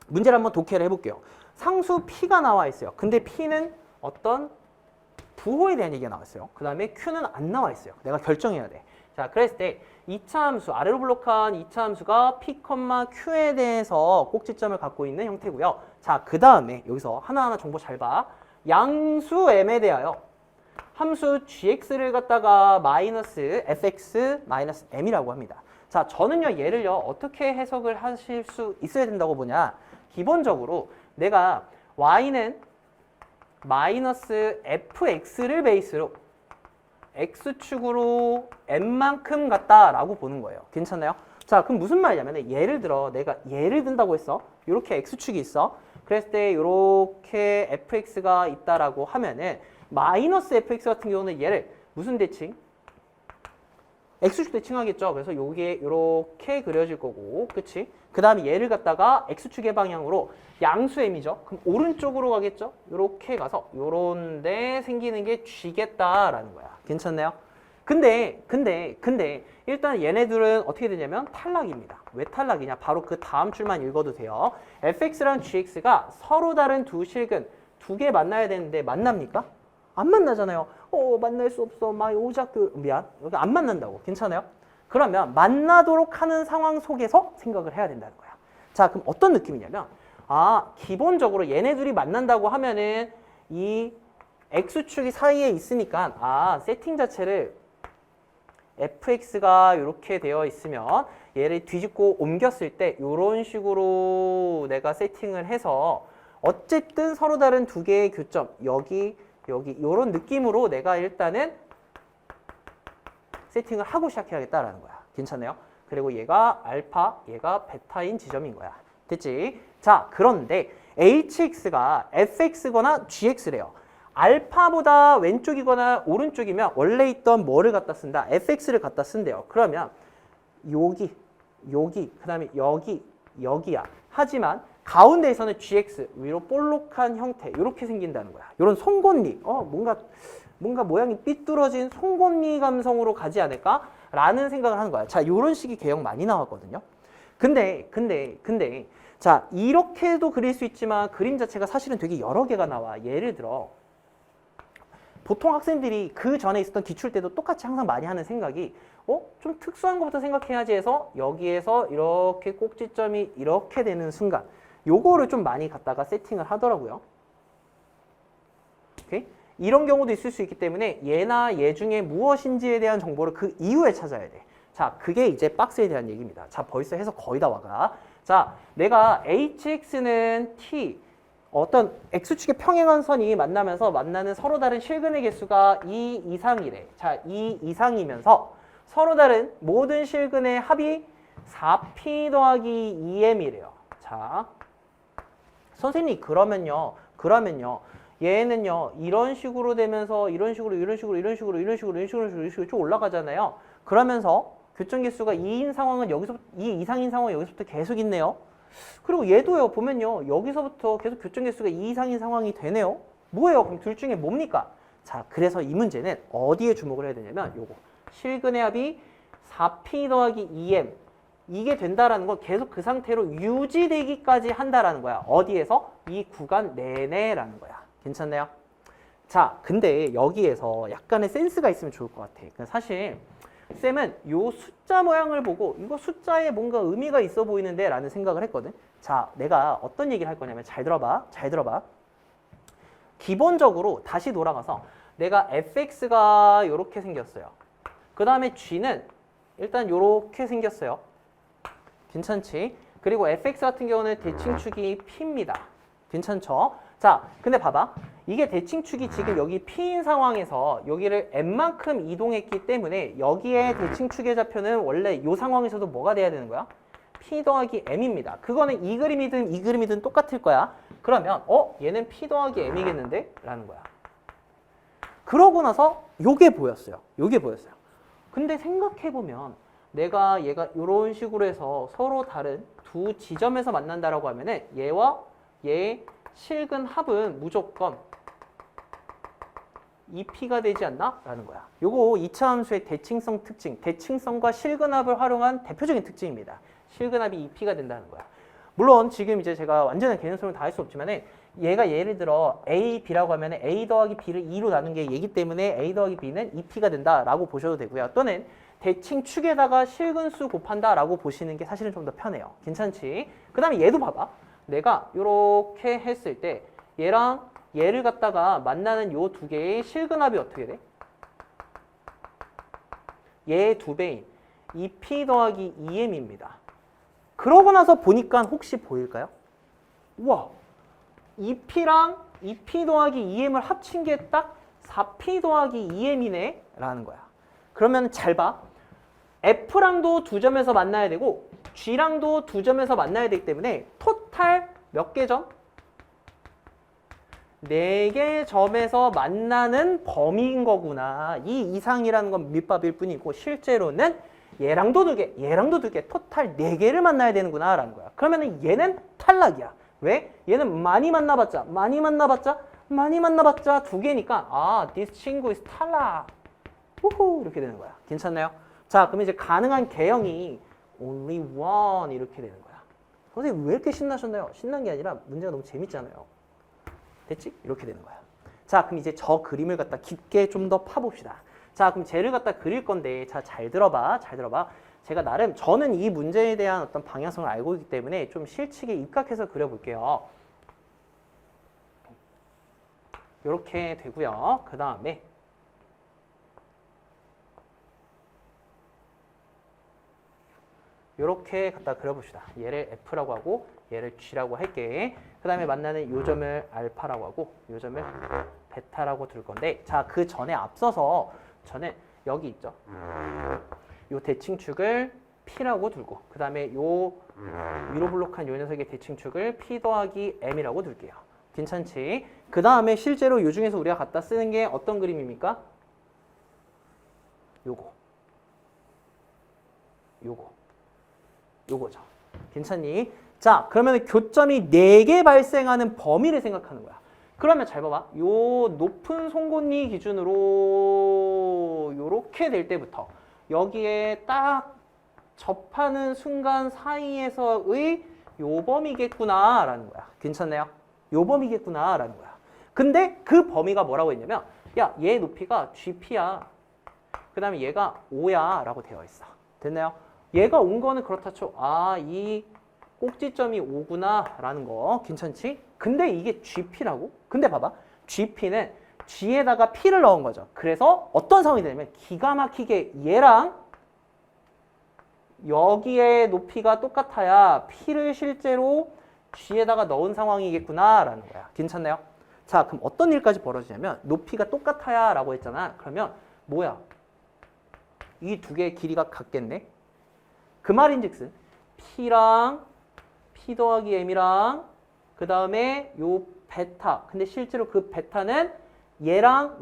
문제를 한번 독해를 해볼게요. 상수 P가 나와 있어요. 근데 P는 어떤 부호에 대한 얘기가 나왔어요. 그 다음에 Q는 안 나와 있어요. 내가 결정해야 돼. 자, 그랬을 때 2차 함수, 아래로 블록한 2차 함수가 P, Q에 대해서 꼭지점을 갖고 있는 형태고요. 자, 그 다음에 여기서 하나하나 정보 잘 봐. 양수 M에 대하여 함수 gx를 갖다가 마이너스 fx 마이너스 m이라고 합니다. 자, 저는요 얘를요 어떻게 해석을 하실 수 있어야 된다고 보냐. 기본적으로 내가 y는 마이너스 fx를 베이스로 x축으로 n만큼 같다라고 보는 거예요. 괜찮나요? 자, 그럼 무슨 말이냐면 예를 들어 내가 예를 든다고 했어. 이렇게 x축이 있어. 그랬을 때 이렇게 fx가 있다라고 하면은 마이너스 fx 같은 경우는 얘를 무슨 대칭? x축 대칭하겠죠. 그래서 요게 이렇게 그려질 거고, 그치? 그 다음에 얘를 갖다가 x축의 방향으로 양수 m이죠. 그럼 오른쪽으로 가겠죠? 요렇게 가서 요런데 생기는 게 쥐겠다라는 거야. 괜찮나요? 근데 일단 얘네들은 어떻게 되냐면 탈락입니다. 왜 탈락이냐? 바로 그 다음 줄만 읽어도 돼요. fx랑 gx가 서로 다른 두 실근 두 개 만나야 되는데 만납니까? 안 만나잖아요. 만날 수 없어. 막 오작들 미안. 여기 안 만난다고. 괜찮아요? 그러면 만나도록 하는 상황 속에서 생각을 해야 된다는 거야. 자, 그럼 어떤 느낌이냐면 기본적으로 얘네들이 만난다고 하면은 이 x축이 사이에 있으니까 세팅 자체를 fx가 이렇게 되어 있으면 얘를 뒤집고 옮겼을 때 이런 식으로 내가 세팅을 해서 어쨌든 서로 다른 두 개의 교점 여기 여기 이런 느낌으로 내가 일단은 세팅을 하고 시작해야겠다라는 거야. 괜찮네요. 그리고 얘가 알파, 얘가 베타인 지점인 거야. 됐지? 자, 그런데 hx가 fx거나 gx래요. 알파보다 왼쪽이거나 오른쪽이면 원래 있던 뭐를 갖다 쓴다? fx를 갖다 쓴대요. 그러면 여기, 여기, 그 다음에 여기, 여기야. 하지만 가운데에서는 gx, 위로 볼록한 형태 이렇게 생긴다는 거야. 이런 송곳니, 뭔가 모양이 삐뚤어진 송곳니 감성으로 가지 않을까? 라는 생각을 하는 거야. 자, 이런 식의 개형 많이 나왔거든요. 근데 자, 이렇게도 그릴 수 있지만 그림 자체가 사실은 되게 여러 개가 나와. 예를 들어 보통 학생들이 그 전에 있었던 기출 때도 똑같이 항상 많이 하는 생각이 좀 특수한 것부터 생각해야지 해서 여기에서 이렇게 꼭지점이 이렇게 되는 순간 요거를 좀 많이 갖다가 세팅을 하더라고요. 오케이? 이런 경우도 있을 수 있기 때문에 얘나 얘 중에 무엇인지에 대한 정보를 그 이후에 찾아야 돼. 자, 그게 이제 박스에 대한 얘기입니다. 자, 벌써 해서 거의 다 와가. 자, 내가 hx는 t 어떤 x축의 평행한 선이 만나면서 만나는 서로 다른 실근의 개수가 2 이상이래. 자, 2 이상이면서 서로 다른 모든 실근의 합이 4p 더하기 2m이래요. 자, 선생님 그러면요. 얘는요. 이런 식으로 되면서 이런 식으로 쭉 올라가잖아요. 그러면서 교점 개수가 2인 상황은 여기서부터 2 이상인 상황은 여기서부터 계속 있네요. 그리고 얘도요. 보면요. 여기서부터 계속 교점 개수가 2 이상인 상황이 되네요. 뭐예요? 그럼 둘 중에 뭡니까? 자, 그래서 이 문제는 어디에 주목을 해야 되냐면 요거. 실근의 합이 4p 더하기 2m 이게 된다라는 건 계속 그 상태로 유지되기까지 한다라는 거야. 어디에서? 이 구간 내내라는 거야. 괜찮나요? 자, 근데 여기에서 약간의 센스가 있으면 좋을 것 같아. 사실 쌤은 요 숫자 모양을 보고 이거 숫자에 뭔가 의미가 있어 보이는데 라는 생각을 했거든. 자, 내가 어떤 얘기를 할 거냐면 잘 들어봐. 기본적으로 다시 돌아가서 내가 fx가 이렇게 생겼어요. 그 다음에 g는 일단 이렇게 생겼어요. 괜찮지? 그리고 fx 같은 경우는 대칭축이 p입니다. 괜찮죠? 자, 근데 봐봐. 이게 대칭축이 지금 여기 p인 상황에서 여기를 n만큼 이동했기 때문에 여기에 대칭축의 좌표는 원래 이 상황에서도 뭐가 돼야 되는 거야? p 더하기 m입니다. 그거는 이 그림이든 똑같을 거야. 그러면 얘는 p 더하기 m이겠는데? 라는 거야. 그러고 나서 요게 보였어요. 근데 생각해보면 내가 얘가 이런 식으로 해서 서로 다른 두 지점에서 만난다라고 하면은 얘와 얘의 실근 합은 무조건 2p가 되지 않나? 라는 거야. 요거 2차 함수의 대칭성 특징, 대칭성과 실근합을 활용한 대표적인 특징입니다. 실근합이 2p가 된다는 거야. 물론 지금 이제 제가 완전한 개념 설명 다 할 수 없지만은 얘가 예를 들어 a, b라고 하면 a 더하기 b를 2로 나눈 게 얘기 때문에 a 더하기 b는 2p가 된다라고 보셔도 되고요. 또는 대칭축에다가 실근수 곱한다라고 보시는 게 사실은 좀 더 편해요. 괜찮지? 그 다음에 얘도 봐봐. 내가 이렇게 했을 때 얘랑 얘를 갖다가 만나는 요 두 개의 실근합이 어떻게 돼? 얘의 2배인 2p 더하기 2m입니다. 그러고 나서 보니까 혹시 보일까요? 우와, 2p랑 2p 더하기 2m을 합친 게 딱 4p 더하기 2m이네 라는 거야. 그러면 잘 봐. F랑도 두 점에서 만나야 되고 G랑도 두 점에서 만나야 되기 때문에 토탈 몇 개 점? 4개 점에서 만나는 범위인 거구나. 이 이상이라는 건 밑밥일 뿐이고 실제로는 얘랑도 2개, 얘랑도 2개, 토탈 4개를 만나야 되는구나 라는 거야. 그러면 얘는 탈락이야. 왜? 얘는 많이 만나봤자 2개니까 this 친구 is 탈락. 우후 이렇게 되는 거야. 괜찮나요? 자, 그럼 이제 가능한 개형이 only one 이렇게 되는 거야. 선생님 왜 이렇게 신나셨나요? 신난 게 아니라 문제가 너무 재밌잖아요. 됐지? 이렇게 되는 거야. 자, 그럼 이제 저 그림을 갖다 깊게 좀 더 파봅시다. 자, 그럼 쟤를 갖다 그릴 건데, 자, 잘 들어봐. 제가 나름 저는 이 문제에 대한 어떤 방향성을 알고 있기 때문에 좀 실측에 입각해서 그려볼게요. 이렇게 되고요. 그 다음에 이렇게 갖다 그려봅시다. 얘를 F라고 하고 얘를 G라고 할게. 그 다음에 만나는 요 점을 알파라고 하고 요 점을 베타라고 둘 건데 자, 그 전에 앞서서 저는 여기 있죠. 요 대칭축을 P라고 두고 그 다음에 요 위로 블록한 요 녀석의 대칭축을 P 더하기 M이라고 둘게요. 괜찮지? 그 다음에 실제로 요 중에서 우리가 갖다 쓰는 게 어떤 그림입니까? 요거죠. 괜찮니? 자, 그러면 교점이 4개 발생하는 범위를 생각하는 거야. 그러면 잘 봐봐. 요 높은 송곳니 기준으로 요렇게 될 때부터 여기에 딱 접하는 순간 사이에서의 요 범위겠구나 라는 거야. 괜찮나요? 요 범위겠구나 라는 거야. 근데 그 범위가 뭐라고 했냐면 야, 얘 높이가 GP야. 그 다음에 얘가 5야 라고 되어 있어. 됐나요? 얘가 온 거는 그렇다 쳐. 아, 이 꼭지점이 5구나 라는 거. 괜찮지? 근데 이게 GP라고? 근데 봐봐. GP는 G에다가 P를 넣은 거죠. 그래서 어떤 상황이 되냐면 기가 막히게 얘랑 여기에 높이가 똑같아야 P를 실제로 G에다가 넣은 상황이겠구나 라는 거야. 괜찮나요? 자, 그럼 어떤 일까지 벌어지냐면 높이가 똑같아야 라고 했잖아. 그러면 뭐야? 이 두 개의 길이가 같겠네? 그 말인즉슨 P랑 P 더하기 M이랑 그 다음에 요 베타. 근데 실제로 그 베타는 얘랑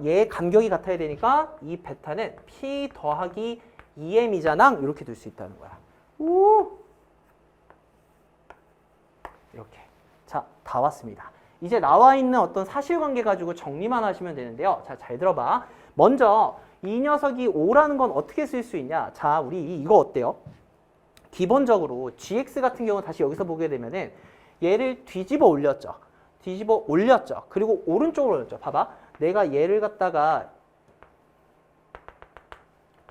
얘 간격이 같아야 되니까 이 베타는 P 더하기 2M이잖아. 이렇게 둘 수 있다는 거야. 우! 이렇게. 자, 다 왔습니다. 이제 나와 있는 어떤 사실관계 가지고 정리만 하시면 되는데요. 자, 잘 들어봐. 먼저 이 녀석이 5라는 건 어떻게 쓸 수 있냐? 자, 우리 이거 어때요? 기본적으로 gx 같은 경우 다시 여기서 보게 되면은 얘를 뒤집어 올렸죠. 그리고 오른쪽으로 올렸죠. 봐봐. 내가 얘를 갖다가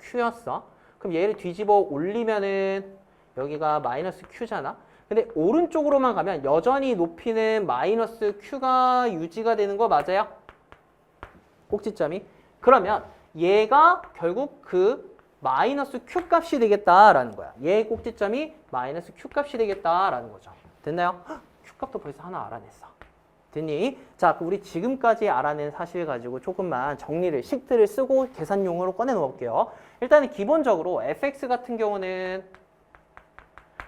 q였어. 그럼 얘를 뒤집어 올리면은 여기가 마이너스 q잖아. 근데 오른쪽으로만 가면 여전히 높이는 마이너스 q가 유지가 되는 거 맞아요? 꼭지점이. 그러면 얘가 결국 그 마이너스 q 값이 되겠다라는 거야. 얘 꼭지점이 마이너스 q 값이 되겠다라는 거죠. 됐나요? q 값도 벌써 하나 알아냈어. 됐니? 자, 우리 지금까지 알아낸 사실 가지고 조금만 정리를, 식들을 쓰고 계산용으로 꺼내 놓을게요. 일단은 기본적으로 fx 같은 경우는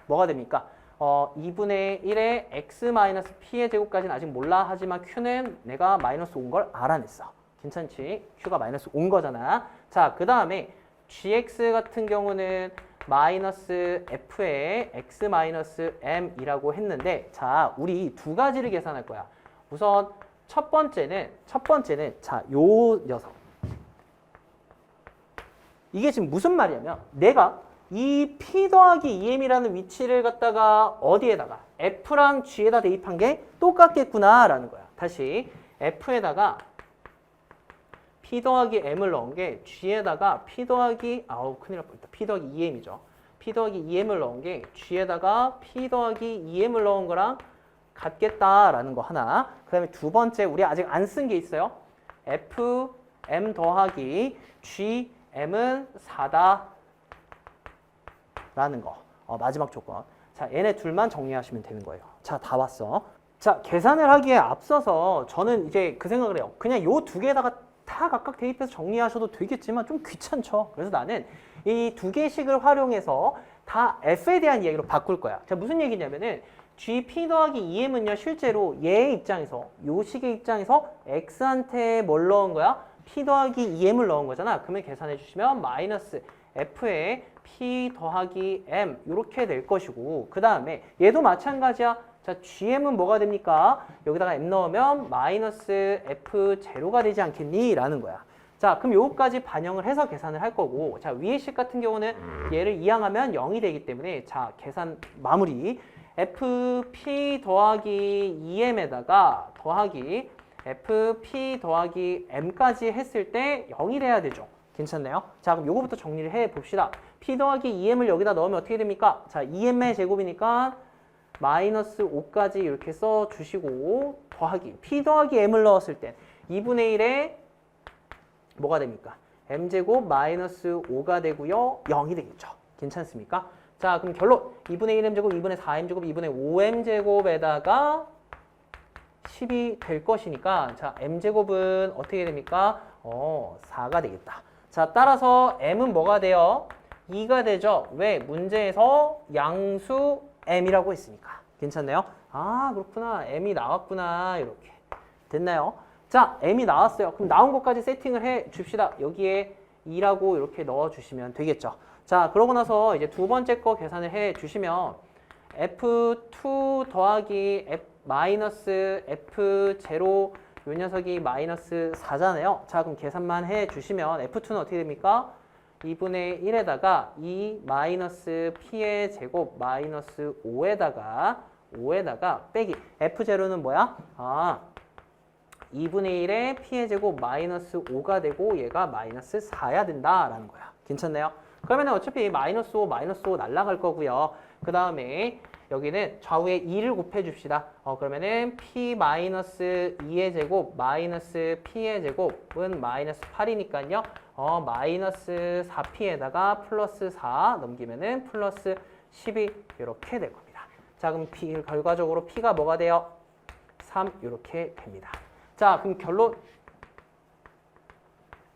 뭐가 됩니까? 2분의 1의 x-p의 제곱까지는 아직 몰라. 하지만 q는 내가 마이너스 온 걸 알아냈어. 괜찮지? q가 마이너스 온 거잖아. 자, 그 다음에 gx 같은 경우는 마이너스 f의 x-m이라고 했는데 자, 우리 두 가지를 계산할 거야. 우선 첫 번째는 자, 요 녀석. 이게 지금 무슨 말이냐면 내가 이 p 더하기 2m이라는 위치를 갖다가 어디에다가 f랑 g에다 대입한 게 똑같겠구나라는 거야. 다시 f에다가 p 더하기 m을 넣은 게 g에다가 p 더하기 큰일 날 뻔했다. p 더하기 2m이죠. p 더하기 2m을 넣은 게 g에다가 p 더하기 2m을 넣은 거랑 같겠다라는 거 하나. 그 다음에 두 번째 우리 아직 안 쓴 게 있어요. f m 더하기 g m은 4다 라는 거. 마지막 조건. 자, 얘네 둘만 정리하시면 되는 거예요. 자, 다 왔어. 자, 계산을 하기에 앞서서 저는 이제 그 생각을 해요. 그냥 요 두 개에다가 다 각각 대입해서 정리하셔도 되겠지만 좀 귀찮죠. 그래서 나는 이 두 개씩을 활용해서 다 f에 대한 이야기로 바꿀 거야. 자, 무슨 얘기냐면은 gp 더하기 2m은요, 실제로 얘의 입장에서, 요 식의 입장에서 x한테 뭘 넣은 거야? p 더하기 2m을 넣은 거잖아. 그러면 계산해 주시면 마이너스 f의 p 더하기 m 이렇게 될 것이고, 그 다음에 얘도 마찬가지야. 자, gm은 뭐가 됩니까? 여기다가 m 넣으면 마이너스 f0가 되지 않겠니? 라는 거야. 자, 그럼 요거까지 반영을 해서 계산을 할 거고, 자, 위의 식 같은 경우는 얘를 이항하면 0이 되기 때문에, 자, 계산 마무리. fp 더하기 2m에다가 더하기 fp 더하기 m까지 했을 때 0이 돼야 되죠. 괜찮나요? 자, 그럼 요거부터 정리를 해 봅시다. p 더하기 2m을 여기다 넣으면 어떻게 됩니까? 자, 2m의 제곱이니까 마이너스 5까지 이렇게 써주시고, 더하기 p 더하기 m을 넣었을 땐 2분의 1에 뭐가 됩니까? m제곱 마이너스 5가 되고요. 0이 되겠죠. 괜찮습니까? 자, 그럼 결론 2분의 1m제곱, 2분의 4m제곱, 2분의 5m제곱에다가 10이 될 것이니까 자, m제곱은 어떻게 됩니까? 4가 되겠다. 자, 따라서 m은 뭐가 돼요? 2가 되죠. 왜? 문제에서 양수 m이라고 했으니까. 괜찮나요? 아, 그렇구나. m이 나왔구나. 이렇게. 됐나요? 자, m이 나왔어요. 그럼 나온 것까지 세팅을 해 줍시다. 여기에 2라고 이렇게 넣어 주시면 되겠죠. 자, 그러고 나서 이제 두 번째 거 계산을 해 주시면 F2 더하기 마이너스 F0 요 녀석이 마이너스 4잖아요. 자, 그럼 계산만 해 주시면 F2는 어떻게 됩니까? 2분의 1에다가 2 마이너스 P의 제곱 마이너스 5에다가 빼기 F0는 뭐야? 2분의 1에 P의 제곱 마이너스 5가 되고 얘가 마이너스 4야 된다라는 거야. 괜찮나요? 그러면 어차피 마이너스 5 날아갈 거고요. 그 다음에 여기는 좌우에 2를 곱해 줍시다. 그러면은 P 마이너스 2의 제곱 마이너스 P의 제곱은 마이너스 8이니까요. 마이너스 4P에다가 플러스 4 넘기면은 플러스 10이 이렇게 될 겁니다. 자, 그럼 결과적으로 P가 뭐가 돼요? 3 이렇게 됩니다. 자, 그럼 결론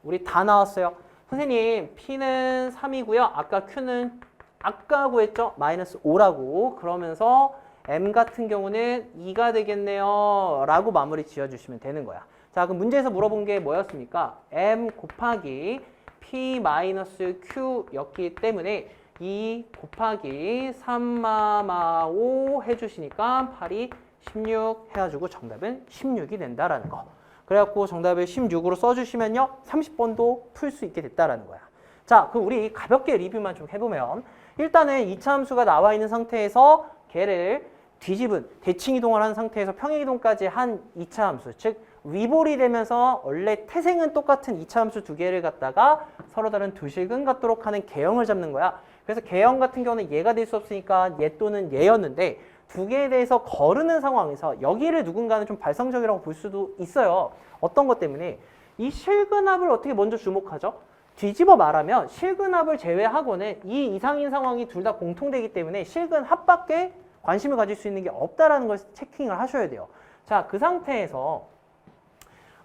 우리 다 나왔어요. 선생님, P는 3이고요. 아까 Q는 아까 구했죠? 마이너스 5라고. 그러면서 M 같은 경우는 2가 되겠네요. 라고 마무리 지어주시면 되는 거야. 자, 그럼 문제에서 물어본 게 뭐였습니까? M 곱하기 P 마이너스 Q였기 때문에 2 곱하기 3마마5 해주시니까 8이 16 해가지고 정답은 16이 된다라는 거. 그래갖고 정답을 16으로 써주시면요. 30번도 풀 수 있게 됐다라는 거야. 자, 그럼 우리 가볍게 리뷰만 좀 해보면 일단은 2차 함수가 나와 있는 상태에서 걔를 뒤집은 대칭 이동을 한 상태에서 평행 이동까지 한 2차 함수, 즉 위볼이 되면서 원래 태생은 똑같은 2차 함수 두 개를 갖다가 서로 다른 두 실근 같도록 하는 개형을 잡는 거야. 그래서 개형 같은 경우는 얘가 될 수 없으니까 얘 또는 얘였는데 두 개에 대해서 거르는 상황에서 여기를 누군가는 좀 발상적이라고 볼 수도 있어요. 어떤 것 때문에? 이 실근합을 어떻게 먼저 주목하죠? 뒤집어 말하면 실근합을 제외하고는 이 이상인 상황이 둘 다 공통되기 때문에 실근합밖에 관심을 가질 수 있는 게 없다라는 걸 체킹을 하셔야 돼요. 자, 그 상태에서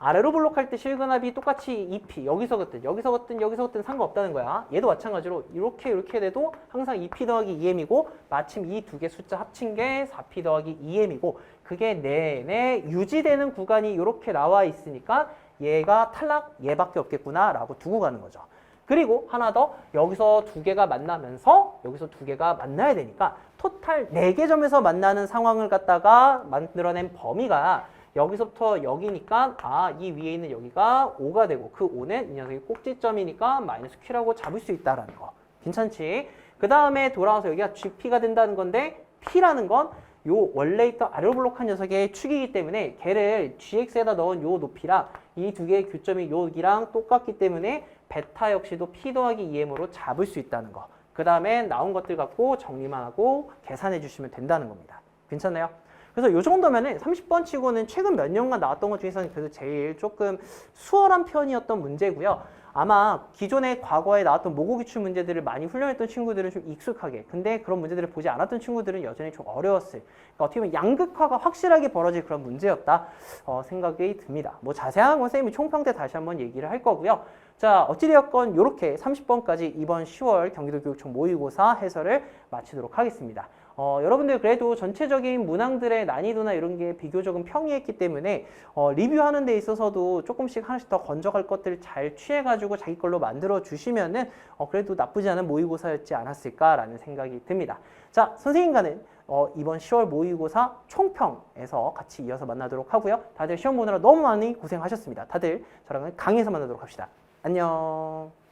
아래로 블록할 때 실근합이 똑같이 2P 여기서 걷든 상관없다는 거야. 얘도 마찬가지로 이렇게 돼도 항상 2P 더하기 2M이고 마침 이 두 개 숫자 합친 게 4P 더하기 2M이고 그게 내내 유지되는 구간이 이렇게 나와 있으니까 얘가 탈락 얘밖에 없겠구나 라고 두고 가는 거죠. 그리고 하나 더 여기서 두 개가 만나면서 여기서 두 개가 만나야 되니까 토탈 4개 점에서 만나는 상황을 갖다가 만들어낸 범위가 여기서부터 여기니까 이 위에 있는 여기가 5가 되고 그 5는 이 녀석이 꼭지점이니까 마이너스 Q라고 잡을 수 있다라는 거. 괜찮지? 그 다음에 돌아와서 여기가 GP가 된다는 건데 P라는 건 요 원래 있던 아래로 블록한 녀석의 축이기 때문에 걔를 GX에다 넣은 요 높이랑 이 두 개의 교점이 여기랑 똑같기 때문에 베타 역시도 P 더하기 2M으로 잡을 수 있다는 거. 그 다음에 나온 것들 갖고 정리만 하고 계산해 주시면 된다는 겁니다. 괜찮나요? 그래서 이 정도면은 30번 치고는 최근 몇 년간 나왔던 것 중에서는 그래도 제일 조금 수월한 편이었던 문제고요. 아마 기존에 과거에 나왔던 모국기출 문제들을 많이 훈련했던 친구들은 좀 익숙하게, 근데 그런 문제들을 보지 않았던 친구들은 여전히 좀 어려웠을, 그러니까 어떻게 보면 양극화가 확실하게 벌어질 그런 문제였다 생각이 듭니다. 뭐 자세한 건 쌤이 총평 때 다시 한번 얘기를 할 거고요. 자, 어찌되었건 이렇게 30번까지 이번 10월 경기도교육청 모의고사 해설을 마치도록 하겠습니다. 여러분들 그래도 전체적인 문항들의 난이도나 이런 게 비교적은 평이했기 때문에 리뷰하는 데 있어서도 조금씩 하나씩 더 건져갈 것들을 잘 취해가지고 자기 걸로 만들어 주시면은 그래도 나쁘지 않은 모의고사였지 않았을까라는 생각이 듭니다. 자, 선생님과는 이번 10월 모의고사 총평에서 같이 이어서 만나도록 하고요. 다들 시험 보느라 너무 많이 고생하셨습니다. 다들 저랑은 강의에서 만나도록 합시다. 안녕.